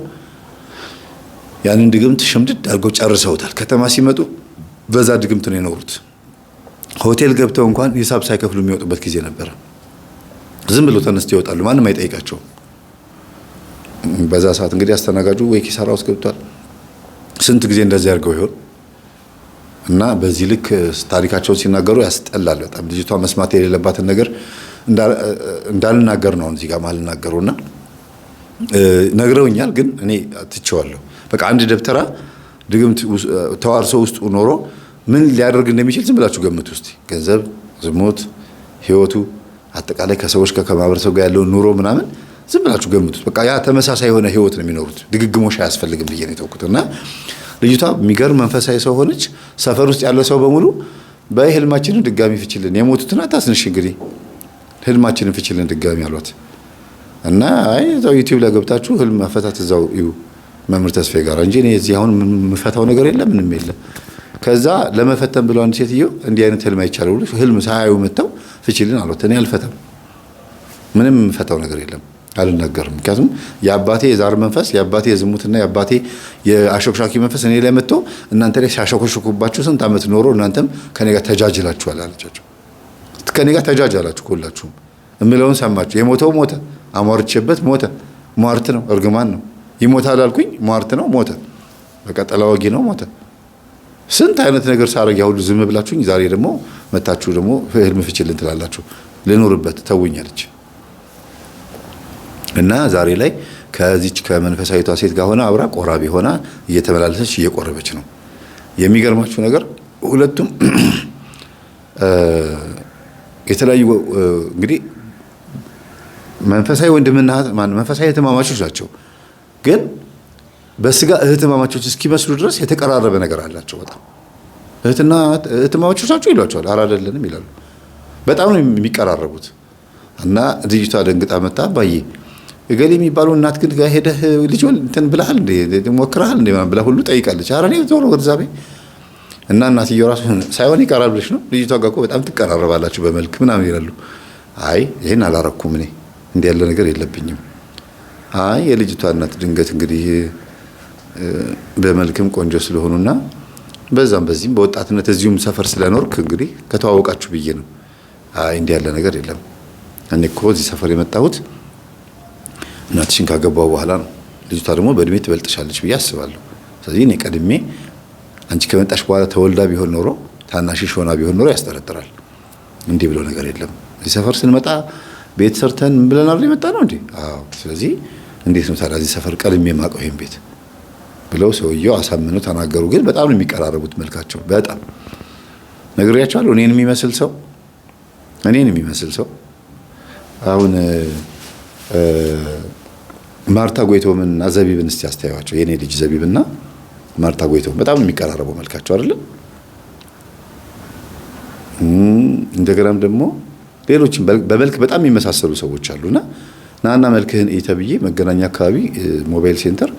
ያንን ድግምት ሽምድድ አድርገው ጨርሰውታል። ከተማ ሲመጡ በዛ ድግምት ነው የኖሩት። ሆቴል ገብተው እንኳን ሂሳብ ሳይከፍሉ የሚወጡበት ጊዜ ነበረ። ዝም ብሎ ተነስተው ይወጣሉ፣ ማንም አይጠይቃቸውም። በዛ ሰዓት እንግዲህ አስተናጋጁ ወይ ኪሳራ ውስጥ ገብቷል። ስንት ጊዜ እንደዚህ አድርገው ይሆን እና በዚህ ልክ ታሪካቸውን ሲናገሩ ያስጠላል በጣም። ልጅቷ መስማት የሌለባትን ነገር እንዳልናገር ነው እዚህ ጋር ማልናገሩና ነግረውኛል፣ ግን እኔ ትቼዋለሁ። በቃ አንድ ደብተራ ድግምት ተዋርሶ ውስጥ ኖሮ ምን ሊያደርግ እንደሚችል ዝም ብላችሁ ገምቱ እስቲ። ገንዘብ፣ ዝሙት፣ ህይወቱ አጠቃላይ ከሰዎች ከማህበረሰቡ ጋር ያለው ኑሮ ምናምን ዝም ብላችሁ ገምቱት። በቃ ያ ተመሳሳይ የሆነ ህይወት ነው የሚኖሩት። ድግግሞሽ አያስፈልግም ብዬ ነው የተውኩትና ልጅቷ የሚገርም መንፈሳዊ ሰው ሆነች። ሰፈር ውስጥ ያለው ሰው በሙሉ በህልማችንን ድጋሚ ፍችልን፣ የሞቱትን አታስንሽ እንግዲህ ህልማችንን ፍችልን ድጋሚ አሏት። እና አይ እዛው ዩቲዩብ ላይ ገብታችሁ ህልም መፈታት እዛው እዩ መምህር ተስፋዬ ጋር እንጂ እኔ እዚህ አሁን የምፈታው ነገር የለም ምንም የለም። ከዛ ለመፈተን ብለው አንድ ሴትዮ እንዲህ አይነት ህልም አይቻለው ብሎ ህልም ሳያዩ መተው ፍችልን አሏት። እኔ አልፈታም፣ ምንም የምፈታው ነገር የለም፣ አልናገርም። ምክንያቱም የአባቴ የዛር መንፈስ፣ የአባቴ የዝሙትና የአባቴ የአሾክሻኪ መንፈስ እኔ ላይ መጥቶ እናንተ ላይ ሲያሾክሹኩባችሁ ስንት ዓመት ኖሮ እናንተም ከኔ ጋር ተጃጅላችኋል አለቻቸው። ከኔ ጋር ተጃጃላችሁ ሁላችሁም። እምለውን ሰማችሁ። የሞተው ሞተ፣ አሟርቼበት ሞተ። ሟርት ነው፣ እርግማን ነው። ይሞታል አልኩኝ፣ ሟርት ነው፣ ሞተ። በቃ ጠላዋጊ ነው፣ ሞተ። ስንት አይነት ነገር ሳረግ ያሁሉ ዝም ብላችሁኝ፣ ዛሬ ደግሞ መታችሁ ደግሞ ህልም ፍችልን ትላላችሁ። ልኖርበት ተውኛለች። እና ዛሬ ላይ ከዚች ከመንፈሳዊቷ ሴት ጋር ሆና አብራ ቆራቢ ሆና እየተመላለሰች እየቆረበች ነው። የሚገርማችሁ ነገር ሁለቱም የተለያዩ እንግዲህ መንፈሳዊ ወንድምና መንፈሳዊ እህትማማቾች ናቸው። ግን በስጋ እህትማማቾች እስኪመስሉ ድረስ የተቀራረበ ነገር አላቸው። በጣም እህትና እህትማማቾች ናቸው ይሏቸዋል። ኧረ አይደለንም ይላሉ። በጣም ነው የሚቀራረቡት። እና ልጅቷ ደንግጣ መጣ አባዬ እገሌ የሚባለው እናት ግን ጋር ሄደህ ልጅ እንትን ብለሃል እንዴ ሞክረሃል እንዴ ብላ ሁሉ ጠይቃለች። ኧረ እኔ ዞሮ ወደዛ ቤት እና እናትየው ራሱ ሳይሆን ይቀራል ብለሽ ነው ልጅቷ ጋር እኮ በጣም ትቀራረባላችሁ በመልክ ምናምን ይላሉ። አይ ይሄን አላረኩም እኔ እንዲህ ያለ ነገር የለብኝም። አይ የልጅቷ እናት ድንገት እንግዲህ በመልክም ቆንጆ ስለሆኑና በዛም በዚህም በወጣትነት እዚሁም ሰፈር ስለኖርክ እንግዲህ ከተዋወቃችሁ ብዬ ነው። አይ እንዲህ ያለ ነገር የለም። እኔ እኮ እዚህ ሰፈር የመጣሁት እናትሽን ካገባው በኋላ ነው። ልጅቷ ደግሞ በእድሜ ትበልጥሻለች ብዬ አስባለሁ። ስለዚህ እኔ ቀድሜ አንቺ ከመጣሽ በኋላ ተወልዳ ቢሆን ኖሮ ታናሽሽ ሆና ቢሆን ኖሮ ያስጠረጥራል። እንዲህ ብሎ ነገር የለም። እዚህ ሰፈር ስንመጣ ቤት ሰርተን ምን ብለን አይደል የመጣ ነው እንዴ? አዎ። ስለዚህ እንዴት ነው ታዲያ እዚህ ሰፈር ቀድሜ የማውቀው ይሄን ቤት ብለው ሰውየው አሳምነው ተናገሩ። ግን በጣም ነው የሚቀራረቡት መልካቸው። በጣም ነግሬያቸዋለሁ። እኔን የሚመስል ሰው አሁን ማርታ ጎይቶምና ዘቢብን እስቲ አስተያዩዋቸው። የኔ ልጅ ዘቢብና ማርታ ጎይቶም በጣም ነው የሚቀራረበው መልካቸው አይደል? እንደገናም ደግሞ ሌሎችም በመልክ በጣም የሚመሳሰሉ ሰዎች አሉና ናና መልክህን ተብዬ መገናኛ አካባቢ ሞባይል ሴንተር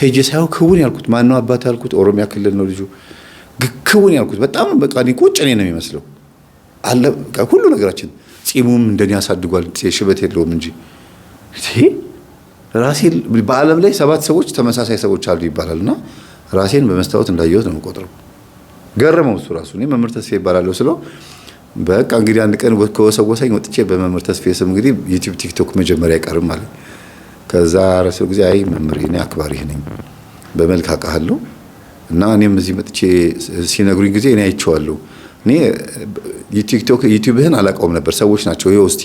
ሄጄ ሳይው ክውን ያልኩት ማን ነው አባት ያልኩት ኦሮሚያ ክልል ነው ልጁ ክውን ያልኩት በጣም በቃ ቁጭ እኔ ነው የሚመስለው አለ ሁሉ ነገራችን። ጺሙም እንደኔ ያሳድጓል ሽበት የለውም እንጂ ራሴን በዓለም ላይ 7 ሰዎች ተመሳሳይ ሰዎች አሉ ይባላልና ራሴን በመስታወት እንዳየሁት ነው የምቆጥረው። ገረመው እሱ ራሱ። እኔ መምህር ተስፋ ይባላለሁ ስለው በቃ እንግዲህ አንድ ቀን ከወሰወሰኝ ወጥቼ በመምህር ተስፋ ስም እንግዲህ ዩቲዩብ ቲክቶክ መጀመሪያ አይቀርም ማለት። ከዛ ረሰው ጊዜ አይ መምህር እኔ አክባሪህ ነኝ በመልክ አውቃለሁ እና እኔም እዚህ መጥቼ ሲነግሩኝ ጊዜ እኔ አይቼዋለሁ። እኔ ዩቲዩብህን አላውቀውም ነበር ሰዎች ናቸው ይኸው እስቲ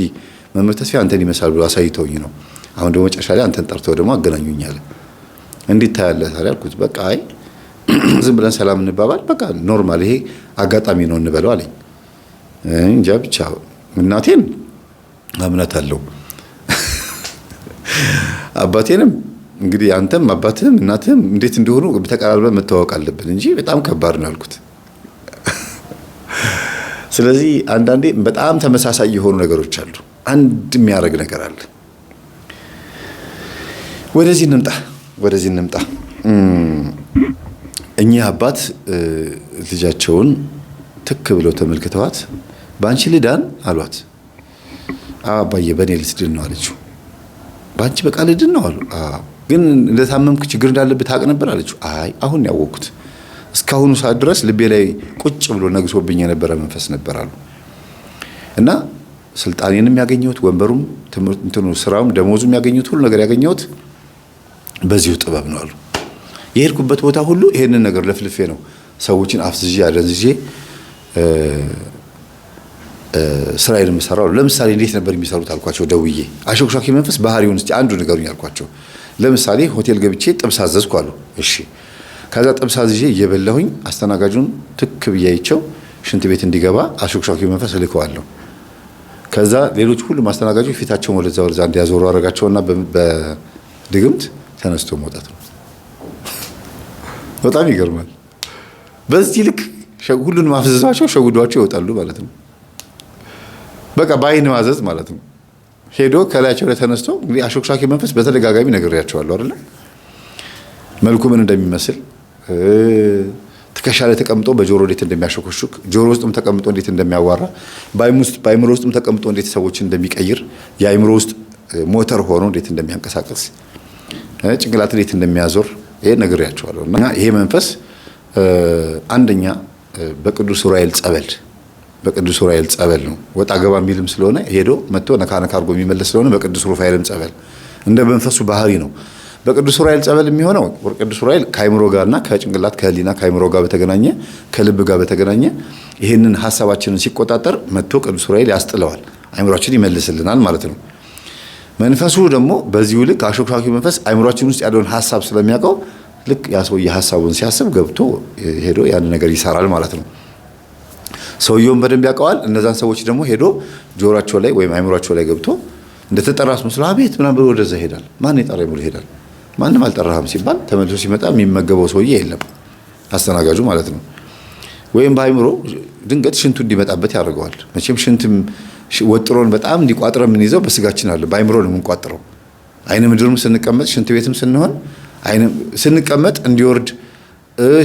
መምህር ተስፋ አንተን ይመስላል ብሎ አሳይተውኝ ነው። አሁን ደግሞ መጨረሻ ላይ አንተን ጠርተው ደግሞ አገናኙኝ አለ። እንዴት ታያለህ ታዲያ አልኩት። በቃ አይ ዝም ብለን ሰላም እንባባል በቃ ኖርማል ይሄ አጋጣሚ ነው እንበለው አለኝ። እንጃ ብቻ እናቴን እምነት አለው አባቴንም እንግዲህ አንተም አባትህም እናትህም እንዴት እንደሆኑ ተቀራርበን መተዋወቅ አለብን እንጂ በጣም ከባድ ነው አልኩት። ስለዚህ አንዳንዴ በጣም ተመሳሳይ የሆኑ ነገሮች አሉ። አንድ የሚያደርግ ነገር አለ። ወደዚህ እንምጣ። እኚህ አባት ልጃቸውን ትክ ብለው ተመልክተዋት ባንቺ ልዳን አሏት። አባዬ በኔ ልትድን ነው አለችው። ባንቺ በቃ ልድን ነው አሉ። ግን እንደታመምክ ችግር እንዳለበት ታውቅ ነበር አለችው። አይ አሁን ያወቅኩት እስካሁኑ ሰዓት ድረስ ልቤ ላይ ቁጭ ብሎ ነግሶብኝ የነበረ መንፈስ ነበር አሉ። እና ስልጣኔንም ያገኘሁት ወንበሩም እንትኑ ስራውም ደሞዙም ያገኘሁት ሁሉ ነገር ያገኘሁት በዚሁ ጥበብ ነው አሉ። የሄድኩበት ቦታ ሁሉ ይሄንን ነገር ለፍልፌ ነው ሰዎችን አፍዝዤ አደንዝዤ ስራዬን የምሰራው። ለምሳሌ እንዴት ነበር የሚሰሩት አልኳቸው ደውዬ። አሾክሿኪ መንፈስ ባህሪውን እስቲ አንዱ ንገሩኝ አልኳቸው። ለምሳሌ ሆቴል ገብቼ ጥብስ አዘዝኩ አሉ። እሺ ከዛ ጥብስ አዝዤ እየበላሁኝ አስተናጋጁን ትክ ብያይቸው ሽንት ቤት እንዲገባ አሾክሿኪ መንፈስ እልከዋለሁ። ከዛ ሌሎች ሁሉ አስተናጋጆች ፊታቸውን ወደዛ እንዲያዞሩ አደረጋቸውና በድግምት ተነስቶ መውጣት ነው። በጣም ይገርማል። በዚህ ልክ ሁሉንም አፍዝዛቸው ሸውዷቸው ይወጣሉ ማለት ነው። በቃ በአይን ማዘዝ ማለት ነው። ሄዶ ከላያቸው ላይ ተነስቶ እንግዲህ አሾክሿኪ መንፈስ በተደጋጋሚ ነግሬያቸዋለሁ አይደል? መልኩ ምን እንደሚመስል ትከሻ ላይ ተቀምጦ በጆሮ እንዴት እንደሚያሾክሹክ፣ ጆሮ ውስጥም ተቀምጦ እንዴት እንደሚያዋራ፣ በአይምሮ ውስጥም ተቀምጦ እንዴት ሰዎችን እንደሚቀይር፣ የአይምሮ ውስጥ ሞተር ሆኖ እንዴት እንደሚያንቀሳቀስ፣ ጭንቅላት እንዴት እንደሚያዞር ይሄ ነግሬያቸዋለሁ። እና ይሄ መንፈስ አንደኛ በቅዱስ ዑራኤል ጸበል ነው። ወጣ ገባ የሚልም ስለሆነ ሄዶ መጥቶ ነካ አድርጎ የሚመለስ ስለሆነ በቅዱስ ሩፋኤልም ጸበል እንደ መንፈሱ ባህሪ ነው። በቅዱስ ዑራኤል ጸበል የሚሆነው ቅዱስ ዑራኤል ከአይምሮ ጋርና ከጭንቅላት ከህሊና ከአይምሮ ጋር በተገናኘ ከልብ ጋር በተገናኘ ይህንን ሀሳባችንን ሲቆጣጠር መጥቶ ቅዱስ ዑራኤል ያስጥለዋል፣ አይምሮአችን ይመልስልናል ማለት ነው። መንፈሱ ደግሞ በዚሁ ልክ አሾክሿኪ መንፈስ አይምሮአችን ውስጥ ያለውን ሀሳብ ስለሚያውቀው ልክ ያ ሰውዬ ሀሳቡን ሲያስብ ገብቶ ሄዶ ያን ነገር ይሰራል ማለት ነው። ሰውየውን በደንብ ያውቀዋል። እነዛን ሰዎች ደግሞ ሄዶ ጆሮአቸው ላይ ወይም አይምሮአቸው ላይ ገብቶ እንደተጠራስ መስሎ አቤት ምናምን ብሎ ወደዛ ይሄዳል። ማን የጠራኝ ብሎ ይሄዳል። ማንም አልጠራህም ሲባል ተመልሶ ሲመጣ የሚመገበው ሰውዬ የለም፣ አስተናጋጁ ማለት ነው። ወይም በአይምሮ ድንገት ሽንቱ እንዲመጣበት ያደርገዋል። መቼም ሽንትም ወጥሮን በጣም እንዲቋጥረ የምንይዘው በስጋችን አለ፣ በአይምሮ ነው የምንቋጥረው። አይነ ምድርም ስንቀመጥ ሽንት ቤትም ስንሆን ስንቀመጥ እንዲወርድ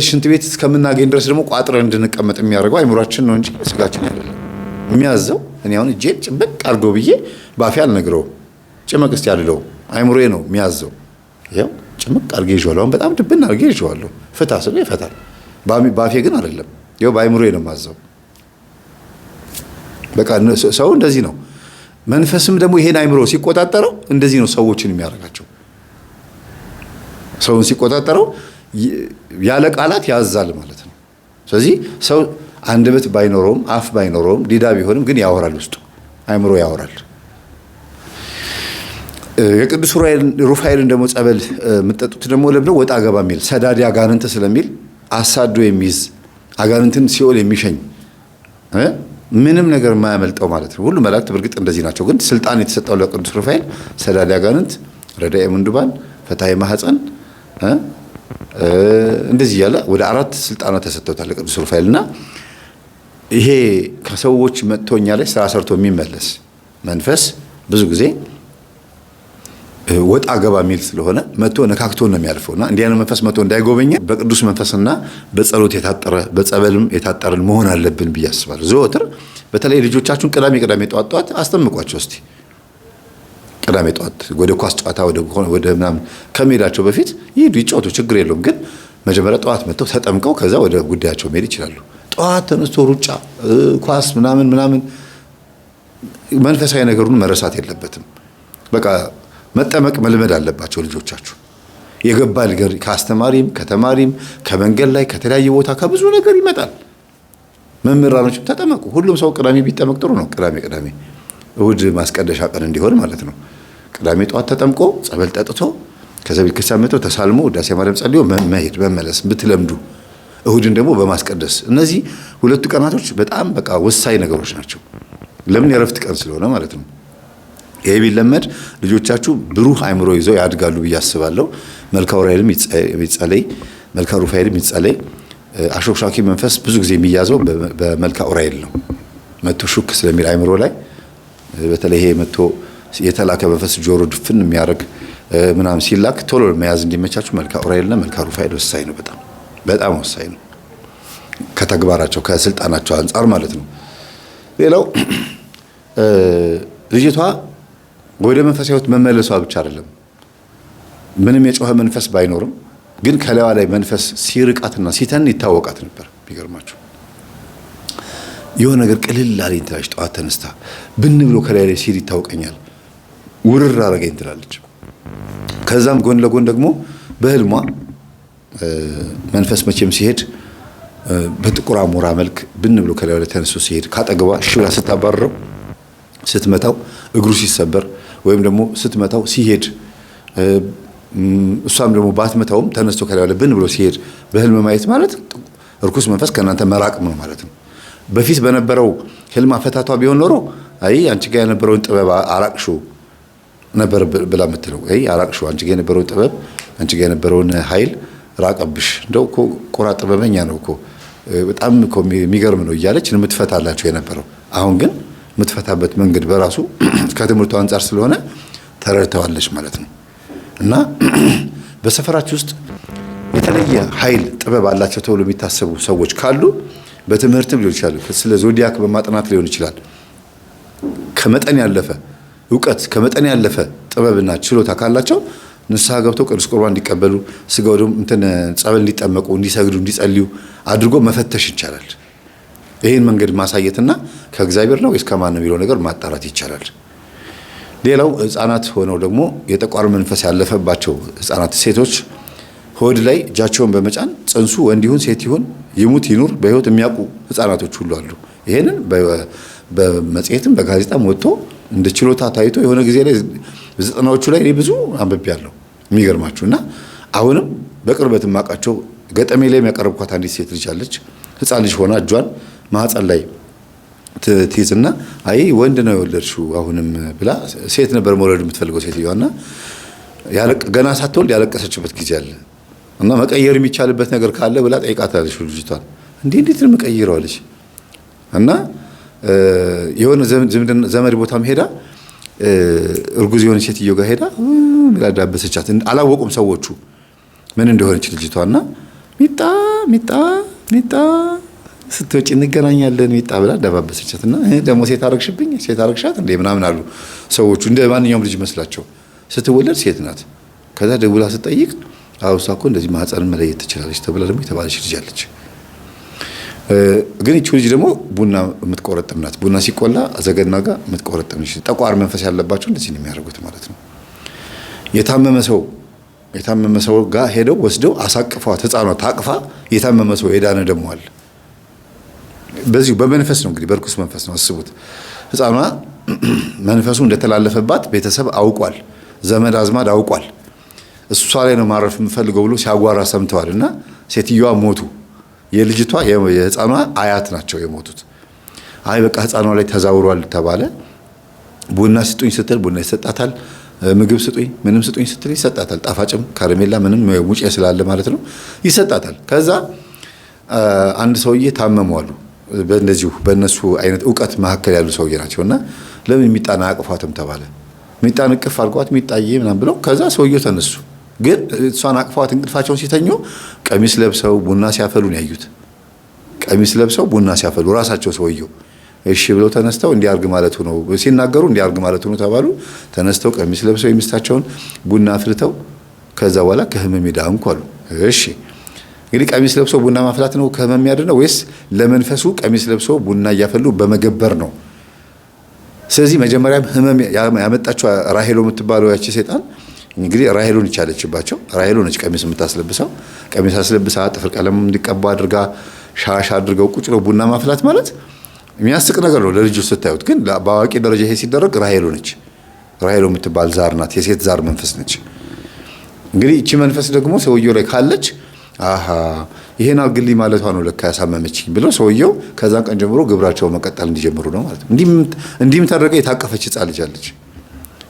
ሽንት ቤት እስከምናገኝ ድረስ ደግሞ ቋጥረን እንድንቀመጥ የሚያደርገው አይምሯችን ነው እንጂ ስጋችን አይደለም የሚያዘው። እኔ አሁን እጄን ጭበቅ አድርገው ብዬ ባፌ አልነግረውም፣ ጭመቅ እስቲ አልለውም። አይምሮዬ ነው የሚያዘው። ያው ጭመቅ አድርጌ ይዤዋለሁ። አሁን በጣም ድብን አድርጌ ይዤዋለሁ። ፍታ ስለው ይፈታል። ባፌ ግን አይደለም። ያው በአይምሮዬ ነው የማዘው። በቃ ሰው እንደዚህ ነው። መንፈስም ደግሞ ይሄን አይምሮ ሲቆጣጠረው እንደዚህ ነው ሰዎችን የሚያደርጋቸው። ሰውን ሲቆጣጠረው ያለ ቃላት ያዛል ማለት ነው። ስለዚህ ሰው አንደበት ባይኖረውም አፍ ባይኖረውም ዲዳ ቢሆንም ግን ያወራል፣ ውስጡ አይምሮ ያወራል። የቅዱስ ሩፋኤልን ደግሞ ጸበል የምትጠጡት ደግሞ ለብለው ወጣ ገባ የሚል ሰዳዲ አጋንንት ስለሚል አሳዶ የሚይዝ አጋንንትን ሲኦል የሚሸኝ ምንም ነገር የማያመልጠው ማለት ነው። ሁሉ መላእክት በእርግጥ እንደዚህ ናቸው፣ ግን ስልጣን የተሰጠው ለቅዱስ ሩፋኤል ሰዳዲ አጋንንት፣ ረዳኤ ምንዱባን፣ ፈታሔ ማኅፀን እንደዚህ ያለ ወደ 4 ስልጣናት ተሰጥተውታል ለቅዱስ ሩፋኤል። እና ይሄ ከሰዎች መጥቶ እኛ ላይ ስራ ሰርቶ የሚመለስ መንፈስ ብዙ ጊዜ ወጣ ገባ የሚል ስለሆነ መጥቶ ነካክቶ ነው የሚያልፈውና እንዲህ አይነት መንፈስ መጥቶ እንዳይጎበኛ በቅዱስ መንፈስና በጸሎት የታጠረ በጸበልም የታጠረን መሆን አለብን ብዬ አስባለሁ። ዘወትር በተለይ ልጆቻችሁን ቅዳሜ ጠዋት አስጠምቋቸው እስቲ። ቅዳሜ ጠዋት ወደ ኳስ ጨዋታ ወደ ምናምን ከመሄዳቸው በፊት ይሄዱ ይጫወቱ፣ ችግር የለውም። ግን መጀመሪያ ጠዋት መጥተው ተጠምቀው ከዛ ወደ ጉዳያቸው መሄድ ይችላሉ። ጠዋት ተነስቶ ሩጫ፣ ኳስ ምናምን መንፈሳዊ ነገሩን መረሳት የለበትም። በቃ መጠመቅ መልመድ አለባቸው ልጆቻችሁ። የገባ ነገር ከአስተማሪም ከተማሪም ከመንገድ ላይ ከተለያየ ቦታ ከብዙ ነገር ይመጣል። መምህራኖችም ተጠመቁ። ሁሉም ሰው ቅዳሜ ቢጠመቅ ጥሩ ነው። ቅዳሜ እሁድ ማስቀደሻ ቀን እንዲሆን ማለት ነው። ቅዳሜ ጠዋት ተጠምቆ ጸበል ጠጥቶ ከዛ ቤተክርስቲያን መጥቶ ተሳልሞ ውዳሴ ማርያም ጸልዮ መሄድ መመለስ ብትለምዱ፣ እሁድን ደግሞ በማስቀደስ እነዚህ 2 ቀናቶች በጣም በቃ ወሳኝ ነገሮች ናቸው። ለምን? የረፍት ቀን ስለሆነ ማለት ነው። ይሄ ቢለመድ ልጆቻችሁ ብሩህ አይምሮ ይዘው ያድጋሉ ብዬ አስባለሁ። መልካ ዑራኤልም ይጸለይ፣ መልካ ሩፋኤልም ይጸለይ። አሾክሻኪ መንፈስ ብዙ ጊዜ የሚያዘው በመልካ ዑራኤል ነው። መጥቶ ሹክ ስለሚል አይምሮ ላይ በተለይ ይሄ መጥቶ የተላከ መንፈስ ጆሮ ድፍን የሚያደርግ ምናምን ሲላክ ቶሎ መያዝ እንዲመቻችሁ መልካ ዑራኤልና መልካ ሩፋኤል ወሳኝ ነው። በጣም ወሳኝ ነው፣ ከተግባራቸው ከስልጣናቸው አንጻር ማለት ነው። ሌላው ልጅቷ ወደ መንፈሳዊ ሕይወት መመለሷ ብቻ አይደለም። ምንም የጮኸ መንፈስ ባይኖርም ግን ከላይዋ ላይ መንፈስ ሲርቃትና ሲተን ይታወቃት ነበር። ቢገርማችሁ የሆነ ነገር ቅልል አለኝ ትላለች። ጠዋት ተነስታ ብን ብሎ ከላይ ላይ ሲል ይታወቀኛል፣ ውርር አረገኝ ትላለች። ከዛም ጎን ለጎን ደግሞ በህልሟ መንፈስ መቼም ሲሄድ በጥቁር አሞራ መልክ ብን ብሎ ከላይ ላይ ተነስቶ ሲሄድ ካጠገቧ እሺ ብላ ስታባረረው ስትመታው እግሩ ሲሰበር ወይም ደግሞ ስትመታው ሲሄድ እሷም ደግሞ ባትመታውም ተነስቶ ከላይ ላይ ብን ብሎ ሲሄድ በህልም ማየት ማለት እርኩስ መንፈስ ከእናንተ መራቅም ነው ማለት ነው። በፊት በነበረው ህልም አፈታቷ ቢሆን ኖሮ አይ አንቺ ጋር የነበረውን ጥበብ አራቅሽው ነበር ብላ የምትለው። አይ አራቅሽው፣ አንቺ ጋር የነበረውን ጥበብ፣ አንቺ ጋር የነበረውን ኃይል ራቀብሽ። እንደው እኮ ቆራ ጥበበኛ ነው እኮ በጣም እኮ የሚገርም ነው እያለች የምትፈታላችሁ የነበረው። አሁን ግን የምትፈታበት መንገድ በራሱ ከትምህርቱ አንጻር ስለሆነ ተረድተዋለች ማለት ነው። እና በሰፈራችሁ ውስጥ የተለየ ኃይል ጥበብ አላቸው ተብሎ የሚታሰቡ ሰዎች ካሉ በትምህርትም ሊሆን ይችላል፣ ስለ ዞዲያክ በማጥናት ሊሆን ይችላል። ከመጠን ያለፈ እውቀት ከመጠን ያለፈ ጥበብና ችሎታ ካላቸው ንስሐ ገብተው ቅዱስ ቁርባን እንዲቀበሉ ስጋው ደግሞ ጸበል እንዲጠመቁ፣ እንዲሰግዱ፣ እንዲጸልዩ አድርጎ መፈተሽ ይቻላል። ይህን መንገድ ማሳየትና ከእግዚአብሔር ነው ወይስ ከማን ነው የሚለው ነገር ማጣራት ይቻላል። ሌላው ህፃናት ሆነው ደግሞ የጠቋር መንፈስ ያለፈባቸው ህፃናት ሴቶች ሆድ ላይ እጃቸውን በመጫን ጽንሱ ወንድ ይሁን ሴት ይሁን ይሙት ይኑር በህይወት የሚያውቁ ህፃናቶች ሁሉ አሉ። ይሄንን በመጽሔትም በጋዜጣም ወጥቶ እንደ ችሎታ ታይቶ የሆነ ጊዜ ላይ 90ዎቹ ላይ እኔ ብዙ አንብቤያለሁ። የሚገርማችሁና አሁንም በቅርበት የማውቃቸው ገጠሜ ላይ የሚያቀርብኳት አንዲት ሴት ልጅ አለች። ህፃን ልጅ ሆና እጇን ማህፀን ላይ ትይዝና አይ ወንድ ነው የወለድሽው አሁንም ብላ ሴት ነበር መውለድ የምትፈልገው ሴትዮዋና ገና ሳትወልድ ያለቀሰችበት ጊዜ አለ። እና መቀየር የሚቻልበት ነገር ካለ ብላ ጠይቃታለች ልጅቷን። እንዴት ነው መቀየረው አለች። እና የሆነ ዘመድ ቦታም ሄዳ እርጉዝ የሆነ ሴትዮ ጋር ሄዳ ብላ ዳበሰቻት። አላወቁም ሰዎቹ ምን እንደሆነች ልጅቷና ሚጣ ሚጣ ሚጣ ስትወጪ እንገናኛለን ሚጣ ብላ ደባበሰቻትና ደግሞ ሴት አረግሽብኝ ሴት አረግሻት እንዴ ምናምን አሉ ሰዎቹ። እንደ ማንኛውም ልጅ መስላቸው ስትወለድ ሴት ናት። ከዛ ደውላ ስትጠይቅ አውሳ እኮ እንደዚህ ማህፀንን መለየት ትችላለች ተብላ ደግሞ የተባለች ልጅ አለች። ግን እቺ ልጅ ደግሞ ቡና የምትቆረጥም ናት። ቡና ሲቆላ ዘገና ጋር የምትቆረጥም ልጅ። ጠቋር መንፈስ ያለባቸው እንደዚህ ነው የሚያደርጉት ማለት ነው። የታመመ ሰው ጋር ሄደው ወስደው አሳቅፏት ህፃኗ ታቅፋ የታመመ ሰው የዳነ ደግሞ አለ። በዚሁ በመንፈስ ነው እንግዲህ በርኩስ መንፈስ ነው አስቡት። ህፃኗ መንፈሱ እንደተላለፈባት ቤተሰብ አውቋል፣ ዘመድ አዝማድ አውቋል። እሷ ላይ ነው ማረፍ የምፈልገው ብሎ ሲያጓራ ሰምተዋልና ሴትዮዋ ሞቱ። የልጅቷ የህፃኗ አያት ናቸው የሞቱት። አይ በቃ ህፃኗ ላይ ተዛውሯል ተባለ። ቡና ስጡኝ ስትል ቡና ይሰጣታል። ምግብ ስጡኝ ምንም ስጡኝ ስትል ይሰጣታል። ጣፋጭም ካረሜላ ምንም ሙጬ ስላለ ማለት ነው ይሰጣታል። ከዛ አንድ ሰውዬ ታመሟሉ። በእንደዚሁ በእነሱ አይነት እውቀት መካከል ያሉ ሰውዬ ናቸውና ለምን ሚጣና አቅፏትም ተባለ። ሚጣን እቅፍ አድርጓት ሚጣዬ ምናምን ብለው ከዛ ሰውዬው ተነሱ። ግን እሷን አቅፏት እንቅልፋቸውን ሲተኙ ቀሚስ ለብሰው ቡና ሲያፈሉ ነው ያዩት። ቀሚስ ለብሰው ቡና ሲያፈሉ ራሳቸው ሰውዬው እሺ ብለው ተነስተው እንዲያርግ ማለቱ ነው ሲናገሩ እንዲያርግ ማለቱ ነው ተባሉ። ተነስተው ቀሚስ ለብሰው የሚስታቸውን ቡና አፍልተው ከዛ በኋላ ከህመም ዳንኩ አሉ። እሺ እንግዲህ ቀሚስ ለብሰው ቡና ማፍላት ነው ከህመም ያድነው ወይስ ለመንፈሱ ቀሚስ ለብሰው ቡና እያፈሉ በመገበር ነው? ስለዚህ መጀመሪያም ህመም ያመጣቸው ራሄሎ የምትባለው ያቺ ሰይጣን እንግዲህ ራሄሎን ይቻለችባቸው። ራሄሎ ነች ቀሚስ የምታስለብሰው። ቀሚስ አስለብሳ ጥፍር ቀለም እንዲቀባ አድርጋ ሻሽ አድርገው ቁጭ ነው ቡና ማፍላት ማለት የሚያስቅ ነገር ነው ለልጆች ስታዩት። ግን በአዋቂ ደረጃ ይሄ ሲደረግ ራሄሎ ነች። ራሄሎ የምትባል ዛር ናት። የሴት ዛር መንፈስ ነች። እንግዲህ እቺ መንፈስ ደግሞ ሰውየው ላይ ካለች አሃ ይሄን አግልኝ ማለቷ ነው ለካ ያሳመመችኝ ብለው ሰውየው ከዛን ቀን ጀምሮ ግብራቸው መቀጠል እንዲጀምሩ ነው ማለት ነው። እንዲህም ተደረገ የታቀፈች ህፃን ልጅ አለች።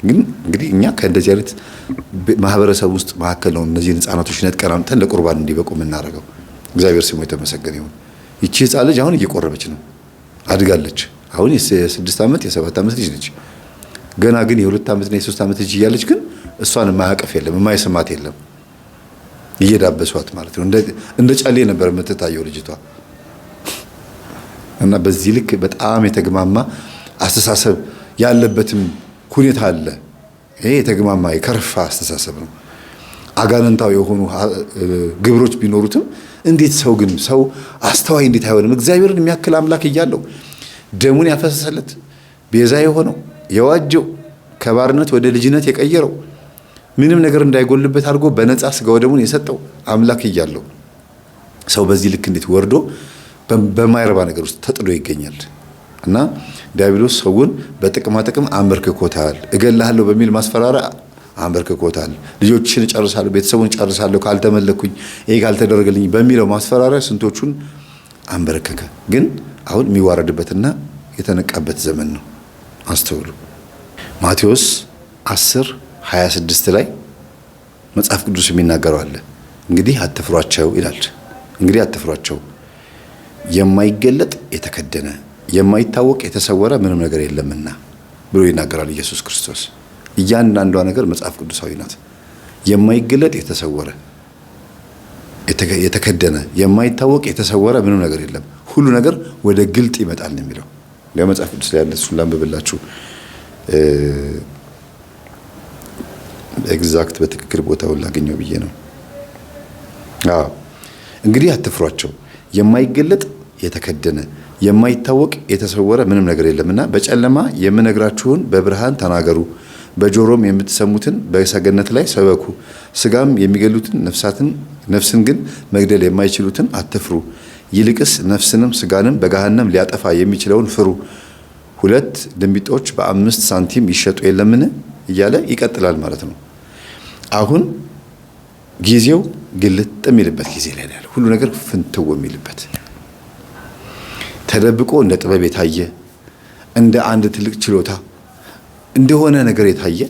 ግን እንግዲህ እኛ ከእንደዚህ አይነት ማህበረሰብ ውስጥ መካከል ነው እነዚህን ህፃናቶች ነጥቀን አምጥተን ለቁርባን እንዲበቁ የምናደርገው። እግዚአብሔር ስሙ የተመሰገነ ይሁን። ይቺ ህፃን ልጅ አሁን እየቆረበች ነው፣ አድጋለች። አሁን የ6 ዓመት የ7 ዓመት ልጅ ነች። ገና ግን የ2 ዓመትና የ3 ዓመት ልጅ እያለች ግን እሷን የማያቀፍ የለም፣ የማይሰማት የለም። እየዳበሷት ማለት ነው። እንደ ጨሌ ነበር የምትታየው ልጅቷ። እና በዚህ ልክ በጣም የተግማማ አስተሳሰብ ያለበትም ሁኔታ አለ። ይሄ የተግማማ የከረፋ አስተሳሰብ ነው። አጋንንታዊ የሆኑ ግብሮች ቢኖሩትም እንዴት ሰው አስተዋይ እንዴት አይሆንም? እግዚአብሔርን የሚያክል አምላክ እያለው ደሙን ያፈሰሰለት ቤዛ የሆነው የዋጀው ከባርነት ወደ ልጅነት የቀየረው ምንም ነገር እንዳይጎልበት አድርጎ በነፃ ስጋው ደሙን የሰጠው አምላክ እያለው ሰው በዚህ ልክ እንዴት ወርዶ በማይረባ ነገር ውስጥ ተጥሎ ይገኛል? እና ዲያብሎስ ሰውን በጥቅማ ጥቅም አንበርክኮታል። እገልሃለሁ በሚል ማስፈራሪያ አንበርክኮታል። ልጆችን እጨርሳለሁ፣ ቤተሰቡን እጨርሳለሁ ካልተመለኩኝ፣ ይሄ ካልተደረገልኝ በሚለው ማስፈራሪያ ስንቶቹን አንበረከከ። ግን አሁን የሚዋረድበትና የተነቃበት ዘመን ነው። አስተውሉ። ማቴዎስ 10:26 ላይ መጽሐፍ ቅዱስ የሚናገረው አለ። እንግዲህ አትፍሯቸው ይላል። እንግዲህ አትፍሯቸው፣ የማይገለጥ የተከደነ የማይታወቅ የተሰወረ ምንም ነገር የለምና ብሎ ይናገራል ኢየሱስ ክርስቶስ። እያንዳንዷ ነገር መጽሐፍ ቅዱሳዊ ናት። የማይገለጥ የተሰወረ የተከደነ የማይታወቅ የተሰወረ ምንም ነገር የለም፣ ሁሉ ነገር ወደ ግልጥ ይመጣል ነው የሚለው። ለመጽሐፍ ቅዱስ ላይ ያለ እሱን ላንብብላችሁ። ኤግዛክት በትክክል ቦታውን ላገኘው ብዬ ነው። አዎ እንግዲህ አትፍሯቸው፣ የማይገለጥ የተከደነ የማይታወቅ የተሰወረ ምንም ነገር የለምና በጨለማ የምነግራችሁን በብርሃን ተናገሩ፣ በጆሮም የምትሰሙትን በሰገነት ላይ ሰበኩ። ስጋም የሚገሉትን ነፍስን ግን መግደል የማይችሉትን አትፍሩ፣ ይልቅስ ነፍስንም ስጋንም በገሃነም ሊያጠፋ የሚችለውን ፍሩ። 2 ድንቢጦች በ5 ሳንቲም ይሸጡ የለምን እያለ ይቀጥላል ማለት ነው። አሁን ጊዜው ግልጥ የሚልበት ጊዜ ላይ ያለ ሁሉ ነገር ፍንትው የሚልበት ተደብቆ እንደ ጥበብ የታየ እንደ አንድ ትልቅ ችሎታ እንደሆነ ነገር የታየ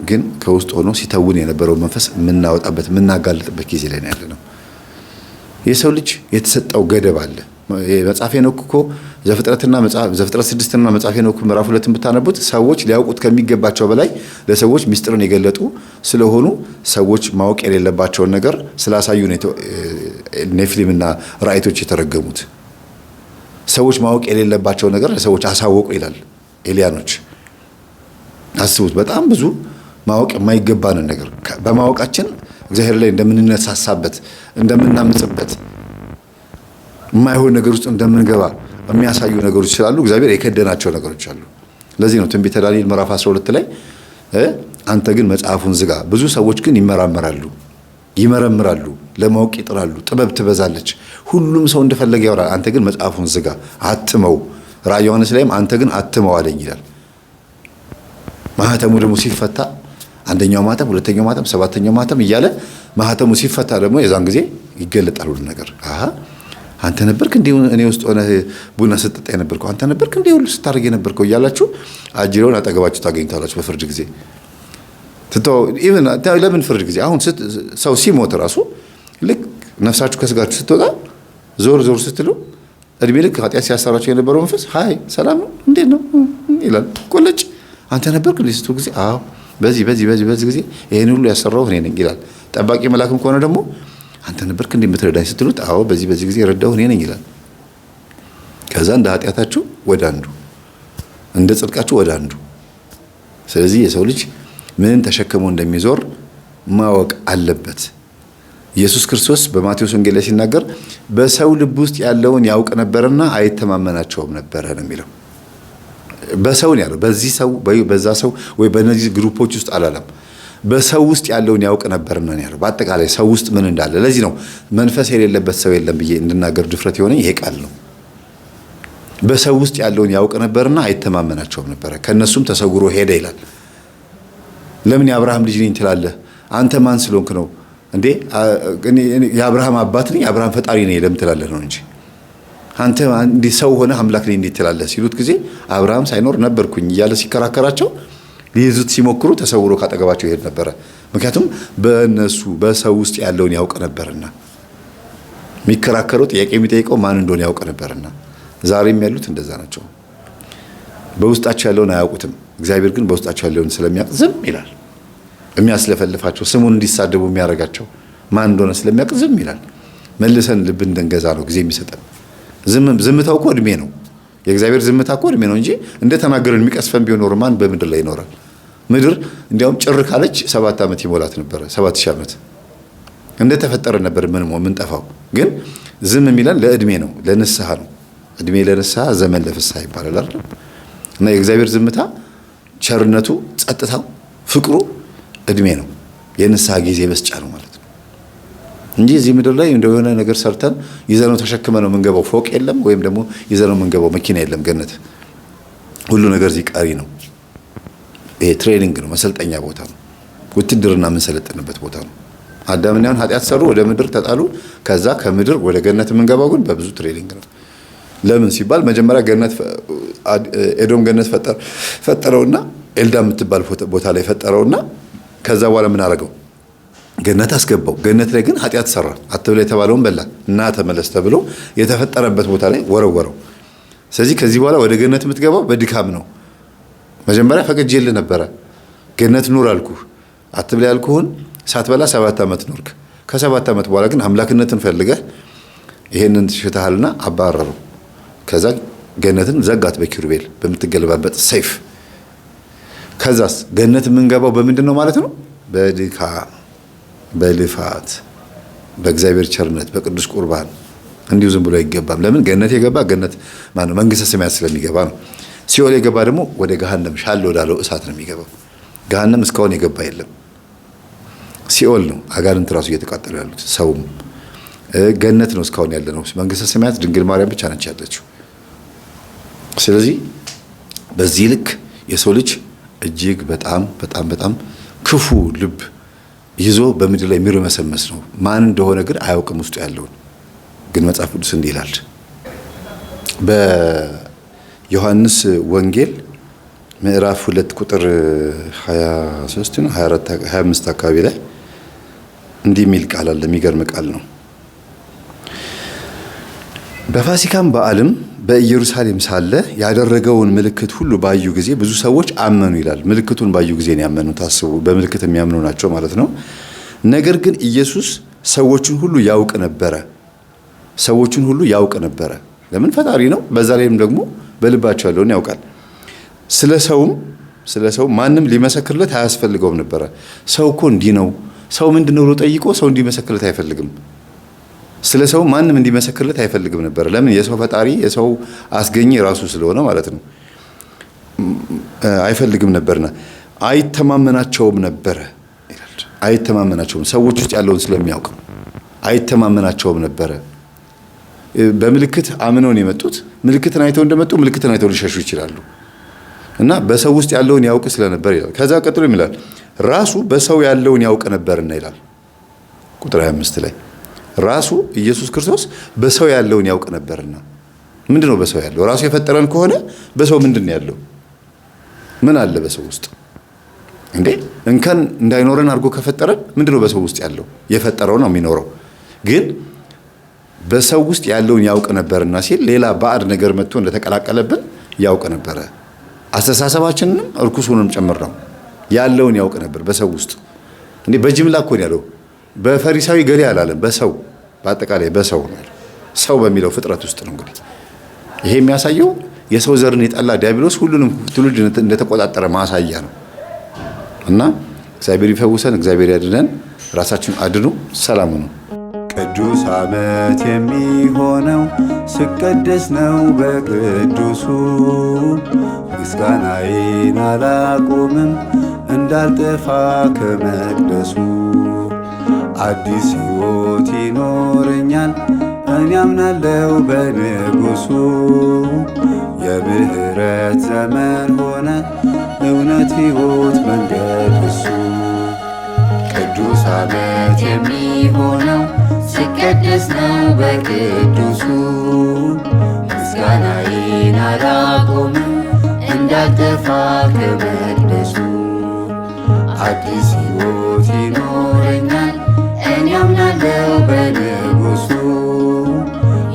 ግን ከውስጥ ሆኖ ሲተውን የነበረው መንፈስ የምናወጣበት የምናጋልጥበት ጊዜ ላይ ያለ ነው። የሰው ልጅ የተሰጠው ገደብ አለ። መጽሐፈ ሄኖክ እኮ ዘፍጥረት 6ና መጽሐፈ ሄኖክ ምዕራፍ 2ን ብታነቡት ሰዎች ሊያውቁት ከሚገባቸው በላይ ለሰዎች ምስጢርን የገለጡ ስለሆኑ ሰዎች ማወቅ የሌለባቸውን ነገር ስላሳዩ ኔፊሊምና ራእይቶች የተረገሙት። ሰዎች ማወቅ የሌለባቸው ነገር ለሰዎች አሳወቁ ይላል ኤልያኖች። አስቡት፣ በጣም ብዙ ማወቅ የማይገባንን ነገር በማወቃችን እግዚአብሔር ላይ እንደምንነሳሳበት፣ እንደምናምጽበት፣ የማይሆን ነገር ውስጥ እንደምንገባ የሚያሳዩ ነገሮች ስላሉ እግዚአብሔር የከደናቸው ነገሮች አሉ። ለዚህ ነው ትንቢተ ዳንኤል ምዕራፍ 12 ላይ አንተ ግን መጽሐፉን ዝጋ። ብዙ ሰዎች ግን ይመረምራሉ፣ ለማወቅ ይጥራሉ፣ ጥበብ ትበዛለች፣ ሁሉም ሰው እንደፈለገ ያወራል። አንተ ግን መጽሐፉን ዝጋ፣ አትመው። ራዕየ ዮሐንስ ላይም አንተ ግን አትመው አለኝ ይላል። ማህተሙ ደግሞ ሲፈታ አንደኛው ማህተም፣ ሁለተኛው ማህተም፣ ሰባተኛው ማህተም እያለ ማህተሙ ሲፈታ ደግሞ የዛን ጊዜ ይገለጣል ሁሉ ነገር። አንተ ነበርክ እንዴ እኔ ውስጥ ሆነ ቡና ስትጠጣ የነበርከው? አንተ ነበርክ እንዴ ሁሉ ስታደርግ የነበርከው? እያላችሁ አጅሬውን አጠገባችሁ ታገኝታላችሁ በፍርድ ጊዜ። ለምን ፍርድ ጊዜ? አሁን ሰው ሲሞት ራሱ ልክ ነፍሳችሁ ከስጋችሁ ስትወጣ ዞር ስትሉ እድሜ ልክ ኃጢአት ሲያሰራችሁ የነበረው መንፈስ ሀይ ሰላም ነው እንዴት ነው ይላል። ቆለጭ አንተ ነበርክ እንዴ ስትሉ ጊዜ አዎ በዚህ ጊዜ ይሄን ሁሉ ያሰራው እኔ ነኝ ይላል። ጠባቂ መልአክም ከሆነ ደግሞ አንተ ነበርክ እንዴ የምትረዳኝ ስትሉት አዎ በዚህ ጊዜ ረዳሁ እኔ ነኝ ይላል። ከዛ እንደ ኃጢአታችሁ ወደ አንዱ፣ እንደ ጽድቃችሁ ወደ አንዱ። ስለዚህ የሰው ልጅ ምን ተሸክሞ እንደሚዞር ማወቅ አለበት። ኢየሱስ ክርስቶስ በማቴዎስ ወንጌል ላይ ሲናገር በሰው ልብ ውስጥ ያለውን ያውቅ ነበርና አይተማመናቸውም ነበረ ነው የሚለው። በሰው ነው ያለው። በዚህ ሰው በዛ ሰው ወይ በእነዚህ ግሩፖች ውስጥ አላለም። በሰው ውስጥ ያለውን ያውቅ ነበርና ነው ያለው። በአጠቃላይ ሰው ውስጥ ምን እንዳለ። ለዚህ ነው መንፈስ የሌለበት ሰው የለም ብዬ እንድናገር ድፍረት የሆነ ይሄ ቃል ነው። በሰው ውስጥ ያለውን ያውቅ ነበርና አይተማመናቸውም ነበረ፣ ከነሱም ተሰውሮ ሄደ ይላል። ለምን የአብርሃም ልጅ ነኝ ትላለህ? አንተ ማን ስለሆንክ ነው እንዴ? የአብርሃም አባት ነኝ የአብርሃም ፈጣሪ ነኝ ለምን ትላለህ ነው እንጂ አንተ እንዴ ሰው ሆነ አምላክ ነኝ እንዴት ትላለህ ሲሉት ጊዜ አብርሃም ሳይኖር ነበርኩኝ እያለ ሲከራከራቸው ሊይዙት ሲሞክሩ ተሰውሮ ካጠገባቸው ይሄድ ነበረ። ምክንያቱም በእነሱ በሰው ውስጥ ያለውን ያውቅ ነበርና፣ የሚከራከረው ጥያቄ የሚጠይቀው ማን እንደሆነ ያውቅ ነበርና። ዛሬም ያሉት እንደዛ ናቸው። በውስጣቸው ያለውን አያውቁትም። እግዚአብሔር ግን በውስጣቸው ያለውን ስለሚያውቅ ዝም ይላል። የሚያስለፈልፋቸው ስሙን እንዲሳደቡ የሚያደርጋቸው ማን እንደሆነ ስለሚያውቅ ዝም ይላል። መልሰን ልብ እንደንገዛ ነው ጊዜ የሚሰጠን። ዝምታው እኮ እድሜ ነው። የእግዚአብሔር ዝምታ እኮ እድሜ ነው እንጂ እንደተናገረን የሚቀስፈን ቢሆን ኖሮ ማን በምድር ላይ ይኖራል? ምድር እንዲያውም ጭር ካለች 7 ዓመት ይሞላት ነበረ። 7000 ዓመት እንደተፈጠረ ነበር ምን ጠፋው። ግን ዝም የሚለን ለእድሜ ነው፣ ለንስሐ ነው። እድሜ ለንስሐ ዘመን ለፍስሐ ይባላል አይደል? እና የእግዚአብሔር ዝምታ ቸርነቱ፣ ጸጥታው፣ ፍቅሩ እድሜ ነው። የንስሐ ጊዜ መስጫ ነው ማለት ነው እንጂ እዚህ ምድር ላይ እንደሆነ ነገር ሰርተን ይዘነው ተሸክመ ነው የምንገባው። ፎቅ የለም ወይም ደግሞ ይዘነው የምንገባው መኪና የለም። ገነት ሁሉ ነገር እዚህ ቀሪ ነው። ይሄ ትሬኒንግ ነው፣ መሰልጠኛ ቦታ ነው፣ ውትድርና የምንሰለጥንበት ቦታ ነው። አዳምና ሔዋን ኃጢአት ሰሩ፣ ወደ ምድር ተጣሉ። ከዛ ከምድር ወደ ገነት የምንገባው ግን በብዙ ትሬኒንግ ነው። ለምን ሲባል መጀመሪያ ኤዶም ገነት ፈጠረውና ኤልዳ የምትባል ቦታ ላይ ፈጠረውና ከዛ በኋላ ምን አደረገው? ገነት አስገባው። ገነት ላይ ግን ኃጢአት ሰራ። አትብላ የተባለውን በላ እና ተመለስ ተብሎ የተፈጠረበት ቦታ ላይ ወረወረው። ስለዚህ ከዚህ በኋላ ወደ ገነት የምትገባው በድካም ነው። መጀመሪያ ፈቅጄልህ ነበረ፣ ገነት ኑር አልኩህ፣ አትብላ ያልኩህን ሳትበላ 7 ዓመት ኖርክ። ከ7 ዓመት በኋላ ግን አምላክነትን ፈልገህ ይሄንን ሽተሃልና አባረረው። ከዛ ገነትን ዘጋት በኪሩቤል በምትገለባበት ሰይፍ። ከዛስ ገነት የምንገባው በምንድን ነው ማለት ነው? በድካም በልፋት በእግዚአብሔር ቸርነት በቅዱስ ቁርባን እንዲሁ ዝም ብሎ አይገባም። ለምን? ገነት የገባ ገነት ማነው መንግስተ ሰማያት ስለሚገባ ነው። ሲኦል የገባ ደግሞ ወደ ገሃነም ሻል ወዳለው እሳት ነው የሚገባው። ገሃነም እስካሁን የገባ የለም። ሲኦል ነው አጋንንት ራሱ እየተቃጠሉ ያሉት። ሰውም ገነት ነው እስካሁን ያለ ነው። መንግስተ ሰማያት ድንግል ማርያም ብቻ ነች ያለችው። ስለዚህ በዚህ ልክ የሰው ልጅ እጅግ በጣም በጣም በጣም ክፉ ልብ ይዞ በምድር ላይ የሚርመሰመስ ነው። ማን እንደሆነ ግን አያውቅም ውስጡ ያለውን። ግን መጽሐፍ ቅዱስ እንዲህ ይላል በዮሐንስ ወንጌል ምዕራፍ 2 ቁጥር 23 ነው 25 አካባቢ ላይ እንዲህ የሚል ቃል አለ። የሚገርም ቃል ነው። በፋሲካም በዓልም በኢየሩሳሌም ሳለ ያደረገውን ምልክት ሁሉ ባዩ ጊዜ ብዙ ሰዎች አመኑ ይላል። ምልክቱን ባዩ ጊዜ ነው ያመኑት። ታስቡ፣ በምልክት የሚያምኑ ናቸው ማለት ነው። ነገር ግን ኢየሱስ ሰዎችን ሁሉ ያውቅ ነበረ። ሰዎችን ሁሉ ያውቅ ነበረ። ለምን? ፈጣሪ ነው። በዛ ላይም ደግሞ በልባቸው ያለውን ያውቃል። ስለ ሰው ማንም ሊመሰክርለት አያስፈልገውም ነበረ። ሰው እኮ እንዲህ ነው፣ ሰው ምንድነው ብሎ ጠይቆ ሰው እንዲመሰክርለት አይፈልግም። ስለ ሰው ማንም እንዲመሰክርለት አይፈልግም ነበር። ለምን? የሰው ፈጣሪ የሰው አስገኘ ራሱ ስለሆነ ማለት ነው። አይፈልግም ነበርና አይተማመናቸውም ነበረ ይላል። አይተማመናቸውም፣ ሰዎች ውስጥ ያለውን ስለሚያውቅ አይተማመናቸውም ነበረ። በምልክት አምነው ነው የመጡት። ምልክትን አይተው እንደመጡ ምልክትን አይተው ሊሸሹ ይችላሉ። እና በሰው ውስጥ ያለውን ያውቅ ስለነበር ይላል። ከዛ ቀጥሎ ይላል ራሱ በሰው ያለውን ያውቅ ነበርና ይላል ቁጥር 25 ላይ ራሱ ኢየሱስ ክርስቶስ በሰው ያለውን ያውቅ ነበርና። ምንድነው በሰው ያለው? ራሱ የፈጠረን ከሆነ በሰው ምንድነው ያለው? ምን አለ በሰው ውስጥ እንዴ? እንከን እንዳይኖረን አድርጎ ከፈጠረን ምንድነው በሰው ውስጥ ያለው? የፈጠረው ነው የሚኖረው። ግን በሰው ውስጥ ያለውን ያውቅ ነበርና ሲል ሌላ ባዕድ ነገር መጥቶ እንደተቀላቀለብን ያውቅ ነበረ። አስተሳሰባችንንም እርኩሱንም ጭምር ነው ያለውን ያውቅ ነበር በሰው ውስጥ። እንዴ በጅምላ እኮ ነው ያለው። በፈሪሳዊ ገሌ አላለም። በሰው በአጠቃላይ በሰው ነው። ሰው በሚለው ፍጥረት ውስጥ ነው። እንግዲህ ይሄ የሚያሳየው የሰው ዘርን የጠላ ዲያብሎስ ሁሉንም ትውልድ እንደተቆጣጠረ ማሳያ ነው። እና እግዚአብሔር ይፈውሰን፣ እግዚአብሔር ያድነን። ራሳችን አድኑ። ሰላም ነው። ቅዱስ ዓመት የሚሆነው ስቀደስ ነው በቅዱሱ። ምስጋናዬን አላቆምም እንዳልጠፋ ከመቅደሱ። አዲስ ሕይወት ይኖረኛል እኔ አምናለው በንጉሱ። የምህረት ዘመን ሆነ እውነት ሕይወት መንገድ እሱ። ቅዱስ ዓመት የሚሆነው ሲቀደስ ነው በቅዱሱ። ምስጋናዬን አላቆምም እንዳልጠፋ ከመቅደሱ። አዲስ ሕይወት ይኖረኛል እኔ አምናለው በንጉሱ።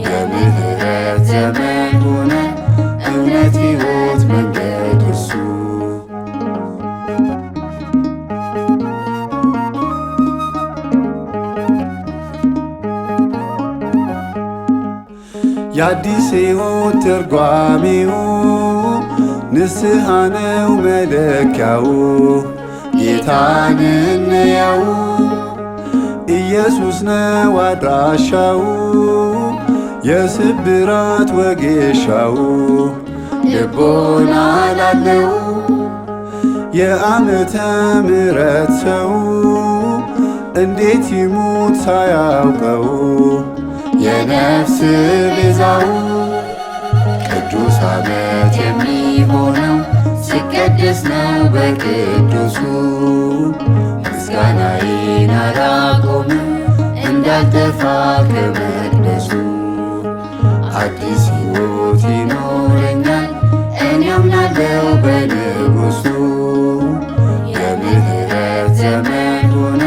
የምህረት ዘመን ሆነ እውነት ሕይወት መንገድ እሱ። የአዲስ ሕይወት ትርጓሜው ንስሐ ነው መለኪያው። ጌታን እንየው ኢየሱስ ነው አድራሻው። የስብራት ወጌሻው ልቦና ላለው የዓመተ ምሕረት ሰው እንዴት ይሙት ሳያውቀው የነፍስ ቤዛው። ቅዱስ ዓመት የሚሆነው ሲቀደስ ነው በቅዱሱ። ምስጋናዬን አላቆምም እንዳልጠፋ ከመቅደሱ። አዲስ ሕይወት ይኖረኛል እኔ አምናለው በንጉሱ። የምህረት ዘመን ሆነ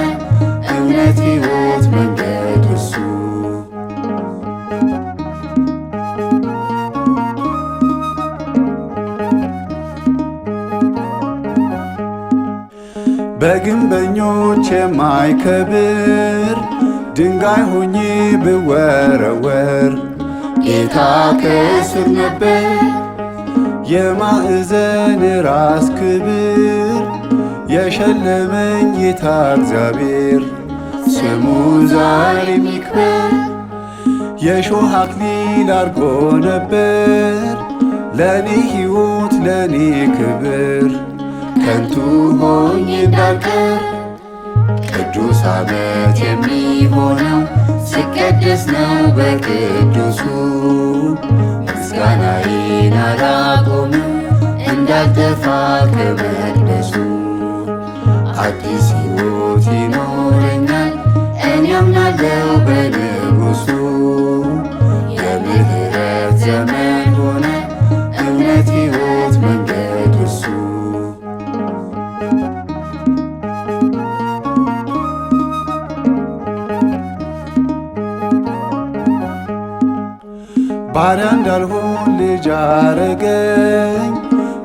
እውነት ሕይወት መንገድ እሱ። በግንበኞች የማይከብር ድንጋይ ሆኜ ብወረወር ጌታ ከስር ነበር። የማዕዘን ራስ ክብር የሸለመኝ ጌታ እግዚአብሔር ስሙ ዛሬም ይክበር። የሾህ አክሊል አርጎ ነበር ለኔ ሕይወት ለኔ ክብር ከንቱ ሆኜ እንዳልቀር። ቅዱስ ዓመት የሚሆነው ሲቀደስ ነው በቅዱሱ። ምስጋናዬን አላቆምም እንዳልጠፋ ከመቅደሱ። አዲስ ሕይወት ይኖረኛል እኔ አምናለው በንጉሱ። የምህረት ዘመን ሆነ እውነት ሕይወት መንገድ እሱ። ባሪያ እንዳልሆን ልጅ አረገኝ፣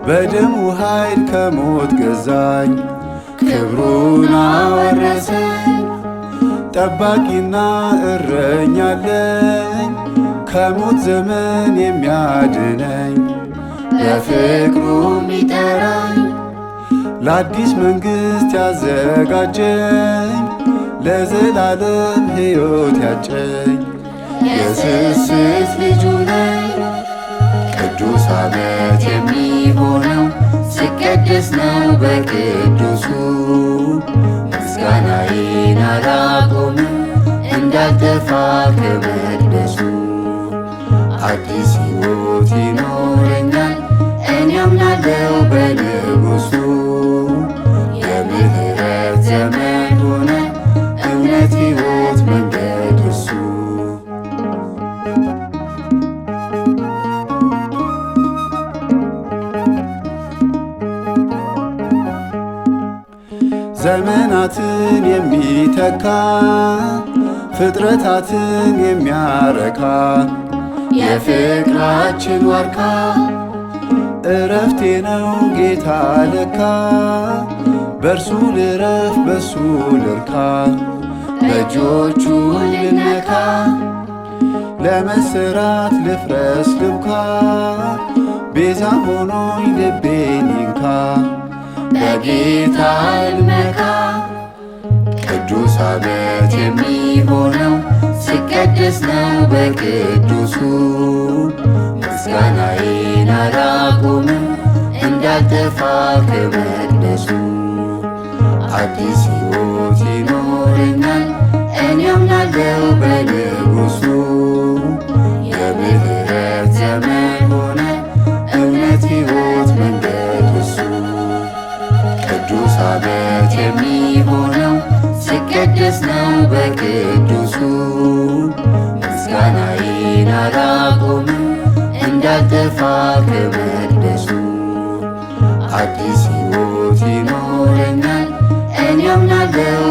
በደሙ ኃይል ከሞት ገዛኝ። ክብሩን አወረሰኝ፣ ጠባቂና እረኛለኝ፣ ከሞት ዘመን የሚያድነኝ፣ በፍቅሩ ሚጠራኝ፣ ለአዲስ መንግሥት ያዘጋጀኝ፣ ለዘላለም ሕይወት ያጨኝ። የስስት ልጁ ነኝ፣ ቅዱስ ዓመት የሚሆነው ሲቀደስ ነው በቅዱሱ። ምስጋናዬን አላቆምም እንዳልጠፋ ከመቅደሱ። አዲስ ሕይወት ይኖረኛል እኔ አምናለው በንጉሱ። የምህረት ዘመን ሆነ እውነት ሕይወት መንገድ እርሱ። ዘመናትን የሚተካ ፍጥረታትን የሚያረካ የፍቅራችን ዋርካ እረፍቴ ነው ጌታ ለካ። በእርሱ ልረፍ በሱ ልርካ በእጆቹ ልነካ። ለመሰራት ልፍረስ ልብካ ቤዛ ሆኖኝ ልቤን ይንካ። በጌታ ልመካ ቅዱስ ዓመት የሚሆነው ሲቀደስ ነው በቅዱሱ። ምስጋናዬን አላቆምም እንዳልጠፋ ከመቅደሱ። አዲስ ሕይወት ይኖረኛል እኔ አምናለው በንጉሱ። የምህረት ዘመን ሆነ እውነት ሕይወት መንገድ እሱ። ቅዱስ ዓመት የሚሆነው ሲቀደስ ነው በቅዱሱ። ምስጋናዬን አላቆምም እንዳልጠፋ ከመቅደሱ። አዲስ ሕይወት ይኖረኛል እኔ አምናለው